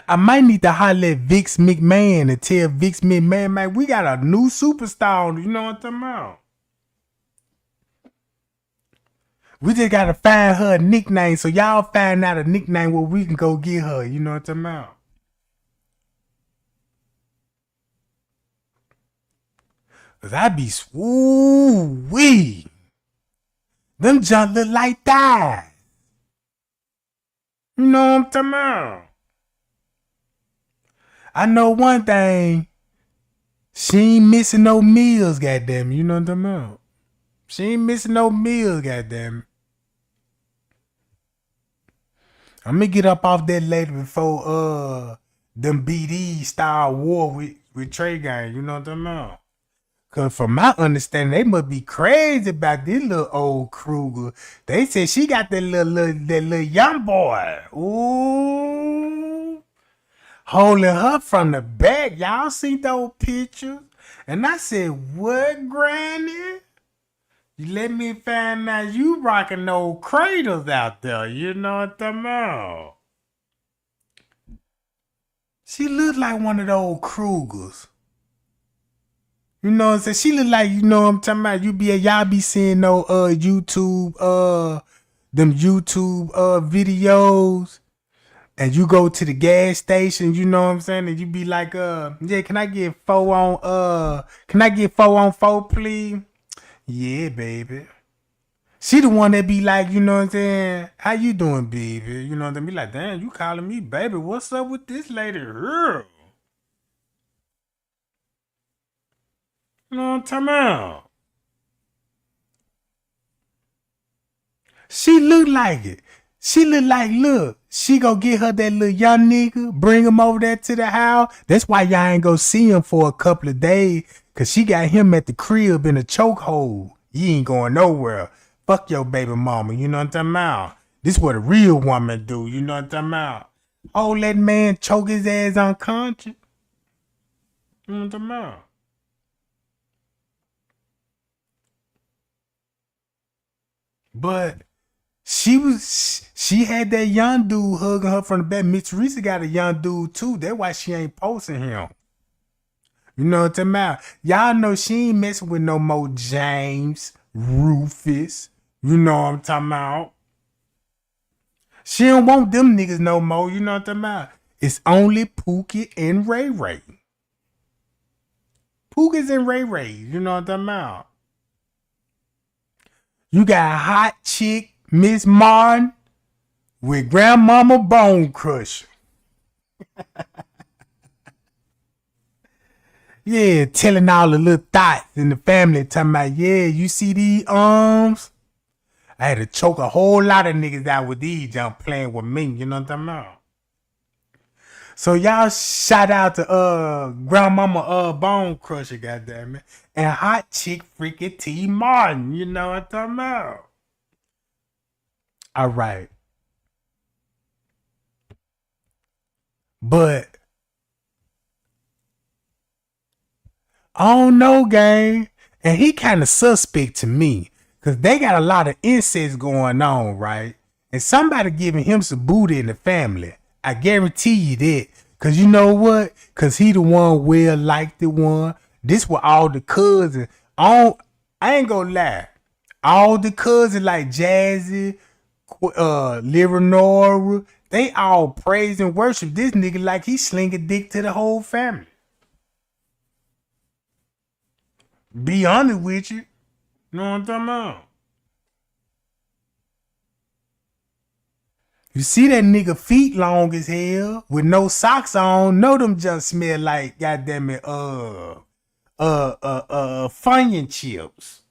I might need to holler at Vix McMahon and tell Vix McMahon, man, we got a new superstar. You know what I'm talking about? We just got to find her a nickname. So y'all find out a nickname where we can go get her. You know what I'm talking about? Cause I be woo-wee. Them junk look like that. You know what I'm talking about? I know one thing. She ain't missing no meals, goddamn. You know what I'm talking about? She ain't missing no meals, goddamn. I'm gonna get up off that later before them BD start war with Trey Gang. You know what I'm talking about? Cause from my understanding, they must be crazy about this little old Kruger. They said she got that little young boy. Ooh. Holding her from the back. Y'all seen those pictures? And I said, what, Granny? You let me find out you rocking those cradles out there. You know what I'm talking about? She looked like one of those Krugers. You know what I'm saying? She look like, you know what I'm talking about? Y'all be seeing no YouTube, them YouTube videos. And you go to the gas station, you know what I'm saying? And you be like, yeah, can I get 4 on 4, please? Yeah, baby. She the one that be like, you know what I'm saying? How you doing, baby? You know what I mean? Be like, damn, you calling me baby? What's up with this lady? Girl? You know what I'm talking about? She look like it. She look like, look, she go get her that little young nigga, bring him over there to the house. That's why y'all ain't go see him for a couple of days, because she got him at the crib in a chokehold. He ain't going nowhere. Fuck your baby mama, you know what I'm talking about? This what a real woman do, you know what I'm talking about? Oh, let man choke his ass unconscious. You know what I'm talking about? But she had that young dude hugging her from the back. Miss Teresa got a young dude too. That's why she ain't posting him. You know what I'm talking about? Y'all know she ain't messing with no more James, Rufus. You know what I'm talking about? She don't want them niggas no more. You know what I'm talking about? It's only Pookie and Ray Ray. Pookie's and Ray Ray. You know what I'm talking about? You got a hot chick, Miss Martin, with Grandmama Bone Crusher. Yeah, telling all the little thoughts in the family, talking about, yeah, you see these arms? I had to choke a whole lot of niggas out with these jump playing with me, you know what I'm talking about? So y'all shout out to Grandmama Bone Crusher, goddammit, and hot chick freaking T Martin, you know what I'm talking about? All right. But I don't know, gang. And he kind of suspect to me. Because they got a lot of incest going on, right? And somebody giving him some booty in the family. I guarantee you that. Because you know what? Because he the one well liked the one. This was all the cousins. I ain't gonna lie. All the cousins like Jazzy, Leonora, they all praise and worship this nigga like he slinging dick to the whole family. Be honest with you. Know what I'm talking about? You see that nigga feet long as hell with no socks on. Know them just smell like goddamn it, Funyun chips,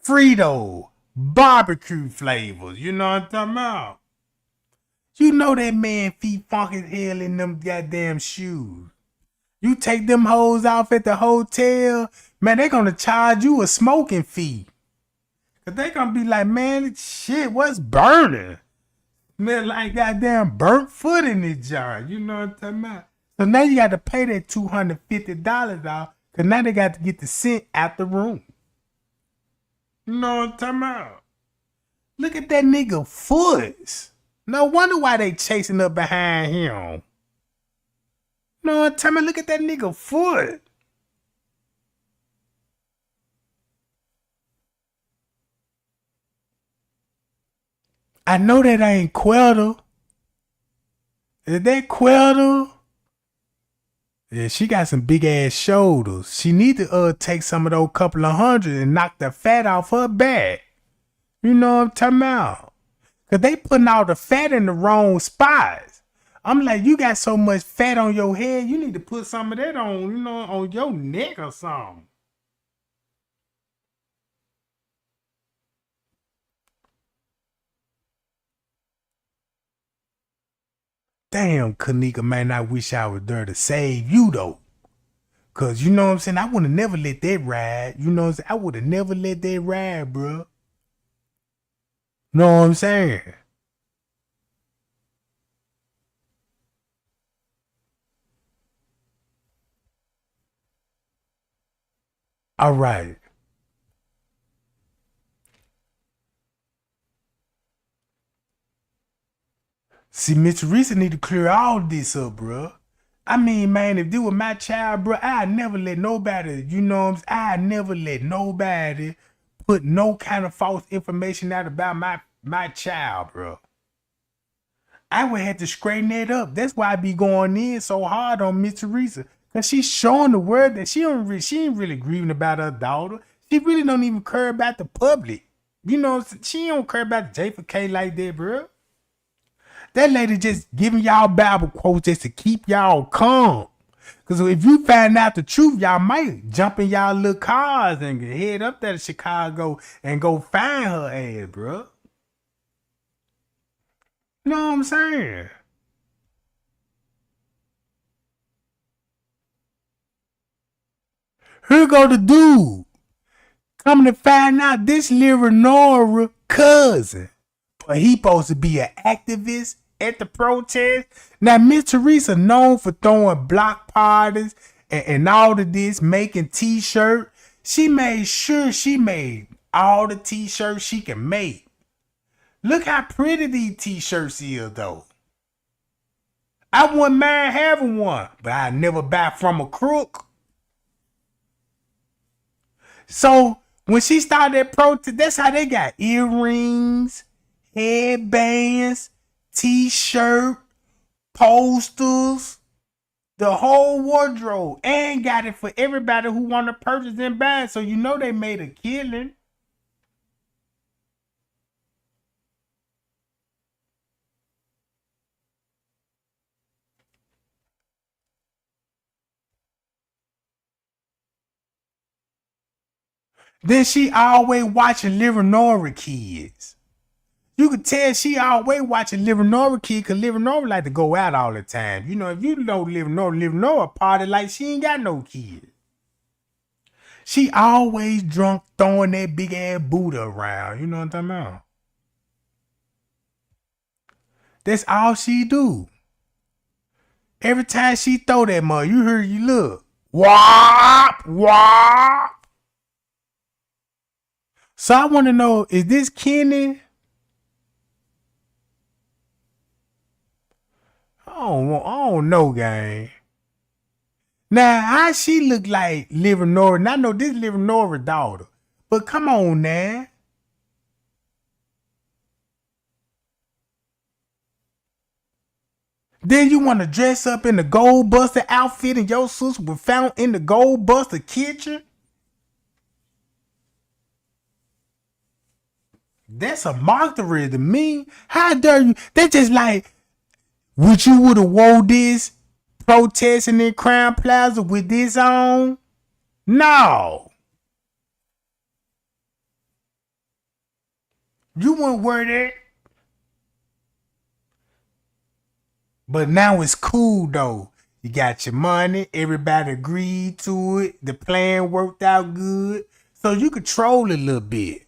Frito, barbecue flavors. You know what I'm talking about? You know that man feet funk as hell in them goddamn shoes. You take them hoes off at the hotel, man, they gonna charge you a smoking fee. Cause they gonna be like, man, shit, what's burning? Smell like goddamn burnt foot in this jar. You know what I'm talking about? So now you got to pay that $250 off. Cause now they got to get the scent out the room. You know what I'm talking about? Look at that nigga foot. No wonder why they chasing up behind him. You know what I'm talking about? Look at that nigga foot. I know that ain't Quelda. Is that Quelda? Yeah, she got some big ass shoulders. She need to take some of those couple of hundred and knock the fat off her back. You know what I'm talking about? Cause they putting all the fat in the wrong spots. I'm like, you got so much fat on your head, you need to put some of that on, you know, on your neck or something. Damn, Kenneka, man, I wish I was there to save you, though. Because, you know what I'm saying, I would have never let that ride. You know what I'm saying? I would have never let that ride, bro. Know what I'm saying? All right. See, Miss Teresa need to clear all this up, bro. I mean, man, if this was my child, bro, I'd never let nobody, you know what I'm saying? I'd never let nobody put no kind of false information out about my child, bro. I would have to straighten that up. That's why I be going in so hard on Miss Teresa. Because she's showing the world that she ain't really grieving about her daughter. She really don't even care about the public. You know, she don't care about the J4K like that, bro. That lady just giving y'all Bible quotes just to keep y'all calm. Cause if you find out the truth, y'all might jump in y'all little cars and head up there to Chicago and go find her ass, bro. You know what I'm saying? Here go the dude. Coming to find out this Nora cousin. But he supposed to be an activist at the protest. Now, Miss Teresa known for throwing block parties and all of this, making t-shirts. She made sure she made all the t-shirts she can make. Look how pretty these t-shirts is, though. I wouldn't mind having one, but I never buy from a crook. So when she started that protest, that's how they got earrings, headbands, t-shirt, posters, the whole wardrobe, and got it for everybody who want to purchase and buy it. So you know they made a killing. Then she always watching Nora kids. You could tell she always watching Nora kids because Nora like to go out all the time. You know, if you know Nora party like she ain't got no kids. She always drunk throwing that big ass Buddha around. You know what I'm talking about? That's all she do. Every time she throw that mug, you hear you look. Wop, wop. So I want to know, is this Kenny? I don't know, gang. Now, how she look like Nora? And I know this Nora's daughter. But come on, now. Then you want to dress up in the Gold Buster outfit and your sister was found in the Gold Buster kitchen? That's a mockery to me. How dare you? That's just like, would you would have wore this protesting in Crown Plaza with this on? No. You wouldn't wear that. But now it's cool though. You got your money. Everybody agreed to it. The plan worked out good. So you could troll a little bit.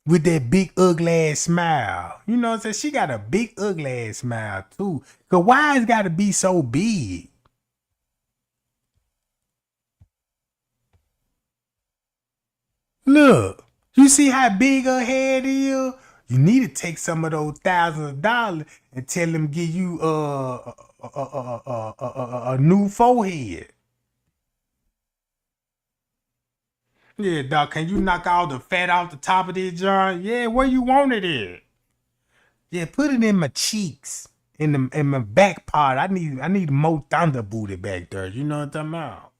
With that big ugly ass smile. You know what I'm saying? She got a big ugly ass smile too. Cause why it's gotta be so big? Look, you see how big her head is? You need to take some of those thousands of dollars and tell them give you a new forehead. Yeah, dog, can you knock all the fat off the top of this joint? Yeah, where you want it at? Yeah, put it in my cheeks, in my back part. I need more thunder booty back there. You know what I'm talking about?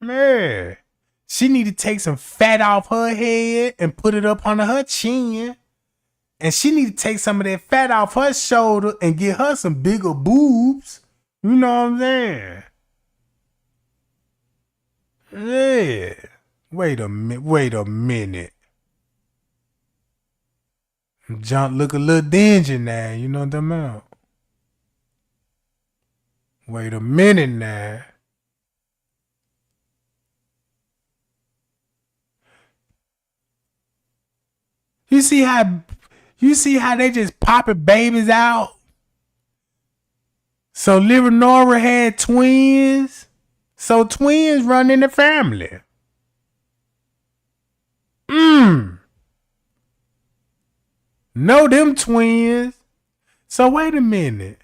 Man, she need to take some fat off her head and put it up under her chin. And she need to take some of that fat off her shoulder and get her some bigger boobs. You know what I'm saying? Yeah. Wait a minute. Junk look a little dingy now. You know what I'm about? Wait a minute now. You see how they just popping babies out? So Nora had twins. So twins run in the family. Know them twins. So wait a minute.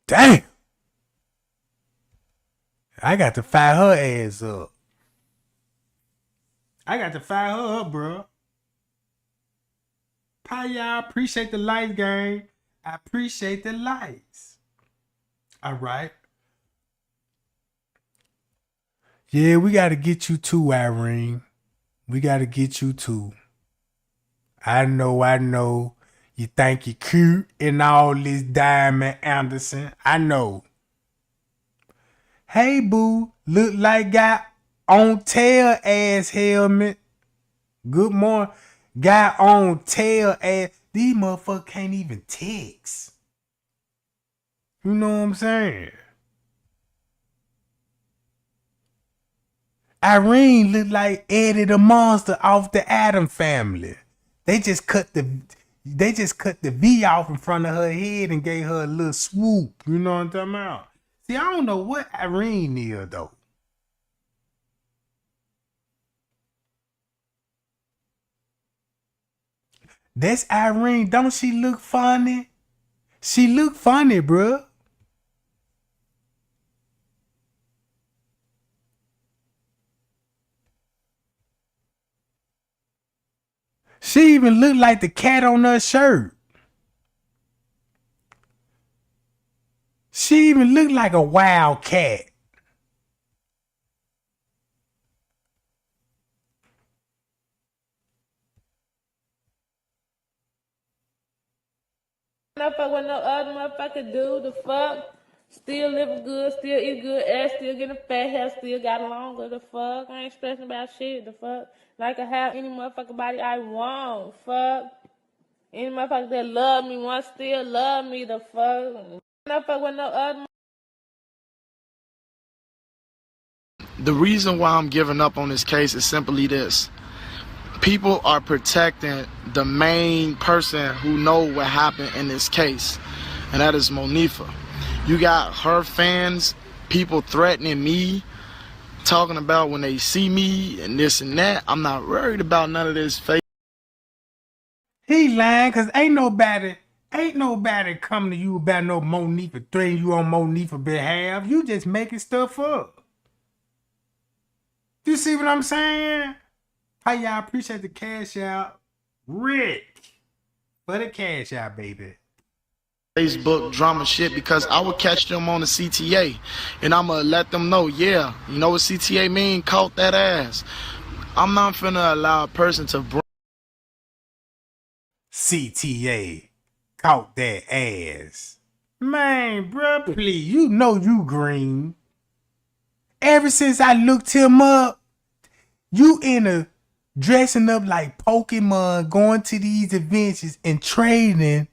Damn. I got to fire her ass up. I got to fire her up, bro. Hi, y'all. Appreciate the lights, gang. I appreciate the lights. All right. Yeah, we got to get you too, Irene. We got to get you too. I know. You think you cute and all this Diamond Anderson. I know. Hey, boo. Look like got on tail ass helmet. Good morning. Got on tail ass. These motherfuckers can't even text. You know what I'm saying? Irene looked like Eddie the Monster off the Addams Family. They just cut the V off in front of her head and gave her a little swoop. You know what I'm talking about? See, I don't know what Irene is though. That's Irene. Don't she look funny? She look funny, bruh. She even looked like the cat on her shirt. She even looked like a wild cat. Motherfucker with no other motherfucker do the fuck. Still living good, still eat good, ass still getting fat, hair still got longer, the fuck. I ain't stressing about shit, the fuck. Like I have any motherfucking body I want, fuck. Any motherfucker that love me want still love me, the fuck. Motherfucker with no other. The reason why I'm giving up on this case is simply this. People are protecting the main person who know what happened in this case, and that is Monifa. You got her fans, people threatening me, talking about when they see me and this and that. I'm not worried about none of this fake. He lying because ain't nobody coming to you about no Monifa, threatening you on Monifa behalf. You just making stuff up. You see what I'm saying? Hi, y'all. Appreciate the cash out. Rick. For the cash out, baby. Facebook drama shit, because I would catch them on the CTA and I'm gonna let them know, yeah, you know what CTA mean? Caught that ass. I'm not finna allow a person to bring CTA. Caught that ass. Man, bruh, please. You know you green. Ever since I looked him up, you in a dressing up like Pokemon, going to these adventures and trading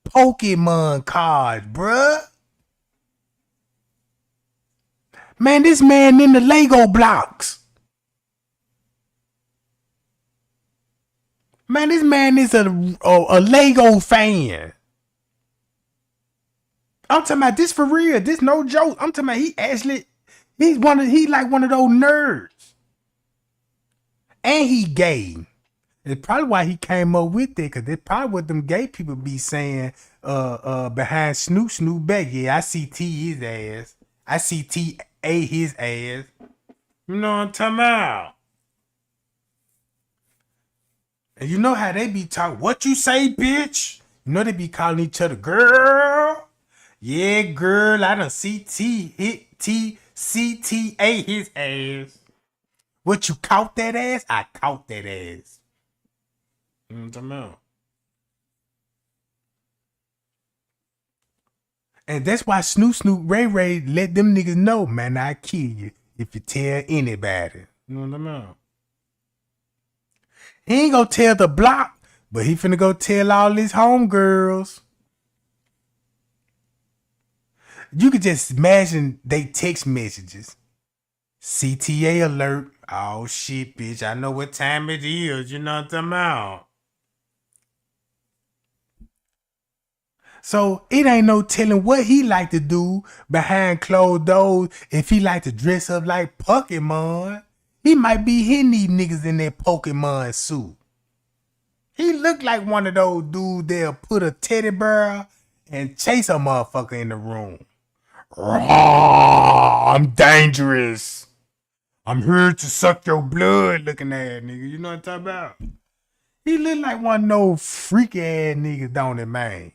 Pokemon cards, bruh. Man, this man in the Lego blocks. Man, this man is a Lego fan. I'm talking about this for real. This no joke. I'm talking about he like one of those nerds. And he gay. It's probably why he came up with it, because it's probably what them gay people be saying behind Snoop back. Yeah, I see T his ass. I see T A his ass. You know what I'm talking about? And you know how they be talking, what you say, bitch? You know they be calling each other girl. Yeah, girl, I done see T A his ass. What, you caught that ass? I caught that ass. You know what I'm talking about? And that's why Snoop Ray let them niggas know, man, I kill you if you tell anybody. You know what I'm about? He ain't gonna tell the block, but he finna go tell all his homegirls. You could just imagine they text messages. CTA alert. Oh shit, bitch. I know what time it is. You know what I'm about? So it ain't no telling what he like to do behind closed doors. If he like to dress up like Pokemon, he might be hitting these niggas in that Pokemon suit. He look like one of those dudes that'll put a teddy bear and chase a motherfucker in the room. I'm dangerous. I'm here to suck your blood looking ass nigga. You know what I'm talking about? He look like one of those freaky ass niggas, don't it, man?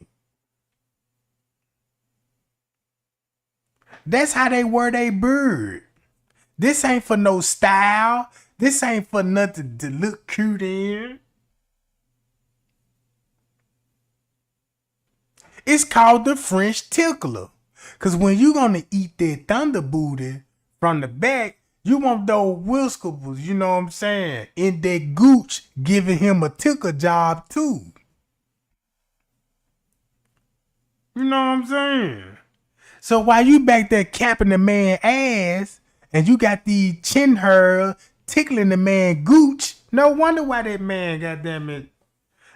That's how they wear they bird. This ain't for no style. This ain't for nothing to look cute in. It's called the French tickler. Cause when you gonna eat that thunder booty from the back, you want those whiskers, you know what I'm saying? In that gooch, giving him a tickle job too. You know what I'm saying? So while you back there capping the man ass, and you got the chin hair tickling the man gooch, no wonder why that man, goddammit,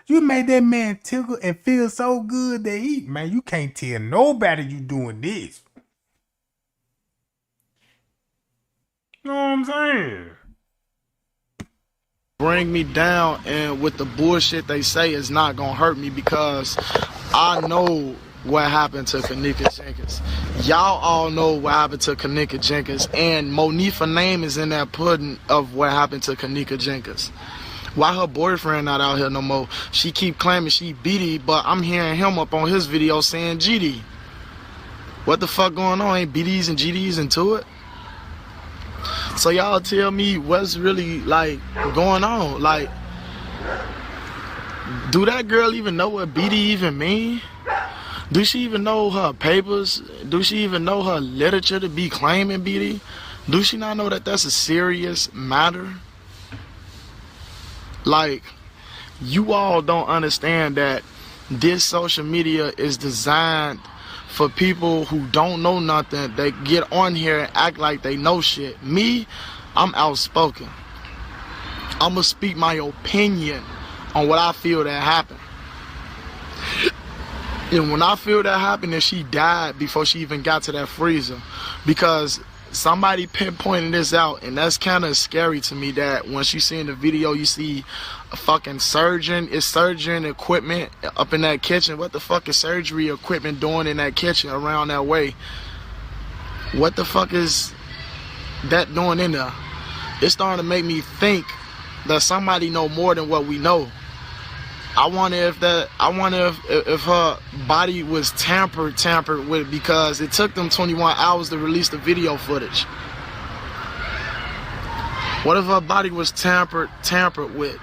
you made that man tickle and feel so good that man, you can't tell nobody you doing this. You know what I'm saying? Bring me down, and with the bullshit they say is not gonna hurt me because I know what happened to Kenneka Jenkins. Y'all all know what happened to Kenneka Jenkins, and Monifa name is in that pudding of what happened to Kenneka Jenkins. Why her boyfriend not out here no more? She keep claiming she BD, but I'm hearing him up on his video saying GD. What the fuck going on? Ain't BDs and GDs into it? So y'all tell me what's really like going on. Like, do that girl even know what BD even mean? Do she even know her papers? Do she even know her literature to be claiming BD? Do she not know that that's a serious matter? Like, you all don't understand that this social media is designed for people who don't know nothing. They get on here and act like they know shit. Me, I'm outspoken. I'm gonna speak my opinion on what I feel that happened. And when I feel that happened, that she died before she even got to that freezer, because somebody pinpointed this out, and that's kind of scary to me. That once you see in the video, you see a fucking surgeon. It's surgeon equipment up in that kitchen. What the fuck is surgery equipment doing in that kitchen around that way? What the fuck is that doing in there? It's starting to make me think that somebody know more than what we know. I wonder if her body was tampered with, because it took them 21 hours to release the video footage. What if her body was tampered with?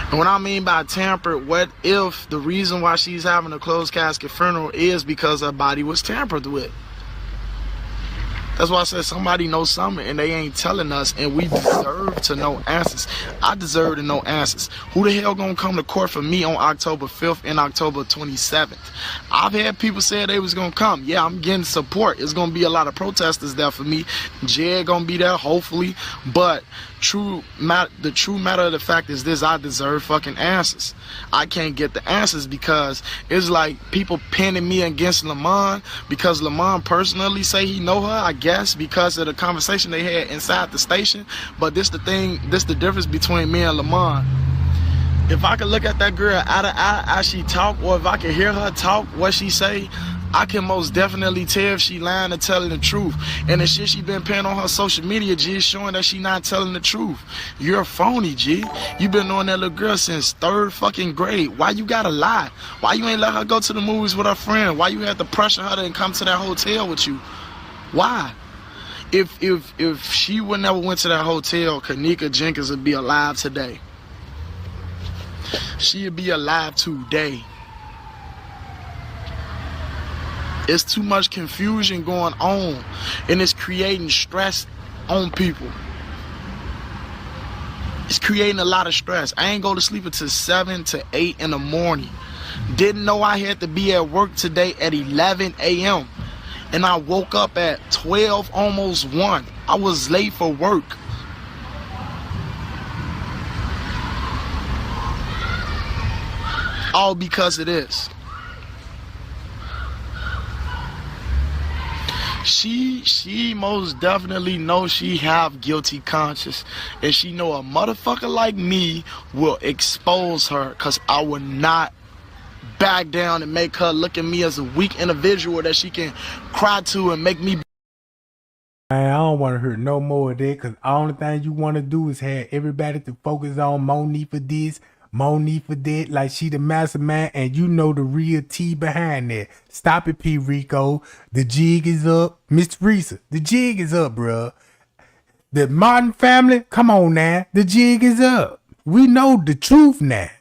And what I mean by tampered, what if the reason why she's having a closed casket funeral is because her body was tampered with? That's why I said somebody knows something and they ain't telling us, and we deserve to know answers. I deserve to know answers. Who the hell gonna come to court for me on October 5th and October 27th? I've had people say they was gonna come. Yeah, I'm getting support. It's gonna be a lot of protesters there for me. Jed gonna be there, hopefully. But the true matter of the fact is this: I deserve fucking answers. I can't get the answers because it's like people pinning me against Lamont because Lamont personally say he know her, I guess, because of the conversation they had inside the station. But this the difference between me and Lamont. If I could look at that girl eye to eye as she talk, or if I could hear her talk, what she say, I can most definitely tell if she lying or telling the truth. And the shit she been paying on her social media, G, is showing that she not telling the truth. You're a phony, G. You been knowing that little girl since 3rd fucking grade. Why you gotta lie? Why you ain't let her go to the movies with her friend? Why you had to pressure her to come to that hotel with you? Why? If she would never went to that hotel, Kenneka Jenkins would be alive today. She'd be alive today. It's too much confusion going on, and it's creating stress on people. It's creating a lot of stress. I ain't go to sleep until 7 to 8 in the morning. Didn't know I had to be at work today at 11 a.m. And I woke up at 12, almost 1. I was late for work. All because of this. She most definitely knows she have guilty conscience, and she know a motherfucker like me will expose her, cause I will not back down and make her look at me as a weak individual that she can cry to and make me. Man, I don't want to hear no more of that, because the only thing you want to do is have everybody to focus on Monifa this, Monifa that, like she the mastermind, and you know the real T behind that. Stop it, P. Rico. The jig is up. Mr. Risa, the jig is up, bruh. The Martin family, come on now. The jig is up. We know the truth now.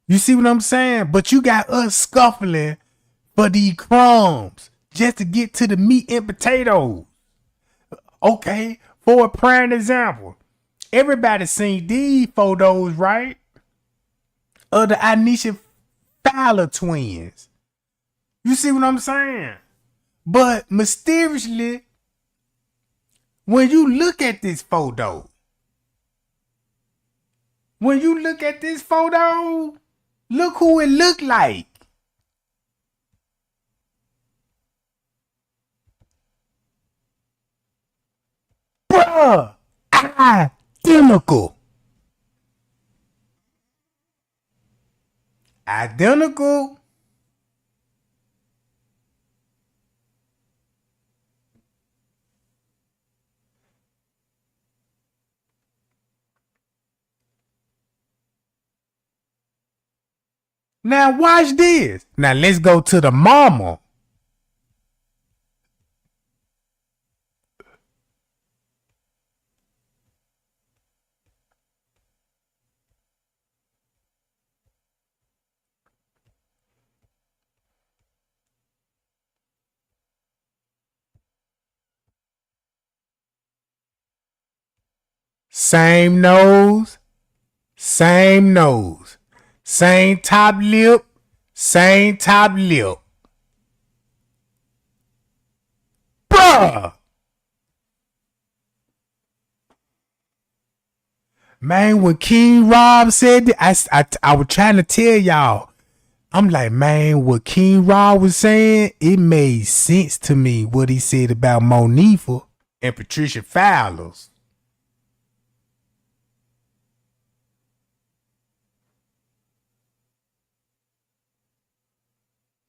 You see what I'm saying? But you got us scuffling for these crumbs just to get to the meat and potatoes. Okay, for a prime example, everybody seen these photos, right? Of the Anisha Fowler twins. You see what I'm saying? But mysteriously, when you look at this photo, look who it looked like. Bruh, identical. Identical. Now watch this. Now let's go to the mama. Same nose, same nose, same top lip, same top lip. Bruh! Man, when King Rob said that, I was trying to tell y'all. I'm like, man, what King Rob was saying, it made sense to me what he said about Monifa and Patricia Fowler's.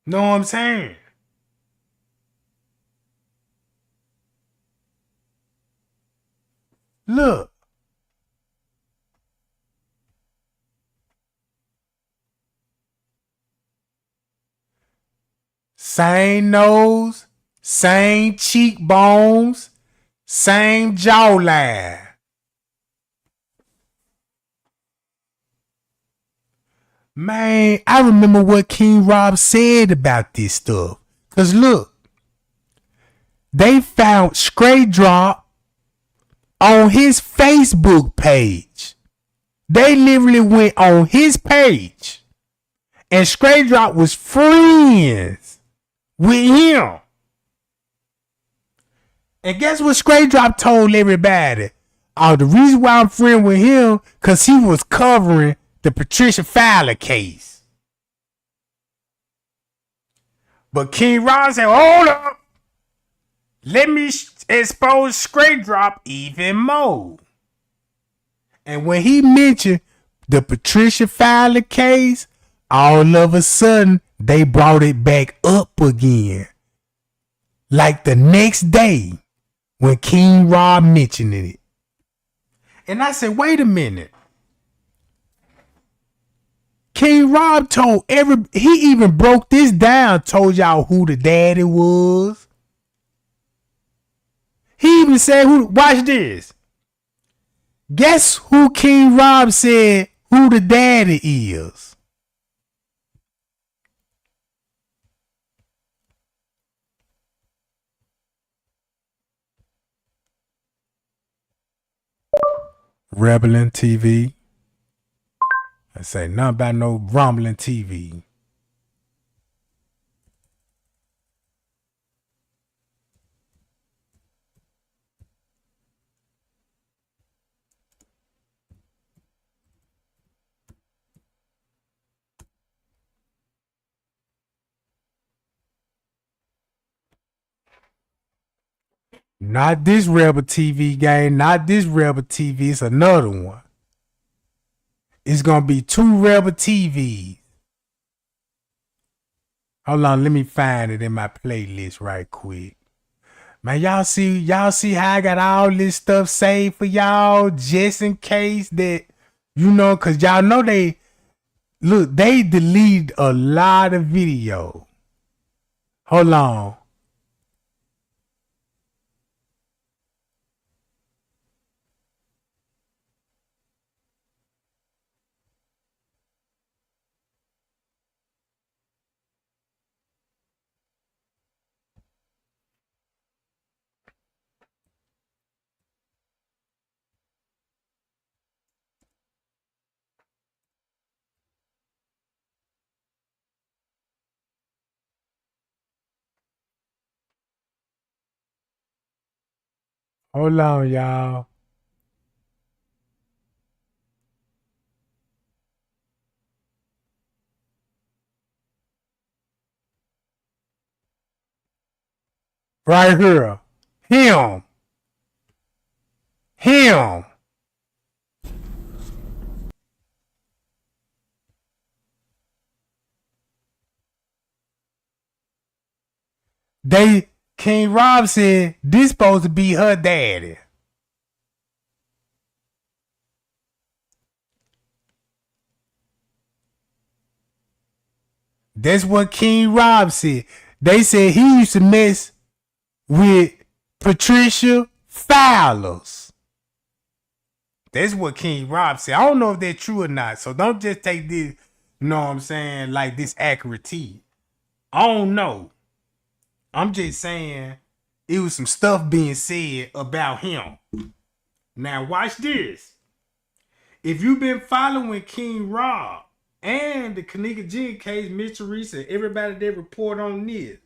Know what I'm saying? Look. Same nose, same cheekbones, same jawline. Man, I remember what King Rob said about this stuff. Cause look, they found Stray Drop on his Facebook page. They literally went on his page, and Stray Drop was friends with him. And guess what Stray Drop told everybody? Oh, the reason why I'm friend with him, cause he was covering the Patricia Fowler case. But King Ron said, hold up. Let me expose Stray Drop even more. And when he mentioned the Patricia Fowler case, all of a sudden, they brought it back up again. Like the next day, when King Rob mentioned it. And I said, wait a minute. King Rob told he even broke this down, told y'all who the daddy was. He even said watch this. Guess who King Rob said who the daddy is? Rebelling TV. I say nothing about no rumbling TV. Not this Rebel TV game. Not this Rebel TV. It's another one. It's going to be 2 Rebel TVs. Hold on, let me find it in my playlist right quick. Man, y'all see how I got all this stuff saved for y'all just in case that, cause y'all know they deleted a lot of video. Hold on. Hold on, y'all. Right here. Him. King Rob said this supposed to be her daddy. That's what King Rob said. They said he used to mess with Patricia Fowlers. That's what King Rob said. I don't know if that's true or not. So don't just take this, like this accuracy. I don't know. I'm just saying it was some stuff being said about him. Now watch this. If you've been following King Rob and the Kenneka Jenkins case, Miss Teresa, everybody that report on this,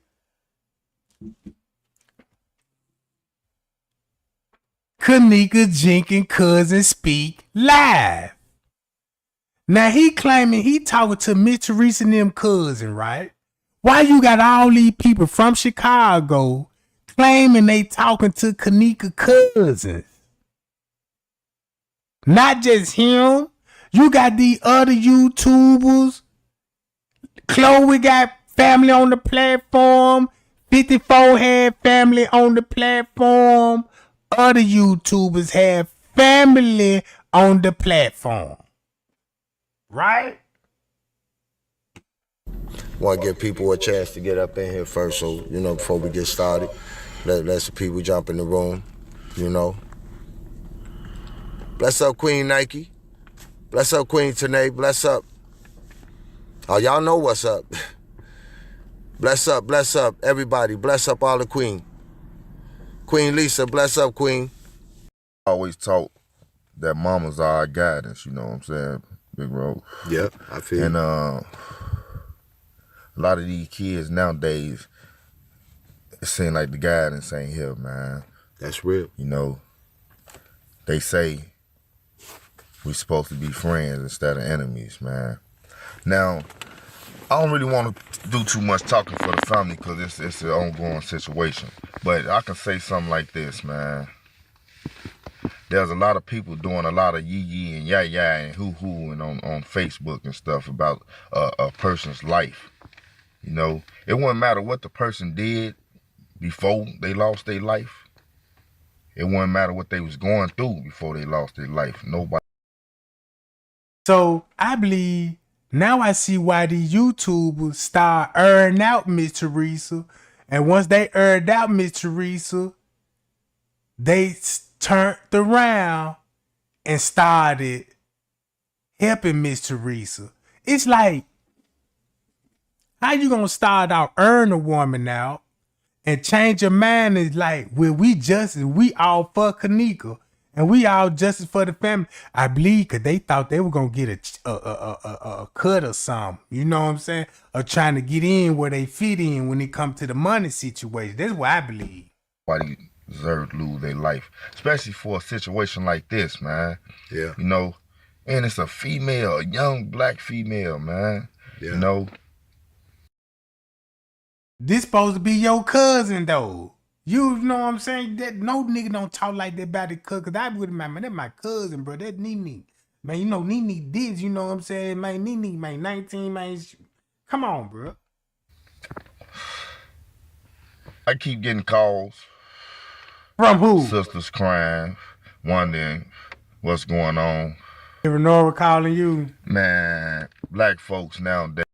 Kenneka Jenkins cousin speak live. Now he claiming he talking to Miss Teresa and them cousin, right? Why you got all these people from Chicago claiming they talking to Kenneka cousins? Not just him. You got these other YouTubers. Chloe got family on the platform. 54 had family on the platform. Other YouTubers have family on the platform. Right? Want to give people a chance to get up in here first, so, before we get started, let some people jump in the room, Bless up, Queen Nike. Bless up, Queen Tanae. Bless up. Oh, y'all know what's up. Bless up, everybody. Bless up all the Queen. Queen Lisa, bless up, Queen. I always taught that mamas are our guidance, you know what I'm saying, Big Road? Yep, I feel And a lot of these kids nowadays, it seems like the guidance ain't here, man. That's real. They say we supposed to be friends instead of enemies, man. Now, I don't really want to do too much talking for the family because it's an ongoing situation. But I can say something like this, man. There's a lot of people doing a lot of yee and ya and hoo and on Facebook and stuff about a person's life. It wouldn't matter what the person did before they lost their life. It wouldn't matter what they was going through before they lost their life. Nobody. So I believe now I see why these YouTubers start airing out Miss Teresa. And once they aired out Miss Teresa, they turned around and started helping Miss Teresa. It's like, how you gonna start out earn a woman out and change your mind? Is like, well, we all for Kenneka and we all justice for the family. I believe because they thought they were gonna get a cut or something. You know what I'm saying? Or trying to get in where they fit in when it comes to the money situation. That's what I believe. Nobody deserve to lose their life, especially for a situation like this, man. Yeah. And it's a female, a young black female, man. Yeah. This supposed to be your cousin though. You know what I'm saying? That no nigga don't talk like that about the cousin. Cause I would man, that's my cousin, bro. That's Nene. Man, Nene did, you know what I'm saying? Man, Nene, man, 19, man. Come on, bro. I keep getting calls. From who? Sisters crying, wondering what's going on. Nora calling you? Man, black folks nowadays.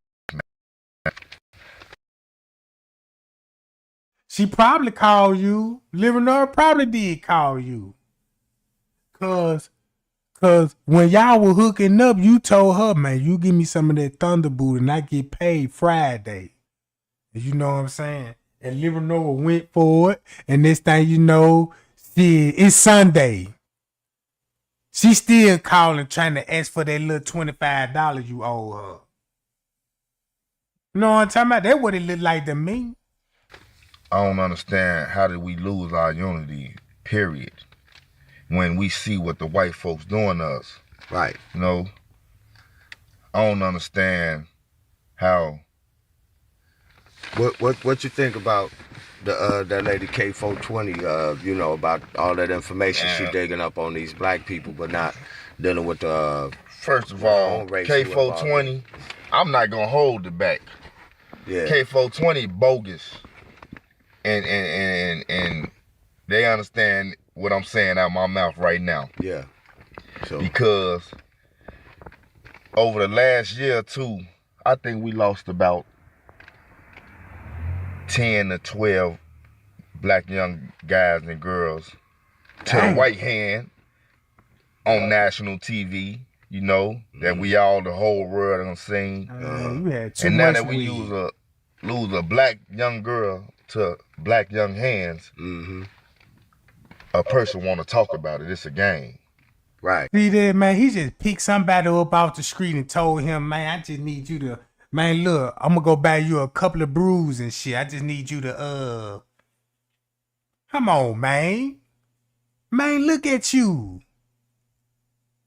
She probably called you. Nora probably did call you. Cause when y'all were hooking up, you told her, man, you give me some of that Thunderboot and I get paid Friday. You know what I'm saying? And Nora went for it. And this thing you know, it's Sunday. She still calling, trying to ask for that little $25 you owe her. You know what I'm talking about? That's what it looked like to me. I don't understand how did we lose our unity, period, when we see what the white folks doing to us. Right. You know, I don't understand how. What you think about the that lady K420? You know, about all that information she digging up on these black people, but not dealing with the. First of all, K420, I'm not gonna hold it back. Yeah. K420 bogus, and they understand what I'm saying out my mouth right now. Yeah. So. Because over the last year or two, I think we lost about 10 to 12 black young guys and girls to the white hand on national TV, you know, that we all, the whole world done seen. And now that we lose a black young girl to black young hands, a person want to talk about it. It's a game. Right. See that, man, he just picked somebody up off the street and told him, man, I just need you to, man, look, I'm gonna go buy you a couple of brews and shit. I just need you to, come on, man. Man, look at you.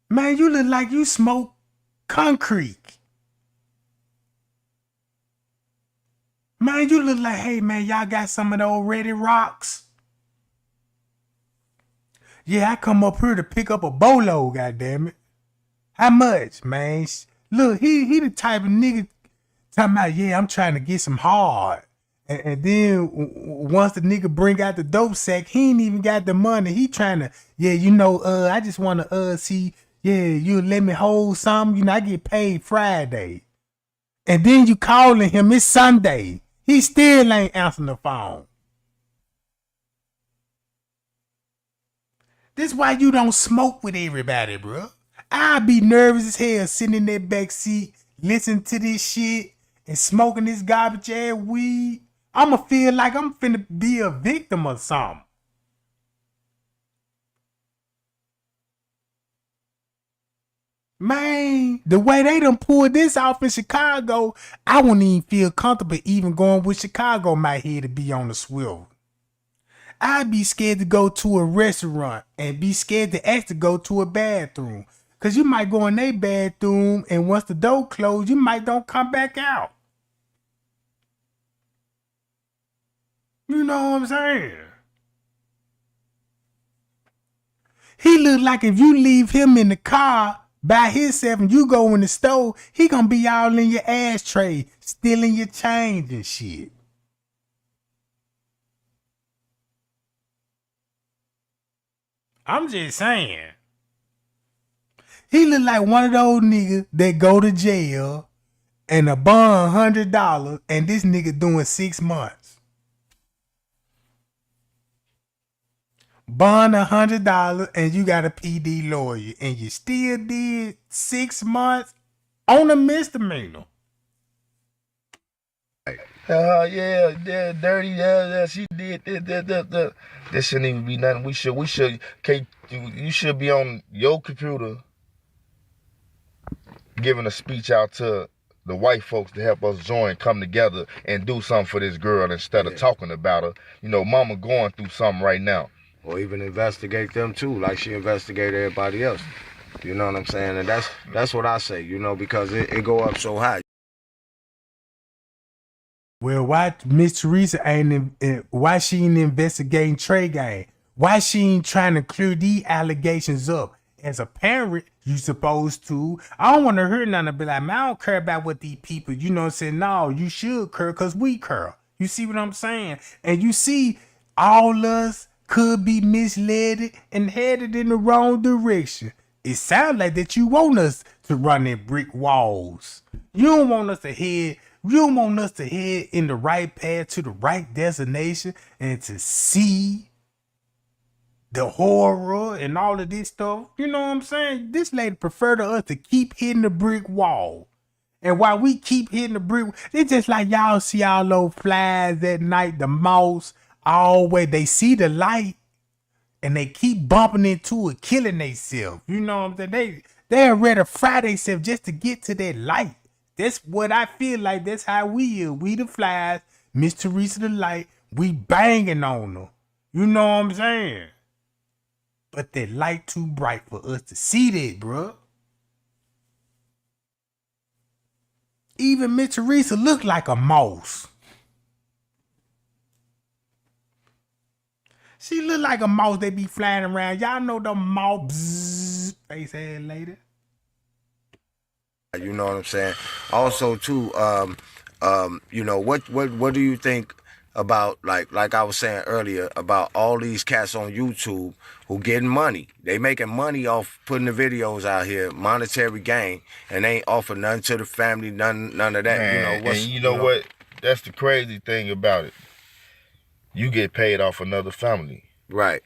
Man, you look like you smoke concrete. Man, you look like, hey, man, y'all got some of those Ready Rocks? Yeah, I come up here to pick up a bolo, goddammit. How much, man? Look, he the type of nigga talking about, yeah, I'm trying to get some hard. And then once the nigga bring out the dope sack, he ain't even got the money. He trying to, yeah, you know, I just want to see, yeah, you let me hold some. You know, I get paid Friday. And then you calling him, it's Sunday. He still ain't answering the phone. This why you don't smoke with everybody, bro. I'll be nervous as hell sitting in that back seat, listening to this shit and smoking this garbage ass weed. I'ma feel like I'm finna be a victim or something. Man, the way they done pulled this off in Chicago, I wouldn't even feel comfortable even going with Chicago my head to be on the swivel. I'd be scared to go to a restaurant and be scared to ask to go to a bathroom. Cause you might go in their bathroom and once the door closed, you might don't come back out. You know what I'm saying? He look like if you leave him in the car by himself and you go in the store, he gonna be all in your ashtray, stealing your change and shit. I'm just saying. He look like one of those niggas that go to jail and a bond $100 and this nigga doing 6 months. Bond $100 and you got a PD lawyer and you still did 6 months on a misdemeanor. Yeah, dirty. Yeah, she did. This shouldn't even be nothing. You should be on your computer giving a speech out to the white folks to help us come together and do something for this girl instead of talking about her. You know, mama going through something right now. Or even investigate them too, like she investigated everybody else. You know what I'm saying? And that's what I say, you know, because it go up so high. Well, why Miss Teresa why she ain't investigating Trey Gang? Why she ain't trying to clear these allegations up? As a parent, you supposed to. I don't want to hear nothing be like, man, I don't care about what these people, you know what I'm saying? No, you should care because we care. You see what I'm saying? And you see, all us could be misled and headed in the wrong direction. It sounds like that you want us to run in brick walls. You don't want us to head. You don't want us to head in the right path to the right destination and to see the horror and all of this stuff. You know what I'm saying? This lady prefer to us to keep hitting the brick wall. And while we keep hitting the brick, it's just like y'all see all those flies at night, the mouse, always they see the light and they keep bumping into it, killing themselves. You know what I'm saying? They're ready to fry themselves just to get to that light. That's what I feel like. That's how we is. We the flies, Miss Teresa the light, we banging on her. You know what I'm saying? But that light too bright for us to see that, bruh. Even Miss Teresa look like a mouse. She look like a mouse that be flying around. Y'all know the mouse face ass lady. You know what I'm saying? Also, too, you know, what do you think about, like I was saying earlier, about all these cats on YouTube who getting money? They making money off putting the videos out here, monetary gain, and they ain't offer nothing to the family, none of that. Man, and you know what? That's the crazy thing about it. You get paid off another family. Right.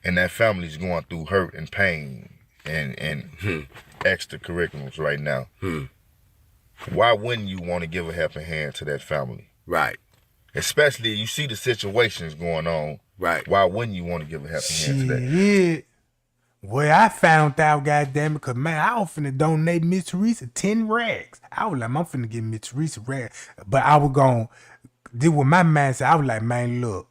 And that family's going through hurt and pain and extracurriculars right now. Why wouldn't you want to give a helping hand to that family? Right. Especially you see the situations going on. Right. Why wouldn't you want to give a helping hand to that? Shit. Well, I found out, goddamn it, because, man, I was finna donate Miss Teresa 10 rags. I was like, I'm finna give Miss Teresa rags. But I was going to do what my man said. I was like, man, look,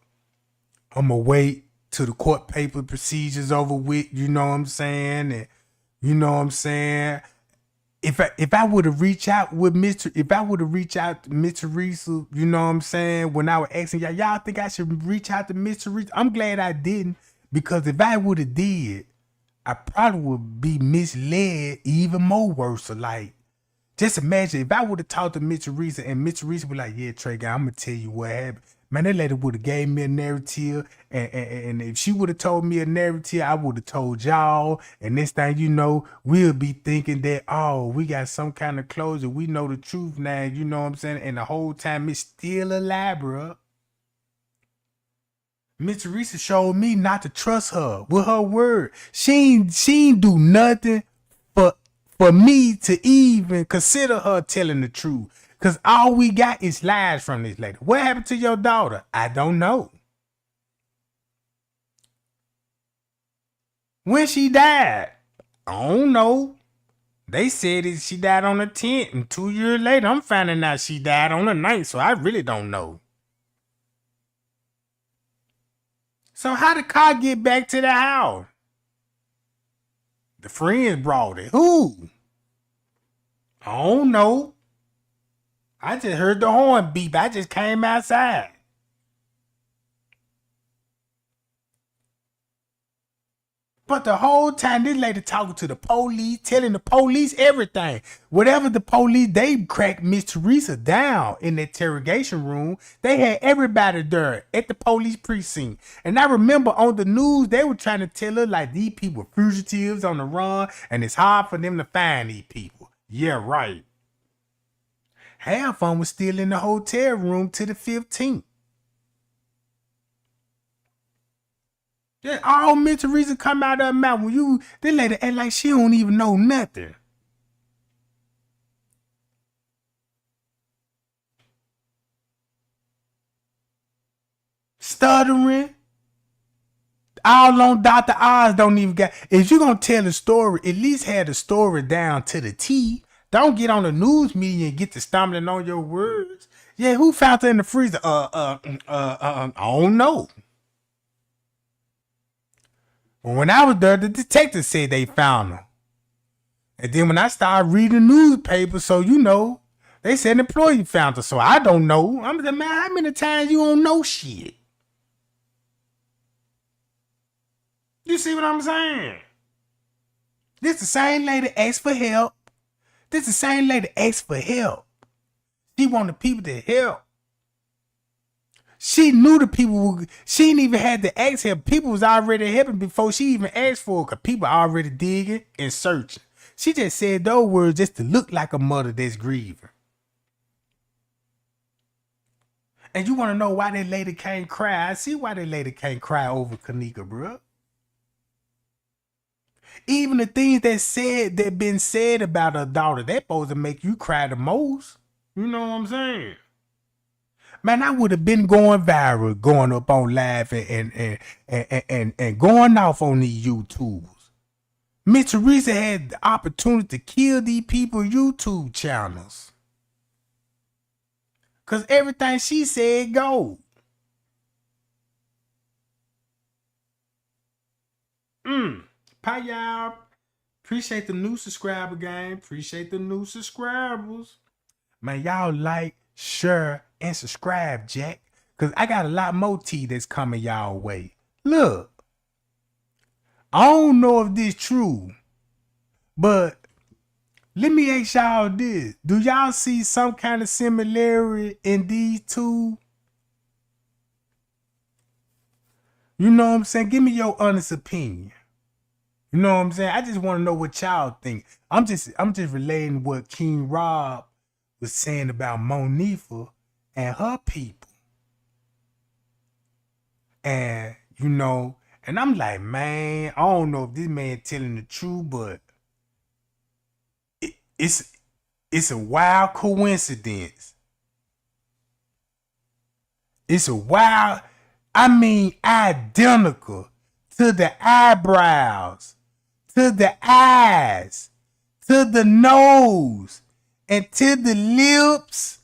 I'm going to wait till the court paper procedures over with, you know what I'm saying? And you know what I'm saying? If I would have reached out with if I would have reached out to Miss Teresa, you know what I'm saying, when I was asking y'all think I should reach out to Miss Teresa? I'm glad I didn't, because if I would have did, I probably would be misled even more worse. So like, just imagine if I would have talked to Miss Teresa and Miss Teresa was like, yeah, Trey guy, I'm gonna tell you what happened. Man, that lady would have gave me a narrative, and if she would have told me a narrative, I would have told y'all. And this thing, you know, we'll be thinking that, oh, we got some kind of closure. We know the truth now, you know what I'm saying? And the whole time it's still a lie, bro. Miss Teresa showed me not to trust her with her word. She ain't do nothing for me to even consider her telling the truth. Because all we got is lies from this lady. What happened to your daughter? I don't know. When she died? I don't know. They said she died on the 10th, and 2 years later, I'm finding out she died on the 9th, so I really don't know. So how did the car get back to the house? The friends brought it. Who? I don't know. I just heard the horn beep. I just came outside. But the whole time, this lady talking to the police, telling the police everything. Whatever the police, they cracked Miss Teresa down in the interrogation room. They had everybody there at the police precinct. And I remember on the news, they were trying to tell her like these people were fugitives on the run, and it's hard for them to find these people. Yeah, right. Half of them was still in the hotel room to the 15th. Yeah, all Miss Teresa come out of her mouth when this lady act like she don't even know nothing. Stuttering. All on Dr. Oz don't even got. If you gonna tell a story, at least have the story down to the T. Don't get on the news media and get to stumbling on your words. Yeah, who found her in the freezer? I don't know. Well, when I was there, the detective said they found her. And then when I started reading the newspaper, so you know, they said an employee found her. So I don't know. I'm like, man, how many times you don't know shit? You see what I'm saying? This the same lady asked for help. This the same lady asked for help. She wanted people to help. She knew the people were, she didn't even have to ask her. People was already helping before she even asked for it, because people already digging and searching. She just said those words just to look like a mother that's grieving. And you want to know why that lady can't cry? I see why that lady can't cry over Kenneka, bro. Even the things that been said about her daughter, that supposed to make you cry the most. You know what I'm saying? Man, I would have been going viral, going up on live and going off on these YouTubes. Miss Teresa had the opportunity to kill these people YouTube channels. Cause everything she said go. Hi y'all. Appreciate the new subscriber gang. Appreciate the new subscribers. Man, y'all like, share, and subscribe, Jack. Cause I got a lot more tea that's coming y'all way. Look. I don't know if this true, but let me ask y'all this. Do y'all see some kind of similarity in these two? You know what I'm saying? Give me your honest opinion. You know what I'm saying? I just want to know what y'all think. I'm just relating what King Rob was saying about Monifa and her people. And, you know, and I'm like, man, I don't know if this man telling the truth, but it's a wild coincidence. It's a wild, I mean, identical to the eyebrows, to the eyes, to the nose, and to the lips.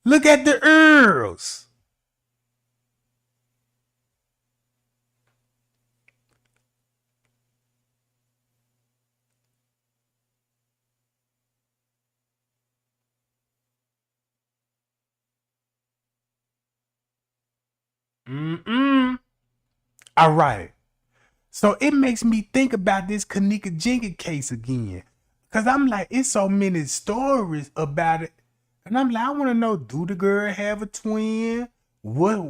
Look at the earls. All right. So it makes me think about this Kenneka Jenkins case again. Because I'm like, it's so many stories about it. And I'm like, I want to know, do the girl have a twin? Why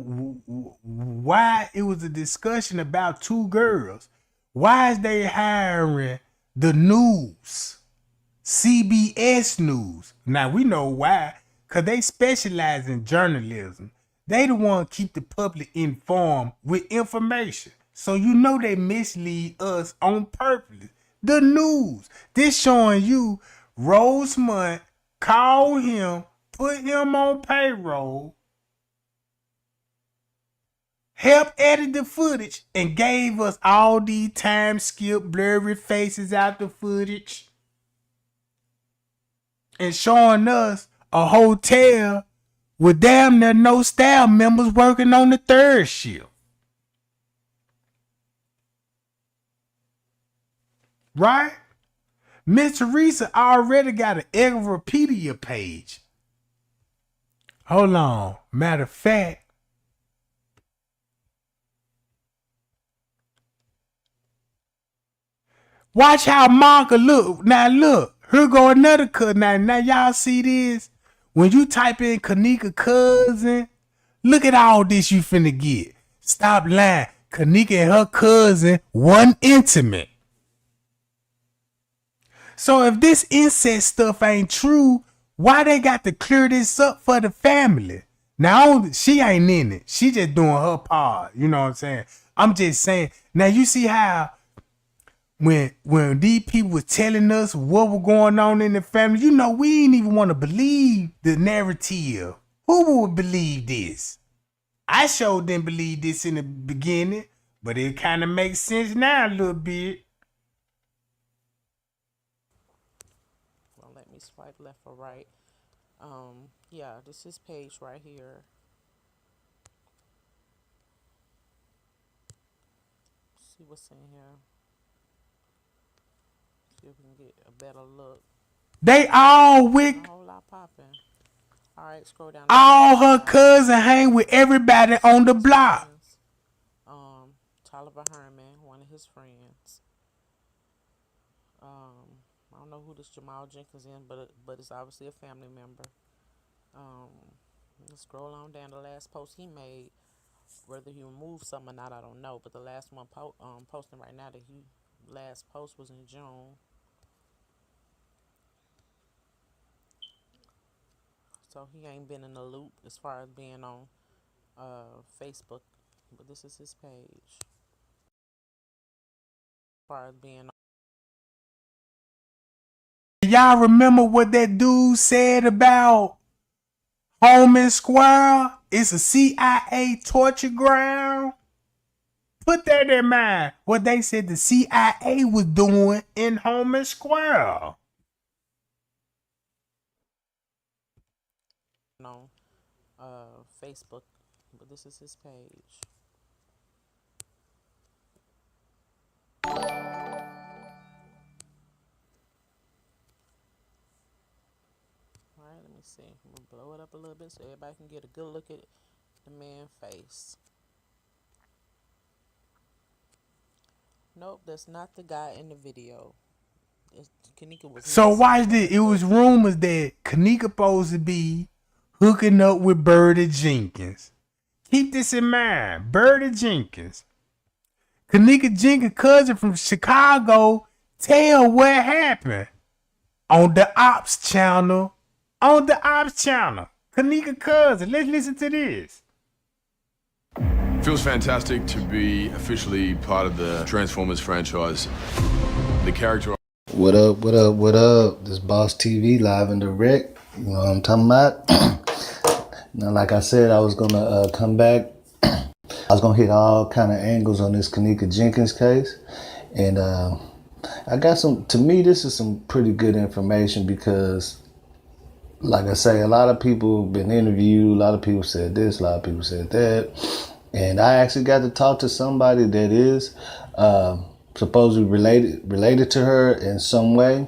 it was a discussion about two girls? Why is they hiring the news? CBS News. Now we know why. Because they specialize in journalism. They the one keep the public informed with information. So you know they mislead us on purpose. The news. This showing you Rosemont called him, put him on payroll, helped edit the footage, and gave us all these time skip blurry faces out the footage. And showing us a hotel with damn near no staff members working on the third shift. Right? Miss Teresa already got an Wikipedia page. Hold on. Matter of fact, watch how Monka look. Now look. Here go another cut. Now y'all see this? When you type in Kenneka cousin, look at all this you finna get. Stop lying. Kenneka and her cousin wasn't intimate. So if this incest stuff ain't true, why they got to clear this up for the family? Now, she ain't in it. She just doing her part. You know what I'm saying? I'm just saying. Now, you see how when these people was telling us what was going on in the family, you know, we ain't even want to believe the narrative. Who would believe this? I sure didn't believe this in the beginning, but it kind of makes sense now a little bit. Well, let me swipe left or right. Yeah, this is page right here. See what's in here. See if we can get a better look. They all with a whole lot popping. All right, scroll down. All her cousin hang with everybody on the block. Tolliver Herman, one of his friends. I don't know who this Jamal Jenkins is, but it's obviously a family member. Let's scroll on down. The last post he made, whether he removed some or not, I don't know. But the last one posting right now that he last post was in June. So he ain't been in the loop as far as being on Facebook, but this is his page. As far as being on. Y'all remember what that dude said about Home and Square? It's a CIA torture ground. Put that in mind. What they said the CIA was doing in Home and Square. On Facebook, but this is his page. Alright, let me see. I'm gonna blow it up a little bit so everybody can get a good look at the man's face. Nope, that's not the guy in the video. Kenneka was So missing. watch this. It was rumors that Kenneka supposed to be hooking up with Birdie Jenkins. Keep this in mind. Birdie Jenkins. Kenneka Jenkins' cousin from Chicago tell what happened on the Ops channel. On the Ops channel. Kenneka cousin. Let's listen to this. Feels fantastic to be officially part of the Transformers franchise. The character. What up, what up, what up? This Boss TV live and direct. You know what I'm talking about? Now, like I said, I was gonna come back. I was gonna hit all kind of angles on this Kenneka Jenkins case. And I got some, to me, this is some pretty good information because, like I say, a lot of people have been interviewed. A lot of people said this, a lot of people said that. And I actually got to talk to somebody that is supposedly related to her in some way.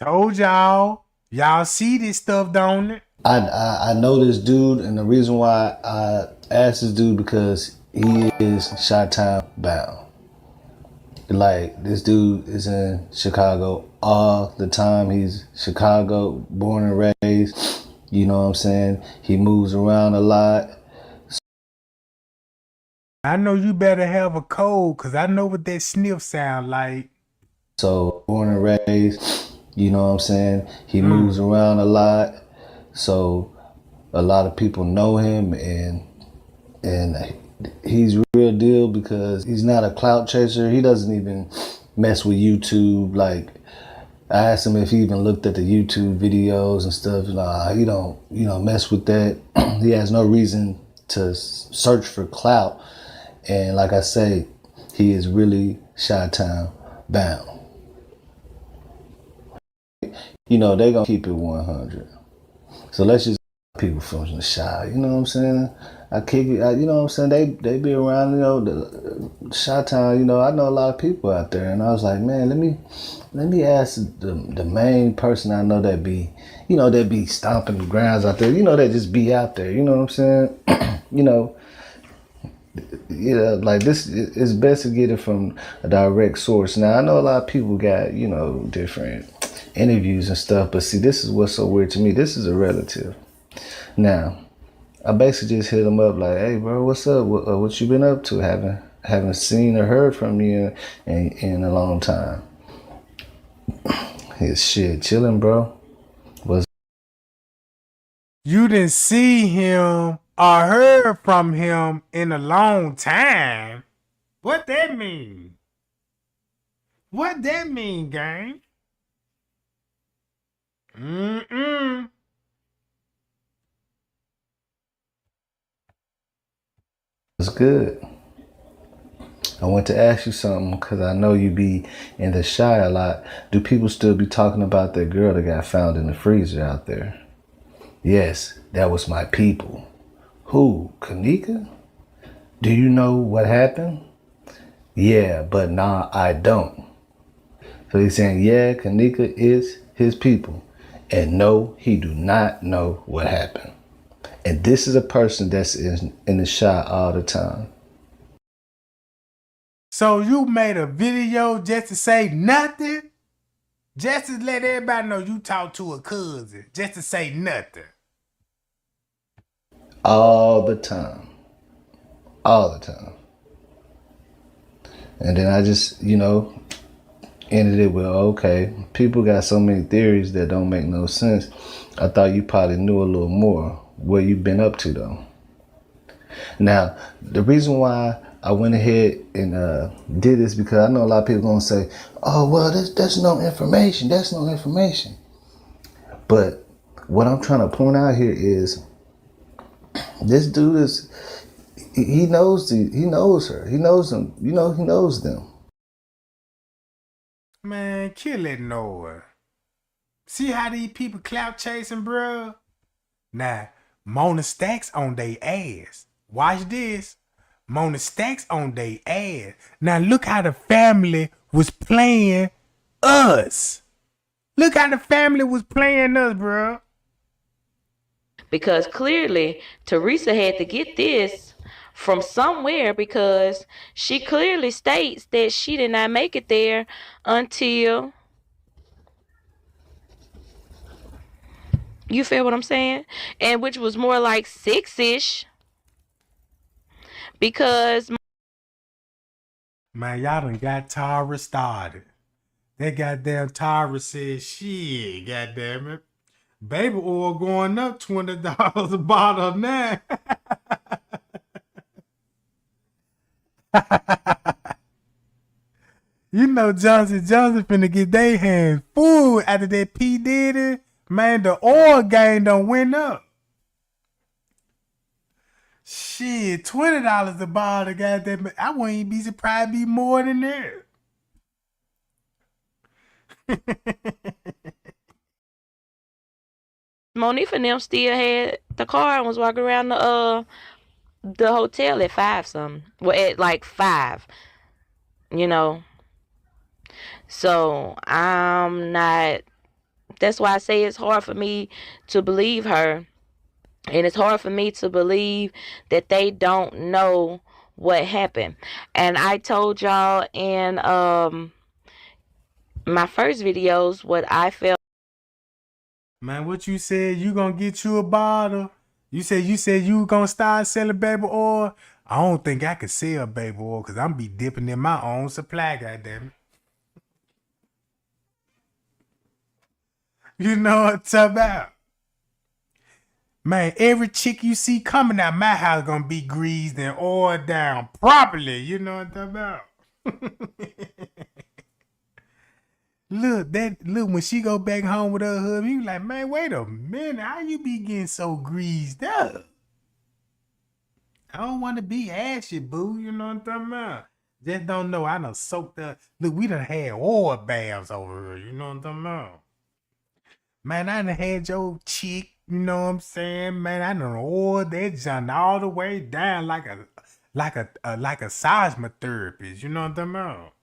Told y'all. Y'all see this stuff, don't it? I know this dude, and the reason why I asked this dude because he is Chi-Town bound. Like, this dude is in Chicago all the time. He's Chicago, born and raised. You know what I'm saying? He moves around a lot. I know you better have a code, because I know what that sniff sound like. So, born and raised, you know what I'm saying? He moves around a lot. So, a lot of people know him, and he's real deal because he's not a clout chaser. He doesn't even mess with YouTube. Like, I asked him if he even looked at the YouTube videos and stuff. Nah, he don't, mess with that. He has no reason to search for clout. And like I say, he is really Chi-Town bound. They gonna keep it 100. So let's just people from the Chi, you know what I'm saying? I kick it, you know what I'm saying? They be around, the Chi-Town, I know a lot of people out there. And I was like, man, let me ask the main person I know that be, that be stomping the grounds out there, that just be out there, you know what I'm saying? Like this, it's best to get it from a direct source. Now, I know a lot of people got, different interviews and stuff, but see, this is what's so weird to me. This is a relative. Now, I basically just hit him up like, hey, bro, what's up? What you been up to? Haven't seen or heard from you in a long time. His shit, chilling, bro. You didn't see him or heard from him in a long time. What that mean? What that mean, gang? It's good. I want to ask you something because I know you be in the Chi a lot. Do people still be talking about that girl that got found in the freezer out there? Yes, that was my people. Who? Kenneka? Do you know what happened? Yeah, but nah, I don't. So he's saying, yeah, Kenneka is his people. And no, he do not know what happened. And this is a person that's in the Chi all the time. So you made a video just to say nothing? Just to let everybody know you talked to a cousin. Just to say nothing. All the time. All the time. And then I just, ended it with, okay, people got so many theories that don't make no sense. I thought you probably knew a little more. What you been up to, though? Now, the reason why I went ahead and did this because I know a lot of people gonna say, "Oh, well, that's no information. That's no information." But what I'm trying to point out here is, this dude is he knows her. He knows them. He knows them. Man, kill that Noah. See how these people clout chasing, bruh? Now, Mona Stacks on they ass. Watch this. Mona Stacks on they ass. Now look how the family was playing us. Look how the family was playing us, bro. Because clearly Teresa had to get this from somewhere, because she clearly states that she did not make it there until, you feel what I'm saying? And which was more like 6-ish. Because man, y'all done got Tara started. That goddamn Tara said, shit, goddamn it. Baby oil going up $20 a bottle now. You know Johnson finna get their hands full after that P. Diddy. Man, the oil game done went up. Shit, $20 a bottle, goddamn. I wouldn't even be surprised be more than that. Monifa and them still had the car and was walking around the hotel at 5 something. Well, at like 5. So I'm not, that's why I say it's hard for me to believe her. And it's hard for me to believe that they don't know what happened. And I told y'all in my first videos what I felt. Man, what you said, you gonna get you a bottle? You said you gonna start selling baby oil? I don't think I could sell baby oil because I'm be dipping in my own supply, goddamn it. You know what I'm talking about? Man, every chick you see coming out my house gonna be greased and oiled down properly. You know what I'm talking about? Look, when she go back home with her husband, you like, man, wait a minute, how you be getting so greased up? I don't want to be ashy, boo. You know what I'm talking about? Just don't know. I done soaked up. Look, we done had oil baths over here. You know what I'm talking about? Man, I done had your chick. You know what I'm saying? Man, I done oiled that junk all the way down like a seismotherapist. You know what I'm talking about?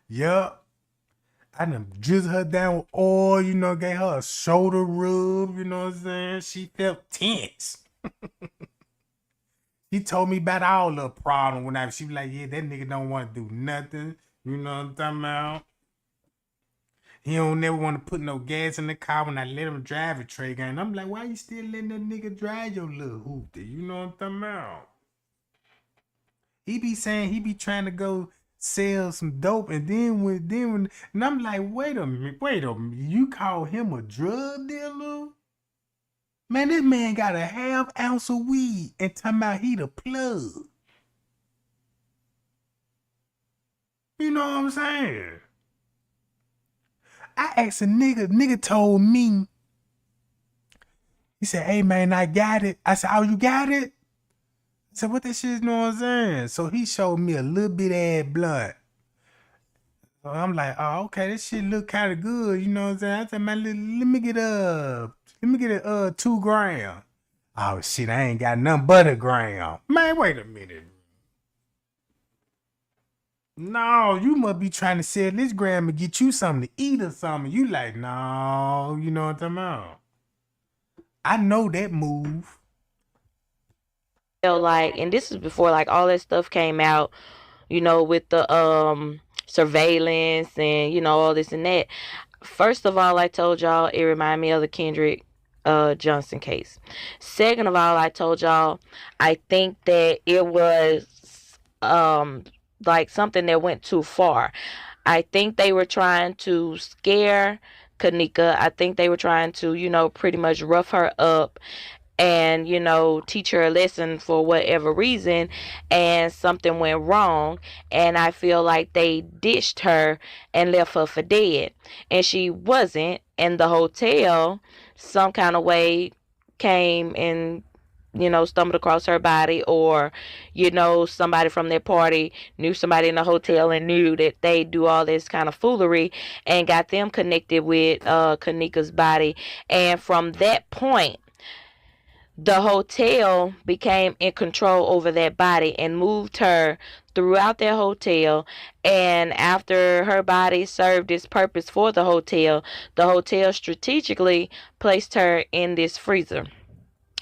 Yup. I done drizzled her down with oil, gave her a shoulder rub, you know what I'm saying? She felt tense. He told me about all the problem when she was like, yeah, that nigga don't want to do nothing. You know what I'm talking about? He don't never want to put no gas in the car when I let him drive a tray gun. I'm like, why you still letting that nigga drive your little hoopty? You know what I'm talking about? He be saying he be trying to go sell some dope, and then and I'm like, wait a minute, you call him a drug dealer? Man, this man got a half ounce of weed and talking about he the plug. You know what I'm saying? I asked a nigga told me, he said, hey man, I got it. I said, oh, you got it? I said, what that shit, you know what I'm saying? So he showed me a little bit of blunt. So I'm like, oh, okay, this shit look kind of good, you know what I'm saying? I said, man, let me get a 2 gram. Oh shit, I ain't got nothing but a gram. Man, wait a minute. No, you must be trying to sell this gram and get you something to eat or something. You like, no, you know what I'm talking about? I know that move. felt like, and this is before like all that stuff came out, you know, with the surveillance and you know all this and that. First of all, I told y'all it reminded me of the Kendrick Johnson case. Second of all, I told y'all I think that it was like something that went too far. I think they were trying to scare Kenneka. I think they were trying to, you know, pretty much rough her up and, you know, teach her a lesson for whatever reason, and something went wrong, and I feel like they ditched her and left her for dead, and she wasn't. And the hotel some kind of way came and, you know, stumbled across her body, or, you know, somebody from their party knew somebody in the hotel and knew that they do all this kind of foolery and got them connected with Kenneka's body. And from that point, the hotel became in control over that body and moved her throughout their hotel. And after her body served its purpose for the hotel strategically placed her in this freezer.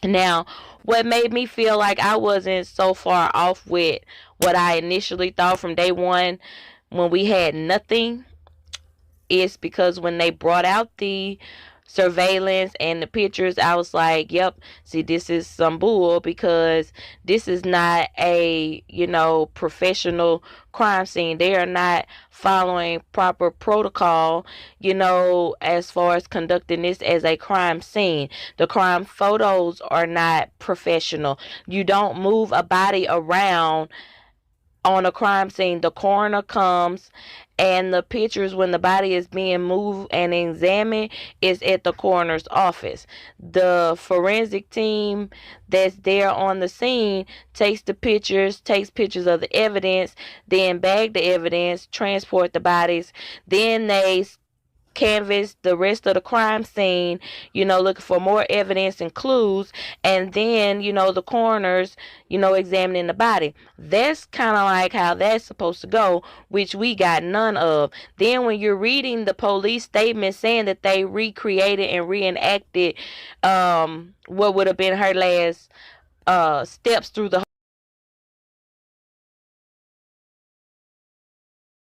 Now, what made me feel like I wasn't so far off with what I initially thought from day one when we had nothing is because when they brought out the surveillance and the pictures, I was like, yep, see, this is some bull, because this is not a, you know, professional crime scene. They are not following proper protocol, you know, as far as conducting this as a crime scene. The crime photos are not professional. You don't move a body around on a crime scene. The coroner comes, and the pictures when the body is being moved and examined is at the coroner's office. The forensic team that's there on the scene takes pictures of the evidence, then bag the evidence, transport the bodies, then they canvass the rest of the crime scene, you know, looking for more evidence and clues, and then, you know, the coroners, you know, examining the body. That's kind of like how that's supposed to go, which we got none of. Then when you're reading the police statement saying that they recreated and reenacted what would have been her last steps through the.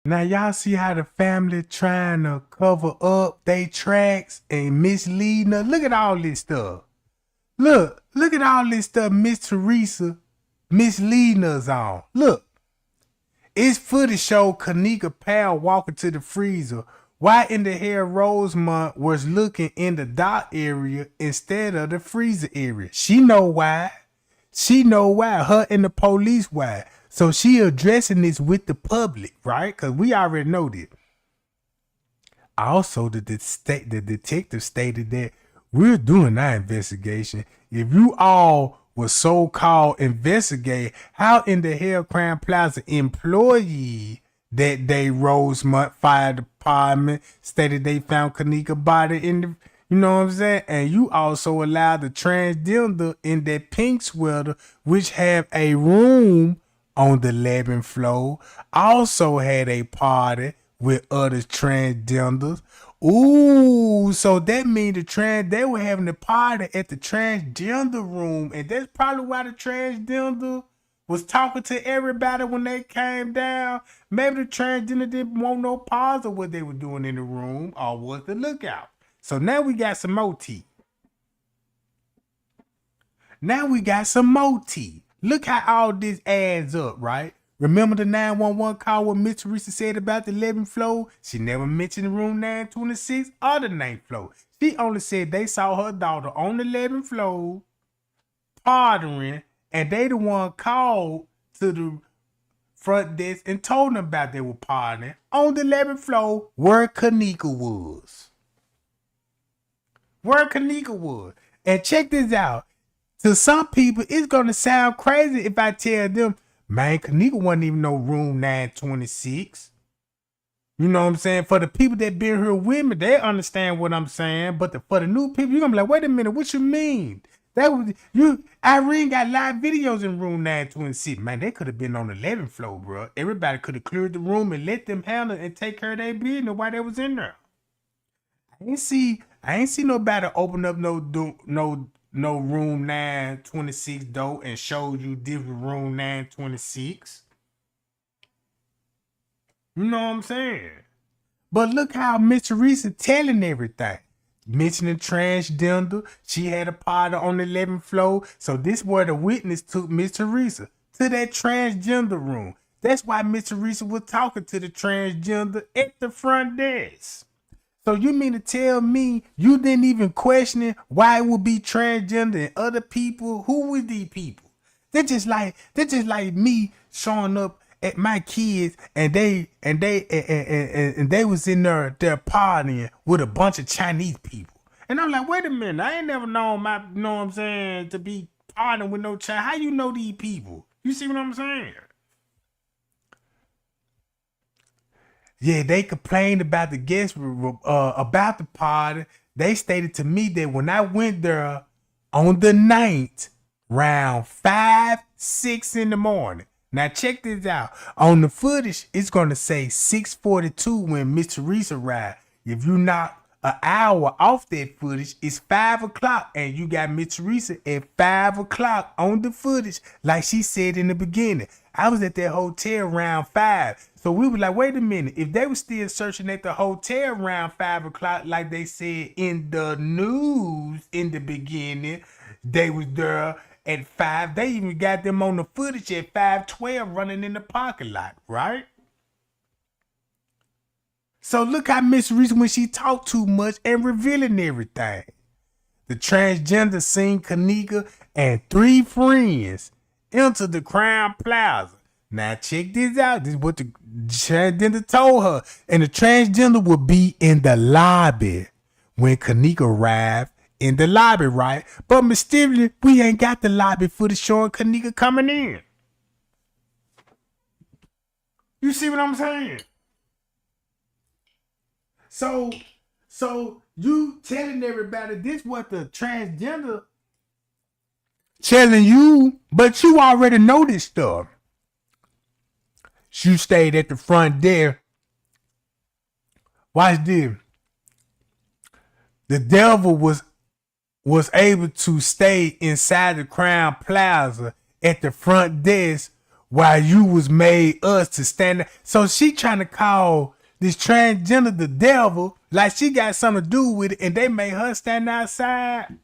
Now y'all see how the family trying to cover up they tracks and misleading her. Look at all this stuff. Look at all this stuff Miss Teresa misleading us on. Look. It's footage show Kenneka pal walking to the freezer. Why in the hell Rosemont was looking in the dock area instead of the freezer area? She know why. Her and the police why. So she addressing this with the public, right? Because we already know this. Also, the detective stated that we're doing our investigation. If you all was so-called investigate, how in the hell Crime Plaza employee that day Rosemont Fire Department stated they found Kenneka body in the, you know what I'm saying? And you also allowed the transgender in that pink sweater, which have a room on the 11th floor, also had a party with other transgenders. Ooh, so that means they were having a party at the transgender room, and that's probably why the transgender was talking to everybody when they came down. Maybe the transgender didn't want no pause of what they were doing in the room, or was the lookout. So now we got some more tea. Look how all this adds up, right? Remember the 911 call what Miss Teresa said about the 11th floor? She never mentioned room 926 or the 9th floor. She only said they saw her daughter on the 11th floor partying, and they the one called to the front desk and told them about they were partying on the 11th floor where Kenneka was. And check this out. To some people, it's going to sound crazy if I tell them, man, Kenneka wasn't even no room 926. You know what I'm saying? For the people that been here with me, they understand what I'm saying. But for the new people, you're going to be like, wait a minute, what you mean? Irene got live videos in room 926. Man, they could have been on the 11th floor, bro. Everybody could have cleared the room and let them handle it and take care of their business while they was in there. I ain't see nobody open up no no room 926 door and showed you different room 926. You know what I'm saying? But look how Miss Teresa telling everything. Mentioning transgender. She had a party on the 11th floor. So this where the witness took Miss Teresa to that transgender room. That's why Miss Teresa was talking to the transgender at the front desk. So you mean to tell me you didn't even question why it would be transgender and other people? Who were these people? They're just like me showing up at my kids and they was in there partying with a bunch of Chinese people. And I'm like, wait a minute, I ain't never known you know what I'm saying, to be partying with no Chinese. How you know these people? You see what I'm saying? Yeah, they complained about the guests about the party. They stated to me that when I went there on the 9th, around 5, 6 in the morning. Now check this out. On the footage, it's going to say 6:42 when Miss Teresa arrived. If you knock an hour off that footage, it's 5 o'clock, and you got Miss Teresa at 5 o'clock on the footage, like she said in the beginning. I was at that hotel around 5. So we were like, wait a minute. If they were still searching at the hotel around 5 o'clock, like they said in the news in the beginning, they was there at 5. They even got them on the footage at 5:12 running in the parking lot, right? So look how Miss Reese when she talked too much and revealing everything. The transgender seen Kenneka and 3 friends enter the Crown Plaza. Now check this out. This is what the transgender told her. And the transgender would be in the lobby when Kenneka arrived in the lobby, right? But mysteriously, we ain't got the lobby footage showing Kenneka coming in. You see what I'm saying? So you telling everybody this what the transgender telling you, but you already know this stuff. You stayed at the front there. Watch this. The devil was able to stay inside the Crown Plaza at the front desk while you was made us to stand there. So she trying to call this transgender the devil, like she got something to do with it, and they made her stand outside.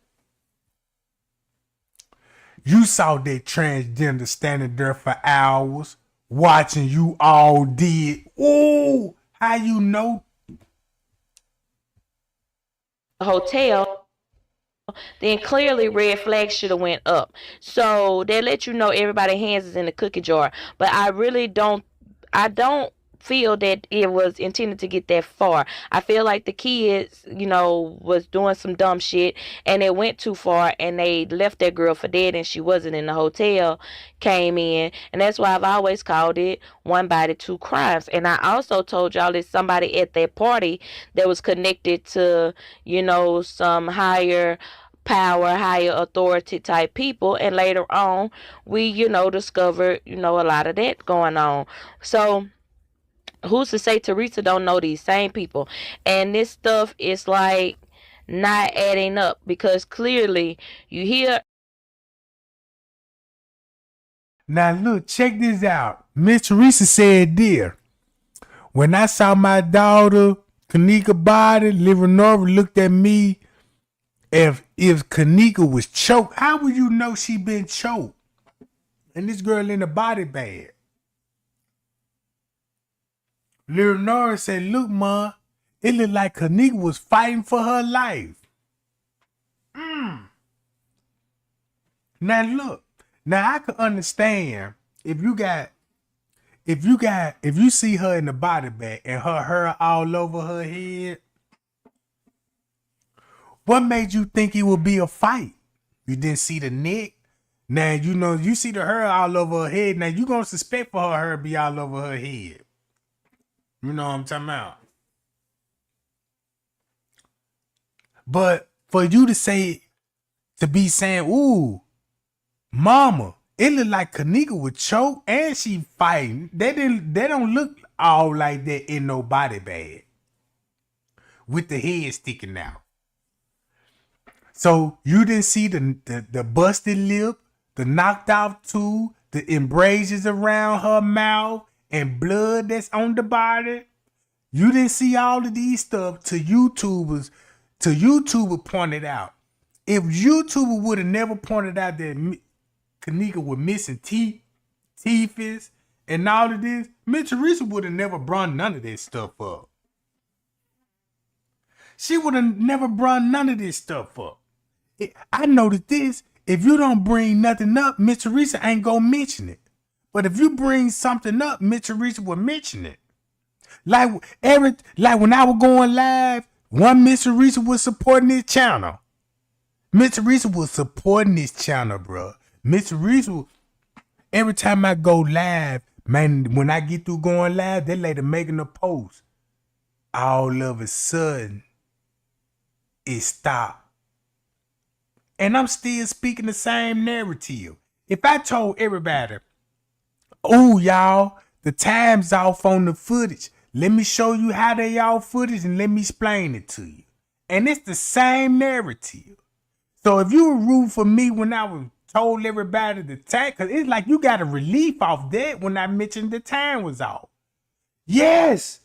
You saw that transgender standing there for hours, watching you all did. Ooh, how you know? Hotel, then clearly red flags should have went up. So they let you know everybody's hands is in the cookie jar. But I don't feel that it was intended to get that far. I feel like the kids, was doing some dumb shit and it went too far and they left that girl for dead and she wasn't in the hotel, came in, and that's why I've always called it one body, two crimes. And I also told y'all there's somebody at that party that was connected to, some higher power, higher authority type people, and later on we discovered a lot of that going on. So who's to say Teresa don't know these same people? And this stuff is like not adding up because clearly you hear. Now look, check this out. Miss Teresa said there, when I saw my daughter Kenneka body, Leonora looked at me. If Kenneka was choked, how would you know she been choked? And this girl in the body bag. Leonora said, look, Ma, it looked like Kenneka was fighting for her life. Now look, now I can understand if you see her in the body bag and her hair all over her head, what made you think it would be a fight? You didn't see the neck. Now, you see the hair all over her head. Now, you going to suspect for her hair to be all over her head. You know what I'm talking about? But for you to be saying, ooh, mama, it looked like Kenneka would choke and she fighting. They don't look all like that in no body bag with the head sticking out. So you didn't see the busted lip, the knocked out tooth, the embrasions around her mouth, and blood that's on the body. You didn't see all of these stuff till YouTuber pointed out. If YouTuber would have never pointed out that Kenneka was missing teeth, and all of this, Miss Teresa would have never brought none of this stuff up. She would have never brought none of this stuff up. I noticed this. If you don't bring nothing up, Miss Teresa ain't gonna mention it. But if you bring something up, Miss Teresa will mention it. Like when I was going live, one Miss Teresa was supporting this channel. Miss Teresa was supporting this channel, bro. Miss Teresa, every time I go live, man, when I get through going live, that lady making a post. All of a sudden, it stopped. And I'm still speaking the same narrative. If I told everybody, oh, y'all, the time's off on the footage. Let me show you how they off footage and let me explain it to you. And it's the same narrative. So if you were rude for me when I was told everybody the time, because it's like you got a relief off that when I mentioned the time was off. Yes.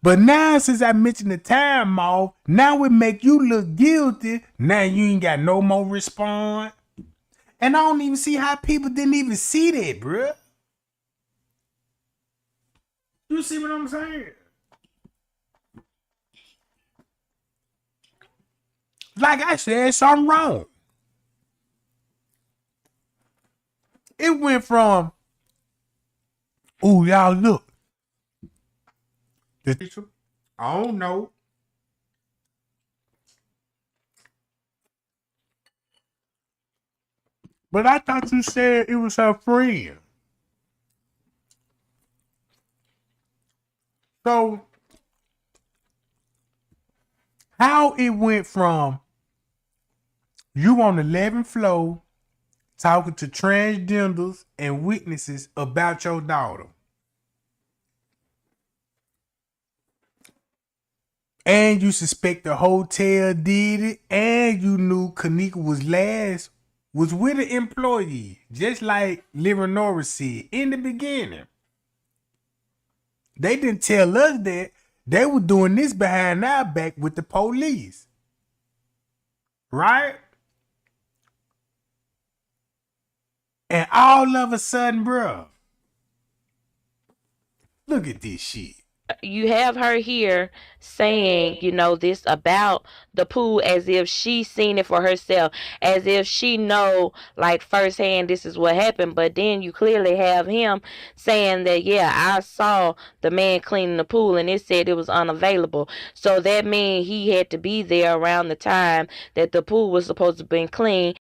But now since I mentioned the time off, now it make you look guilty. Now you ain't got no more response. And I don't even see how people didn't even see that, bruh. You see what I'm saying? Like I said, something wrong. It went from, oh, y'all look. I don't know. But I thought you said it was her friend. So, how it went from you on the 11th floor talking to transgenders and witnesses about your daughter. And you suspect the hotel did it, and you knew Kenneka was with an employee, just like Leonora said in the beginning. They didn't tell us that. They were doing this behind our back with the police. Right? And all of a sudden, bro, look at this shit. You have her here saying, this about the pool as if she's seen it for herself, as if she know like firsthand this is what happened. But then you clearly have him saying that, yeah, I saw the man cleaning the pool and it said it was unavailable. So that means he had to be there around the time that the pool was supposed to be clean.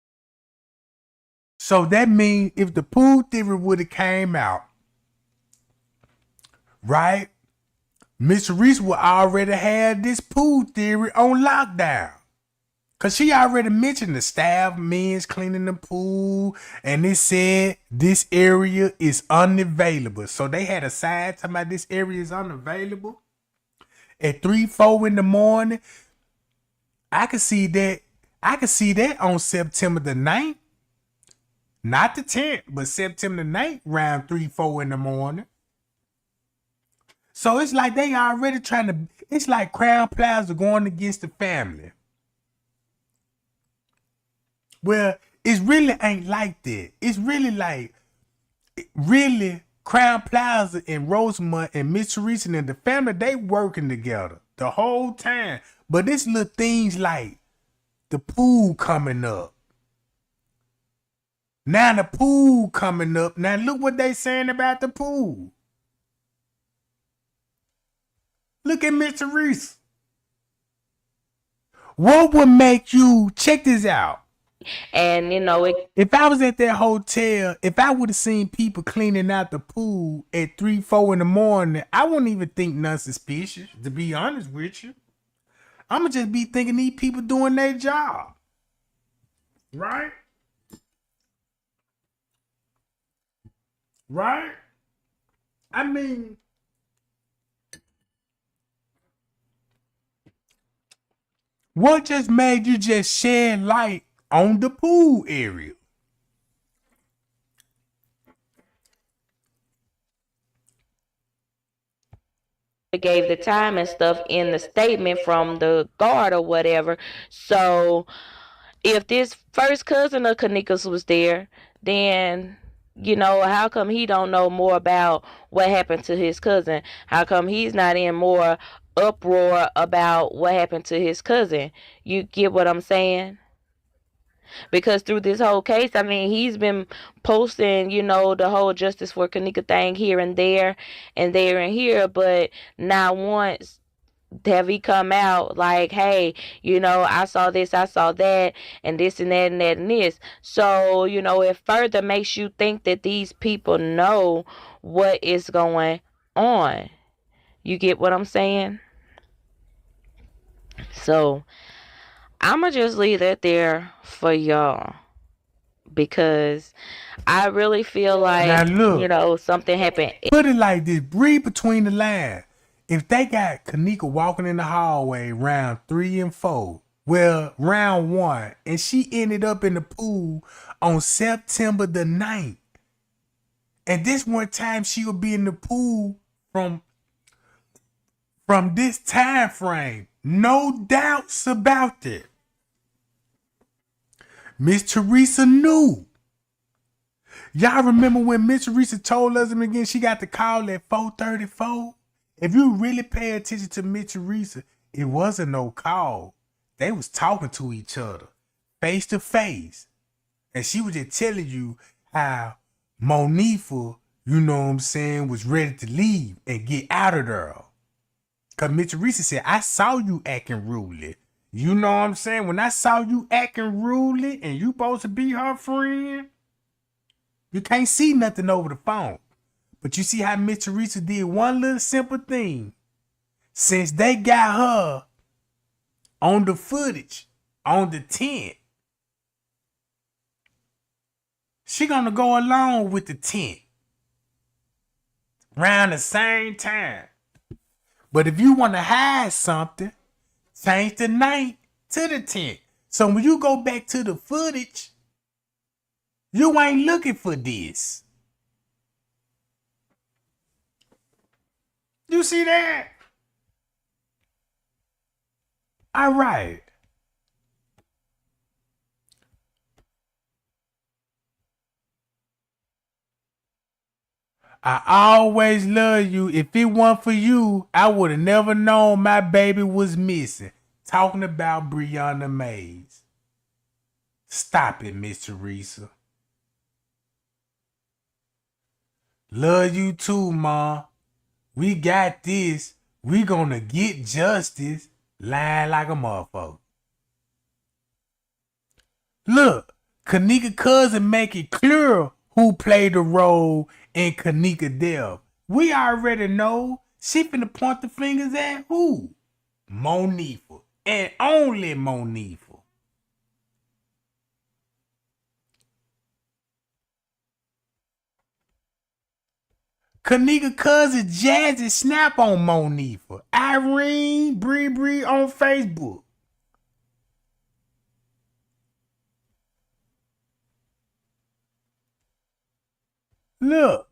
So that means if the pool theory would have came out, right? Miss Reese would already have this pool theory on lockdown. Cause she already mentioned the staff men's cleaning the pool and it said this area is unavailable. So they had a sign talking about this area is unavailable. At 3-4 in the morning. I could see that. I could see that on September the 9th. Not the 10th, but September the 9th, around 3-4 in the morning. So it's like they already trying to, it's like Crown Plaza going against the family. Well, it really ain't like that. It's really like, Crown Plaza and Rosemont and Miss Teresa and the family, they working together the whole time. But it's little things like the pool coming up. Now the pool coming up. Now look what they saying about the pool. Look at Miss Teresa. What would make you, check this out. And if I was at that hotel, if I would have seen people cleaning out the pool at 3-4 in the morning, I wouldn't even think nothing suspicious, to be honest with you. I'ma just be thinking these people doing their job. Right? Right? I mean, What just made you just shed light on the pool area? Gave the time and stuff in the statement from the guard or whatever. So if this first cousin of Kennekas was there, then how come he don't know more about what happened to his cousin? How come he's not in more uproar about what happened to his cousin? You get what I'm saying? Because through this whole case, I mean, he's been posting, the whole justice for Kenneka thing here and there and there and here, but not once have he come out like, hey, I saw this, I saw that, and this and that and that and this. So, it further makes you think that these people know what is going on. You get what I'm saying? So, I'ma just leave that there for y'all. Because I really feel Now like, look, something happened. put it like this, read between the lines. If they got Kenneka walking in the hallway round 3 and 4, well, round 1, and she ended up in the pool on September the 9th. And this one time she will be in the pool from this time frame. No doubts about it. Miss Teresa knew. Y'all remember when Miss Teresa told us again she got the call at 4:34? If you really pay attention to Miss Teresa, it wasn't no call. They was talking to each other, face to face. And she was just telling you how Monifa, was ready to leave and get out of there. Cause Miss Teresa said, I saw you acting rudely. You know what I'm saying? When I saw you acting rudely and you supposed to be her friend, you can't see nothing over the phone. But you see how Miss Teresa did one little simple thing. Since they got her on the footage, on the tent, she gonna go along with the tent around the same time. But if you want to hide something, change the night to the tent. So when you go back to the footage, you ain't looking for this. You see that? All right. I always love you. If it weren't for you, I would have never known my baby was missing. Talking about Brianna Mays. Stop it, Miss Teresa. Love you too, Ma. We got this. We gonna get justice. Lying like a motherfucker. Look, Kenneka cousin make it clear who played the role in Kenneka death. We already know she finna point the fingers at who? Monifa. And only Monifa. Kenneka cousin Jazzy snap on Monifa. Irene Bree on Facebook. Look.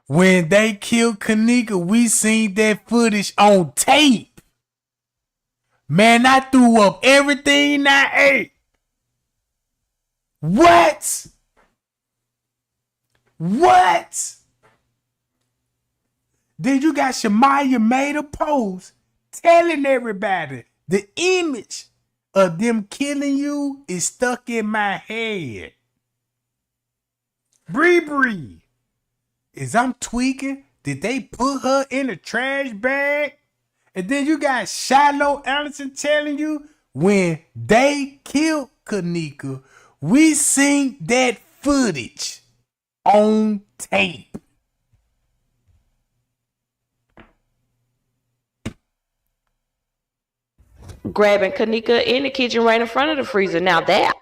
When they killed Kenneka, we seen that footage on tape. Man, I threw up everything I ate. What? What? Then you got Shamaya made a post telling everybody the image of them killing you is stuck in my head. Bree. Is I'm tweaking? Did they put her in a trash bag? And then you got Shiloh Anderson telling you when they killed Kenneka, we seen that footage on tape. grabbing Kenneka in the kitchen right in front of the freezer. Now that.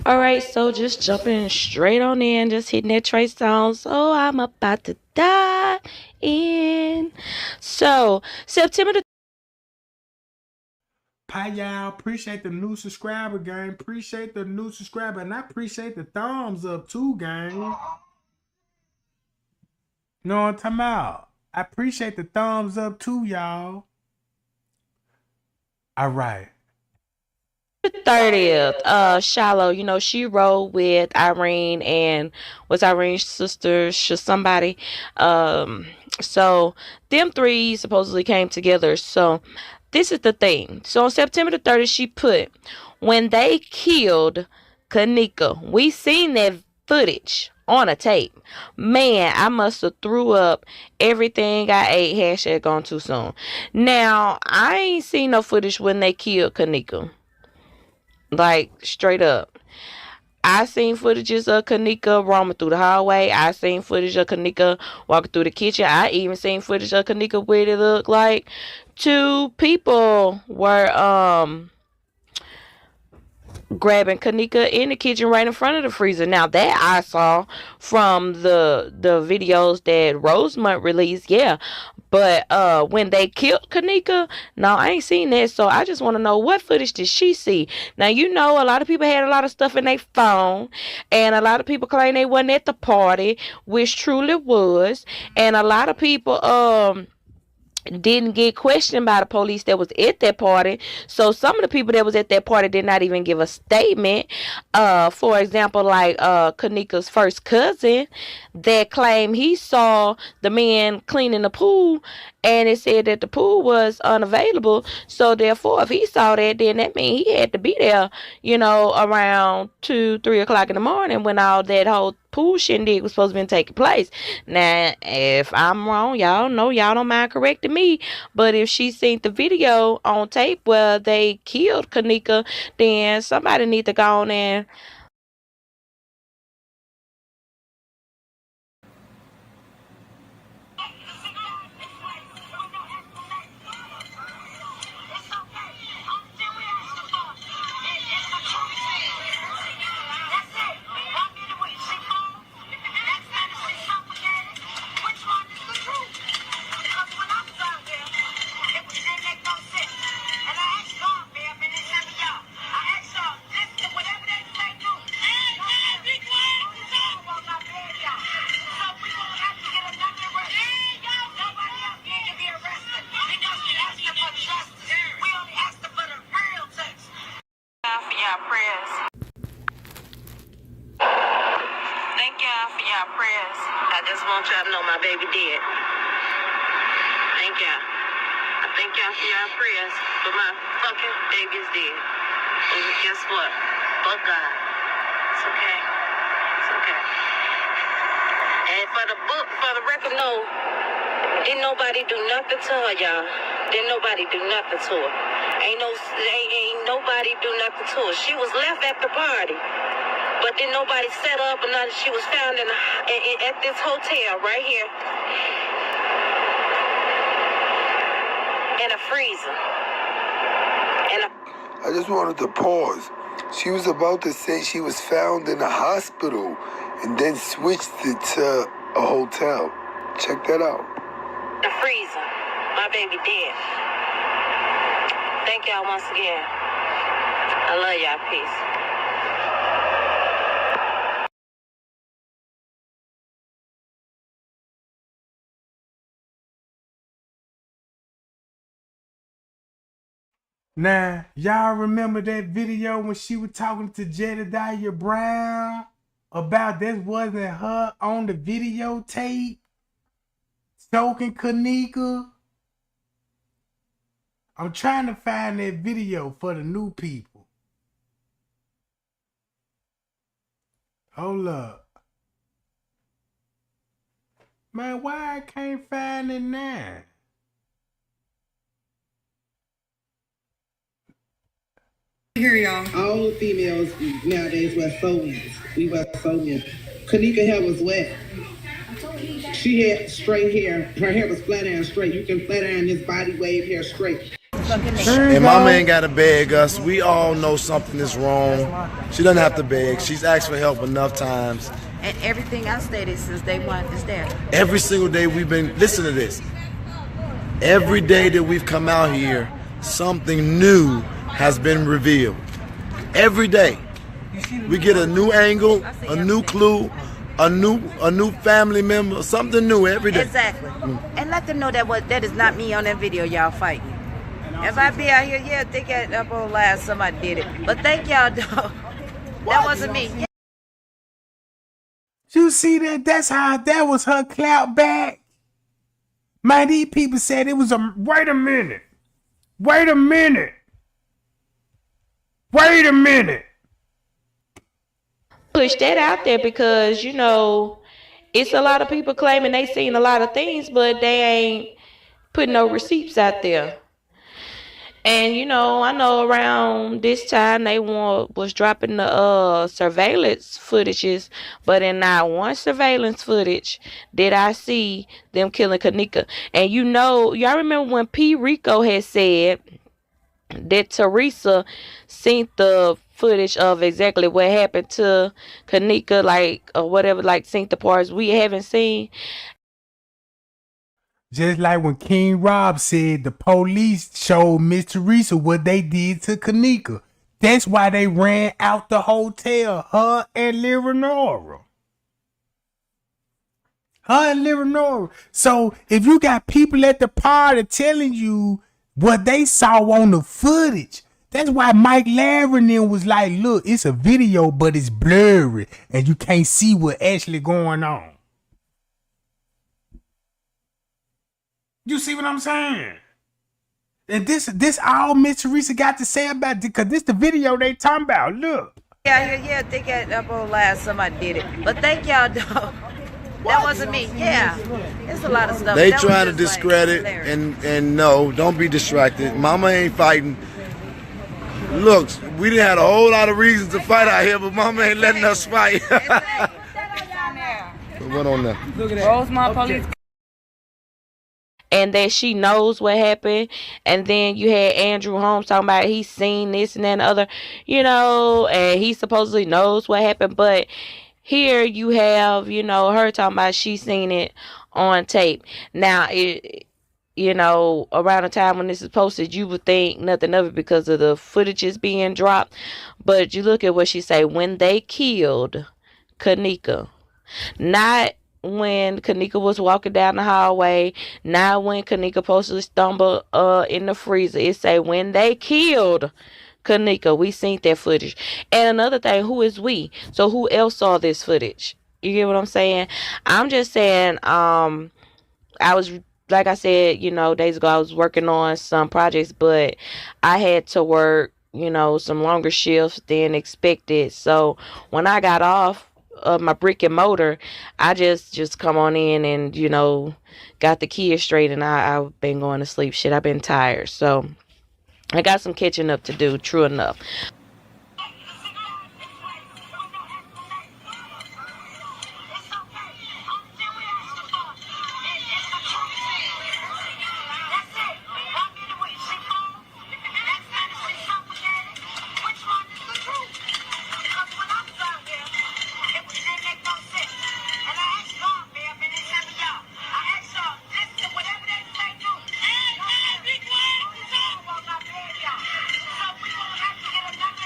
All right, so just jumping straight on in, just hitting that Trey Songz. Oh, I'm about to die in. So September the Hi y'all, appreciate the new subscriber, gang. Appreciate the new subscriber, and I appreciate the thumbs up too, gang. Know what I'm talking about? I appreciate the thumbs up too, y'all. All right. 30th, Shallow, you know, she rode with Irene and was Irene's sister, somebody. So them three supposedly came together. So this is the thing. So on September the 30th, she put, when they killed Kenneka, we seen that footage on a tape. Man, I must have threw up everything I ate. Hashtag gone too soon. Now, I ain't seen no footage when they killed Kenneka. Like, straight up. I seen footages of Kenneka roaming through the hallway. I seen footage of Kenneka walking through the kitchen. I even seen footage of Kenneka where it looked like two people were grabbing Kenneka in the kitchen right in front of the freezer. Now that I saw from the videos that Rosemont released, yeah. But when they killed Kenneka, no, I ain't seen that. So I just want to know, what footage did she see? Now, you know, a lot of people had a lot of stuff in their phone, and a lot of people claim they wasn't at the party, which truly was. And a lot of people didn't get questioned by the police that was at that party. So some of the people that was at that party did not even give a statement. For example, like Kenneka's first cousin that claimed he saw the man cleaning the pool, and it said that the pool was unavailable. So therefore, if he saw that, then that means he had to be there, you know, around 2-3 o'clock in the morning when all that whole pool shindig was supposed to be taking place. Now, if I'm wrong, y'all know, y'all don't mind correcting me, but if she seen the video on tape where they killed Kenneka, then somebody need to go on and thank y'all for y'all prayers. I just want y'all to know my baby dead. Thank y'all. I thank y'all for y'all prayers, but my fucking baby is dead. And guess what? Fuck God. It's okay. It's okay. And for the record, no, didn't nobody do nothing to her, y'all. Didn't nobody do nothing to her. Ain't nobody do nothing to her. She was left at the party. But then nobody set up or nothing. She was found at this hotel right here in a freezer. I just wanted to pause. She was about to say she was found in a hospital and then switched it to a hotel. Check that out. The freezer. My baby dead. Thank y'all once again. I love y'all. Peace. Now, y'all remember that video when she was talking to Jedediah Brown about this wasn't her on the videotape choking Kenneka? I'm trying to find that video for the new people. Hold up. Man, why I can't find it now? Here, y'all. All females nowadays wear sew-ins. We wear sew-ins. Kenneka hair was wet. She had straight hair. Her hair was flat iron straight. You can flat iron this body wave hair straight. And mama ain't got to beg us. We all know something is wrong. She doesn't have to beg. She's asked for help enough times. And everything I stated since day one is there. Every single day we've been, listen to this. Every day that we've come out here, something new has been revealed. Every day. We get a new angle, a new clue, a new family member, something new every day. Exactly. And let them know that is not me on that video y'all fighting. If I be out here, yeah, think up on live somebody did it. But thank y'all though. That wasn't me. Yeah. You see that? That was her clap back. Man, these people said it was wait a minute. Push that out there because, you know, it's a lot of people claiming they seen a lot of things, but they ain't putting no receipts out there. And, you know, I know around this time they was dropping the surveillance footages, but in not one surveillance footage did I see them killing Kenneka. And you know, y'all remember when P. Rico had said that Teresa seen the footage of exactly what happened to Kenneka, like, or whatever, like, seen the parts we haven't seen. Just like when King Rob said the police showed Miss Teresa what they did to Kenneka. That's why they ran out the hotel, her and Leonora. So if you got people at the party telling you what they saw on the footage, that's why Mike Larry was like, look, it's a video, but it's blurry and you can't see what actually going on. You see what I'm saying? And this all Miss Teresa got to say about it, because this the video they talking about. Look. Yeah, think up on live somebody did it. But thank y'all though. That wasn't me. Yeah. It's a lot of stuff. They trying to discredit and no, don't be distracted. Mama ain't fighting. Look, we didn't have a whole lot of reasons to fight out here, but mama ain't letting us fight. What on there? Rosemont police. And that she knows what happened. And then you had Andrew Holmes talking about he's seen this and that and the other, you know, and he supposedly knows what happened. But here you have, you know, her talking about she seen it on tape. Now, you know, around the time when this is posted, you would think nothing of it because of the footage is being dropped. But you look at what she say, when they killed Kenneka, not when Kenneka was walking down the hallway, not when Kenneka supposedly stumbled in the freezer. It say when they killed Kenneka. We seen that footage. And another thing, who is we? So who else saw this footage? You get what I'm saying? I'm just saying, I was, like I said, you know, days ago, I was working on some projects, but I had to work, you know, some longer shifts than expected. So when I got off of my brick and mortar, I just come on in and, you know, got the kids straight, and I've been going to sleep. Shit, I've been tired. So I got some catching up to do, true enough. So we won't have to get another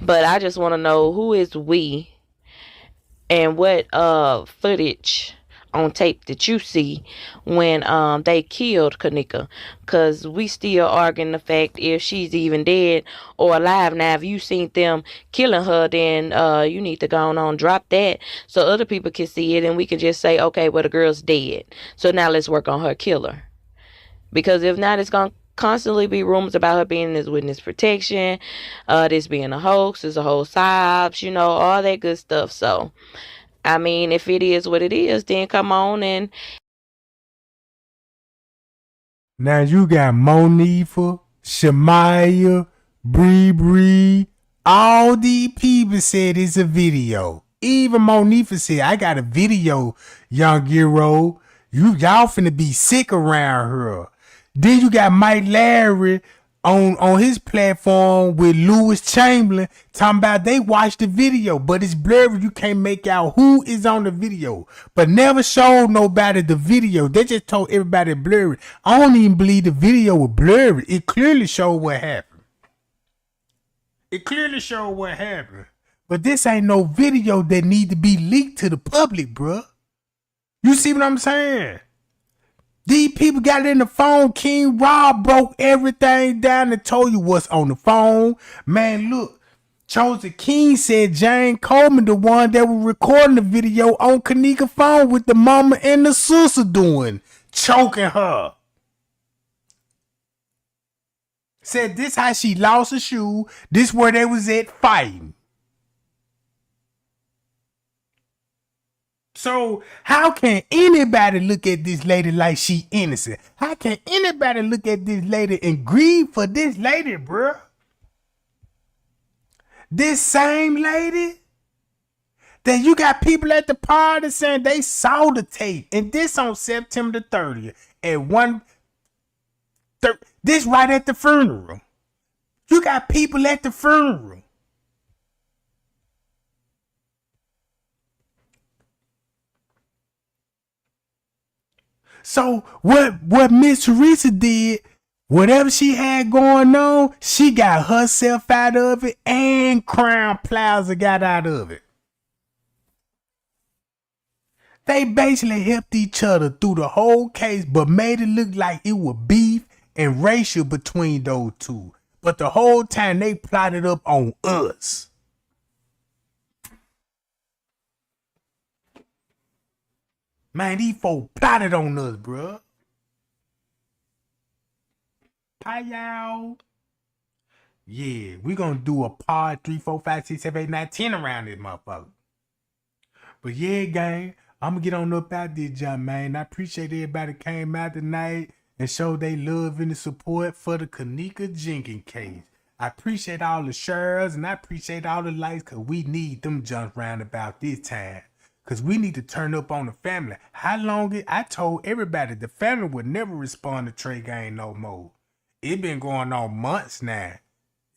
But I just want to know who is we and what footage on tape that you see when they killed Kenneka, because we still arguing the fact if she's even dead or alive. Now if you seen them killing her, then you need to go on drop that so other people can see it and we can just say, okay, well, the girl's dead, so now let's work on her killer. Because if not, it's gonna constantly be rumors about her being this witness protection, this being a hoax, it's a whole psyops, all that good stuff. So I mean, if it is what it is, then come on and. Now you got Monifa, Shamaya, Bree, all these people said it's a video. Even Monifa said, I got a video, young Giro. Y'all finna be sick around her. Then you got Mike Larry on his platform with Lewis Chamberlain talking about they watched the video, but it's blurry. You can't make out who is on the video, but never showed nobody the video. They just told everybody blurry. I don't even believe the video was blurry. It clearly showed what happened. But this ain't no video that need to be leaked to the public, bruh. You see what I'm saying? These people got it in the phone. King Rob broke everything down and told you what's on the phone. Man, look. Chosen King said Jane Coleman, the one that was recording the video on Kenneka phone with the mama and the sister doing, choking her. Said this how she lost a shoe. This where they was at fighting. So how can anybody look at this lady like she innocent? How can anybody look at this lady and grieve for this lady, bruh? This same lady that you got people at the party saying they saw the tape, and this on September the 30th at this right at the funeral. You got people at the funeral. So what Miss Teresa did, whatever she had going on, she got herself out of it, and Crown Plaza got out of it. They basically helped each other through the whole case, but made it look like it was beef and racial between those two. But the whole time they plotted up on us. Man, these folks plotted on us, bruh. Hi, y'all. Yeah, we gonna do a part 3, 4, 5, 6, 7, 8, 9, 10 around this motherfucker. But yeah, gang, I'm gonna get on up out this jump, man. I appreciate everybody that came out tonight and showed they love and the support for the Kenneka Jenkins case. I appreciate all the shares and I appreciate all the likes, because we need them jumps round about this time. Because we need to turn up on the family. How long I told everybody the family would never respond to Trey Gang no more. It been going on months now.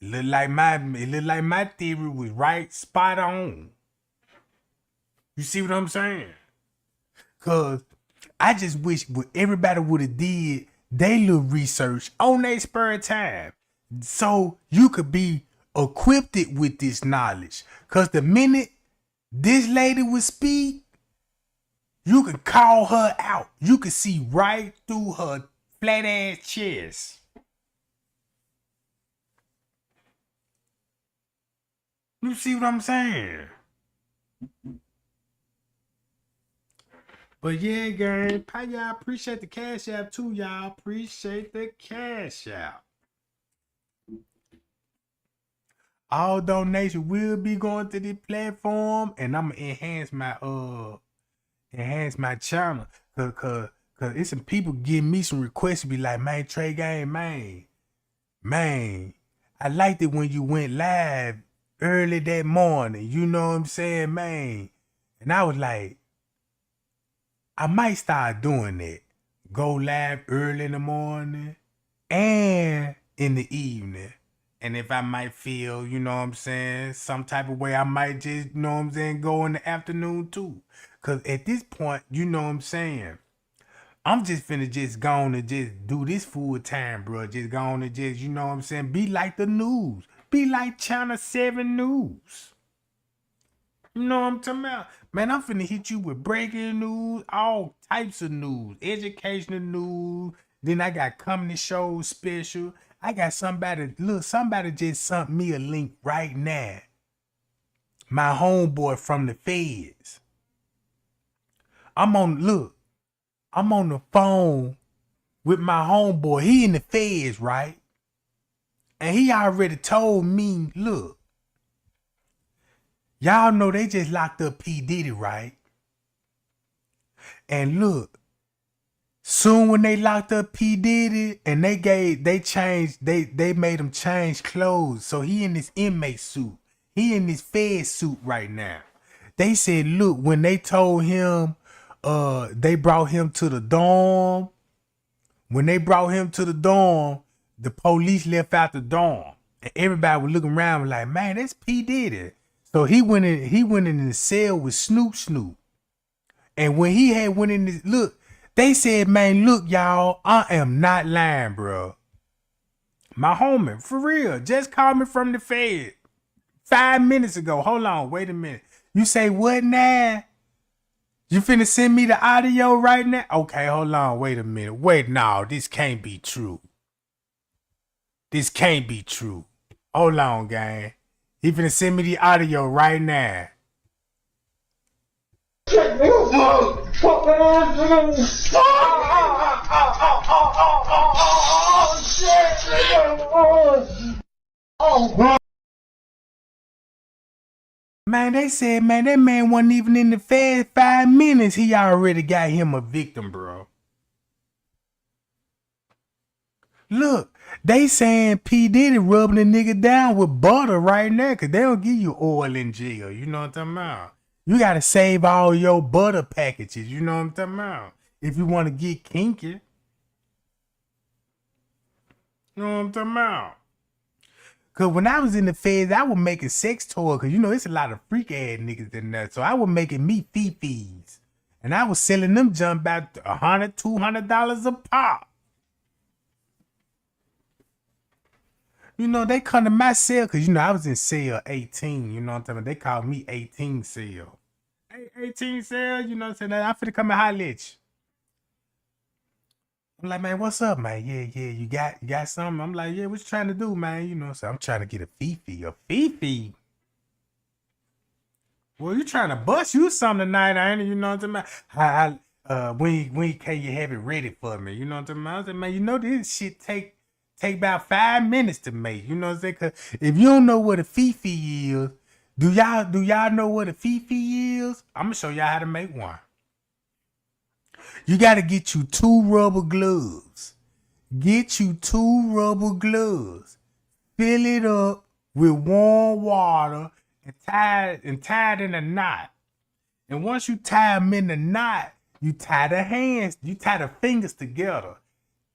It looked like my theory was right, spot on. You see what I'm saying? Cause I just wish everybody would have did their little research on their spare time, so you could be equipped with this knowledge. Cause the minute this lady would speak, you could call her out. You could see right through her flat ass chest. You see what I'm saying? But yeah, gang, y'all appreciate the cash app too, y'all. Appreciate the cash app. All donations will be going to this platform, and I'm gonna enhance my channel, cause it's some people giving me some requests to be like, man, Trey Gang, man, I liked it when you went live early that morning. You know what I'm saying, man? And I was like, I might start doing that. Go live early in the morning and in the evening. And if I might feel, you know what I'm saying, some type of way, I might just, you know what I'm saying, go in the afternoon too. Because at this point, you know what I'm saying, I'm just finna just go on and just do this full time, bro. Just go on and just, you know what I'm saying, be like the news. Be be like Channel 7 News. You know what I'm talking about? Man, I'm finna hit you with breaking news, all types of news, educational news. Then I got comedy shows special. I got somebody just sent me a link right now. My homeboy from the feds. I'm on the phone with my homeboy. He in the feds, right? And he already told me, look, y'all know they just locked up P. Diddy, right? And look, soon when they locked up P. Diddy and they made him change clothes. So he in this inmate suit. He in this fed suit right now. They said, look, when they told him, they brought him to the dorm. When they brought him to the dorm, the police left out the dorm. And everybody was looking around like, man, that's P. Diddy. So he went in the cell with Snoop. And when he had went in this, look, they said, man, look, y'all, I am not lying, bro. My homie, for real, just called me from the Fed 5 minutes ago. Hold on, wait a minute. You say what now? You finna send me the audio right now? Okay, hold on, wait a minute. Wait, no, this can't be true. This can't be true. Hold on, gang. He finna send me the audio right now. Man, they said, man, that man wasn't even in the Fed 5 minutes. He already got him a victim, bro. Look, they saying P. Diddy rubbing the nigga down with butter right now because they don't give you oil in jail. You know what I'm talking about? You got to save all your butter packages. You know what I'm talking about? If you want to get kinky. You know what I'm talking about? Because when I was in the feds, I was making sex toys. Because, you know, it's a lot of freak ass niggas in there. So I was making me fee-fees. And I was selling them jump about $100, $200 a pop. You know, they come to my cell because, you know, I was in cell 18. You know what I'm talking about? They called me 18 cell. Hey, 18 cell, you know what I'm saying? I'm finna come and holler at you. I'm like, man, what's up, man? Yeah, you got something? I'm like, yeah, what you trying to do, man? You know, so I'm trying to get a fee-fee. A fee-fee? Well, you trying to bust you something tonight, ain't it? You know what I'm talking about? When can you have it ready for me? You know what I'm talking about? I said, man, you know this shit take about 5 minutes to make. You know what I'm saying? Cause if you don't know what a fee-fee is, do y'all know what a fee-fee is? I'm gonna show y'all how to make one. You gotta get you 2 rubber gloves. Get you 2 rubber gloves. Fill it up with warm water and tie it in a knot. And once you tie them in the knot, you tie the hands, you tie the fingers together.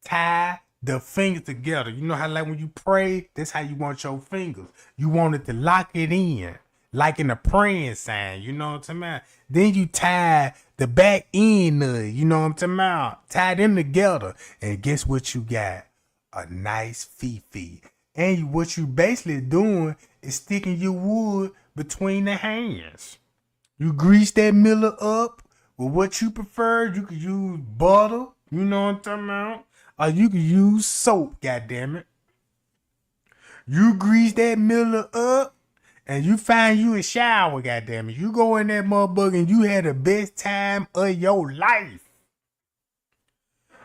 Tie the fingers together. You know how like when you pray, that's how you want your fingers. You want it to lock it in, like in a praying sign. You know what I'm talking about? Then you tie the back end of it. You know what I'm talking about? Tie them together. And guess what you got? A nice fee-fee. And what you basically doing is sticking your wood between the hands. You grease that Miller up with what you prefer. You could use butter. You know what I'm talking about? Or you can use soap, goddammit. You grease that Miller up and you find you a shower, goddammit. You go in that motherfucker and you had the best time of your life.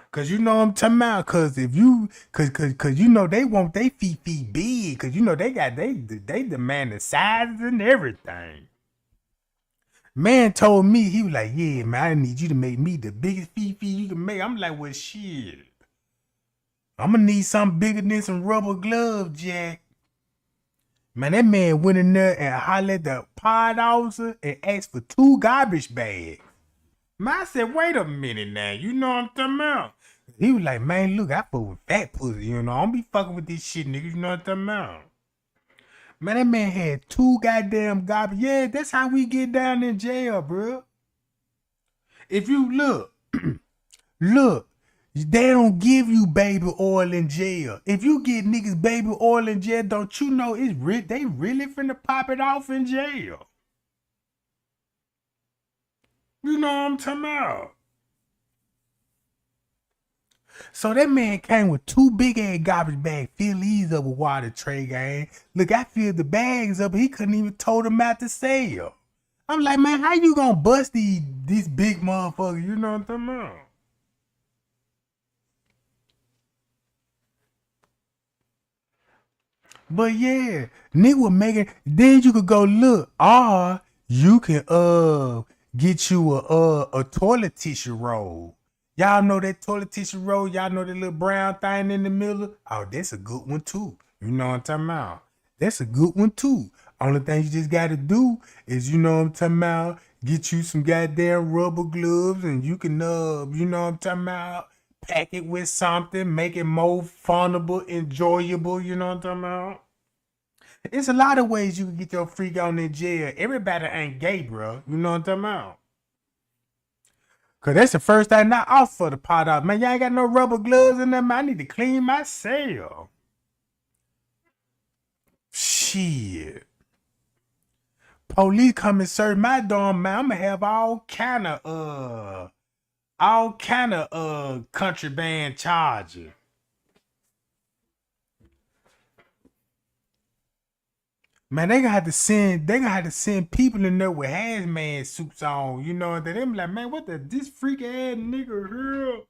Cause you know what I'm talking about. Cause if you, cause you know they want they feet big. Cause you know they demand the sizes and everything. Man told me, he was like, yeah, man, I need you to make me the biggest feet you can make. I'm like, well, shit. I'm gonna need something bigger than some rubber gloves, Jack. Man, that man went in there and hollered at the pod officer and asked for 2 garbage bags. Man, I said, wait a minute now. You know what I'm talking about? He was like, man, look, I fuck with fat pussy. You know, I don't be fucking with this shit, nigga. You know what I'm talking about? Man, that man had 2 goddamn garbage. Yeah, that's how we get down in jail, bro. If you look, They don't give you baby oil in jail. If you get niggas baby oil in jail, don't you know they really finna pop it off in jail? You know what I'm talking about? So that man came with 2 big ass garbage bags, fill these up with water, Trey gang. Look, I filled the bags up, he couldn't even tow them out to sale. I'm like, man, how you gonna bust these big motherfuckers? You know what I'm talking about? But yeah, nigga was making. Then you could go look, or you can get you a toilet tissue roll. Y'all know that toilet tissue roll. Y'all know that little brown thing in the middle. Oh, that's a good one too. You know what I'm talking about? That's a good one too. Only thing you just got to do is, you know what I'm talking about, get you some goddamn rubber gloves, and you can you know what I'm talking about, pack it with something, make it more funnable, enjoyable. You know what I'm talking about? It's a lot of ways you can get your freak on in jail. Everybody ain't gay, bro. You know what I'm talking about? Cause that's the first thing I offer the pot out. Man, y'all ain't got no rubber gloves in them. I need to clean myself. Shit. Police come and search my dorm, man. I'ma have all kind of contraband charges. Man, they gonna have to send people in there with hazmat suits on, you know, that them like, man, what this freak ass nigga here?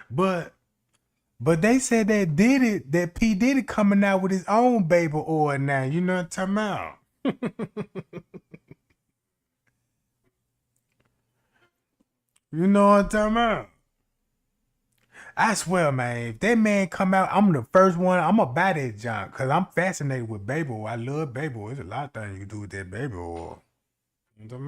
But they said that P Diddy coming out with his own baby oil now, you know what I'm talking about? You know what I'm talking about? I swear, man, if that man come out, I'm the first one. I'm gonna buy that junk because I'm fascinated with baby oil. I love baby oil. There's a lot of things you can do with that baby oil. You know what I'm talking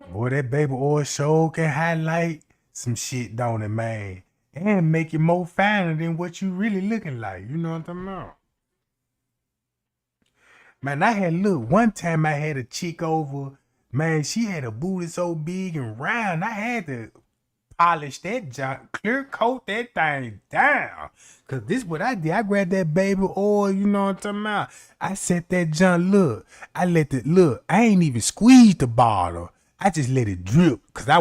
about? Boy, that baby oil show can highlight some shit, don't it, man? And make you more finer than what you really looking like. You know what I'm talking about? Man, one time I had a chick over. Man, she had a booty so big and round. I had to polish that junk, clear coat that thing down. Cause this what I did. I grabbed that baby oil, you know what I'm talking about. I set that junk, I ain't even squeeze the bottle. I just let it drip. Cause I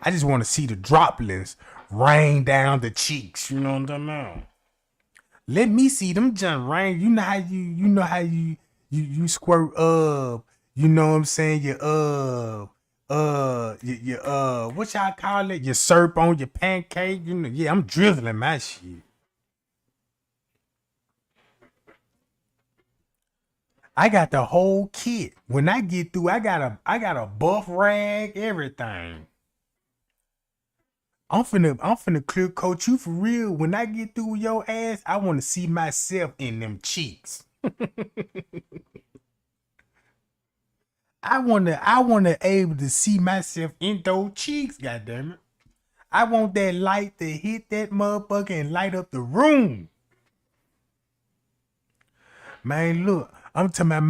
just wanna see the droplets rain down the cheeks, you know what I'm talking about. Let me see them junk rain. You squirt you know what I'm saying, what y'all call it? Your syrup on your pancake. You know, yeah, I'm drizzling my shit. I got the whole kit. When I get through, I got a buff rag, everything. I'm finna clear coat you for real. When I get through your ass, I want to see myself in them cheeks. I wanna able to see myself in those cheeks, goddammit. I want that light to hit that motherfucker and light up the room. Man, look, I'm talking about,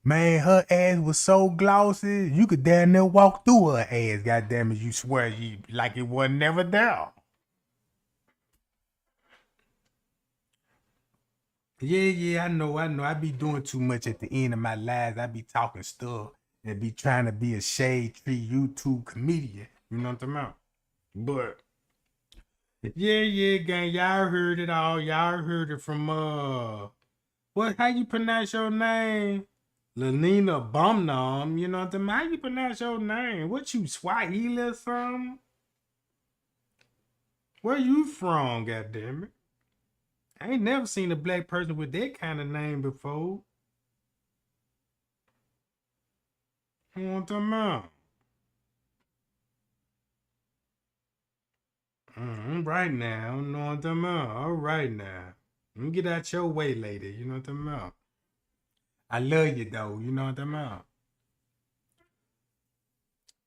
man, her ass was so glossy, you could damn near walk through her ass, goddammit. You swear you like it was never there. Yeah, I know. I be doing too much at the end of my lives. I be talking stuff and be trying to be a shade tree YouTube comedian. You know what I'm talking about? But yeah, gang, y'all heard it all. Y'all heard it from how you pronounce your name? Lenina Bumnam, you know what I'm talking about? How you pronounce your name? What you Swahili or something? Where you from, goddammit? I ain't never seen a black person with that kind of name before. You know what I'm talking about? Right now, you know what I'm talking about? All right now. Let me get out your way, lady. You know what I'm talking about? I love you, though. You know what I'm talking about?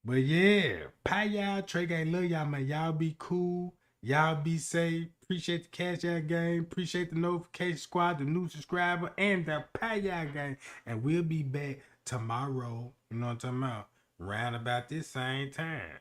But yeah, pie y'all, Trey gang, love y'all, man. Y'all be cool. Y'all be safe. Appreciate the Cash Out Game. Appreciate the Notification Squad, the new subscriber, and the Pay Out Game. And we'll be back tomorrow. You know what I'm talking about? Round about this same time.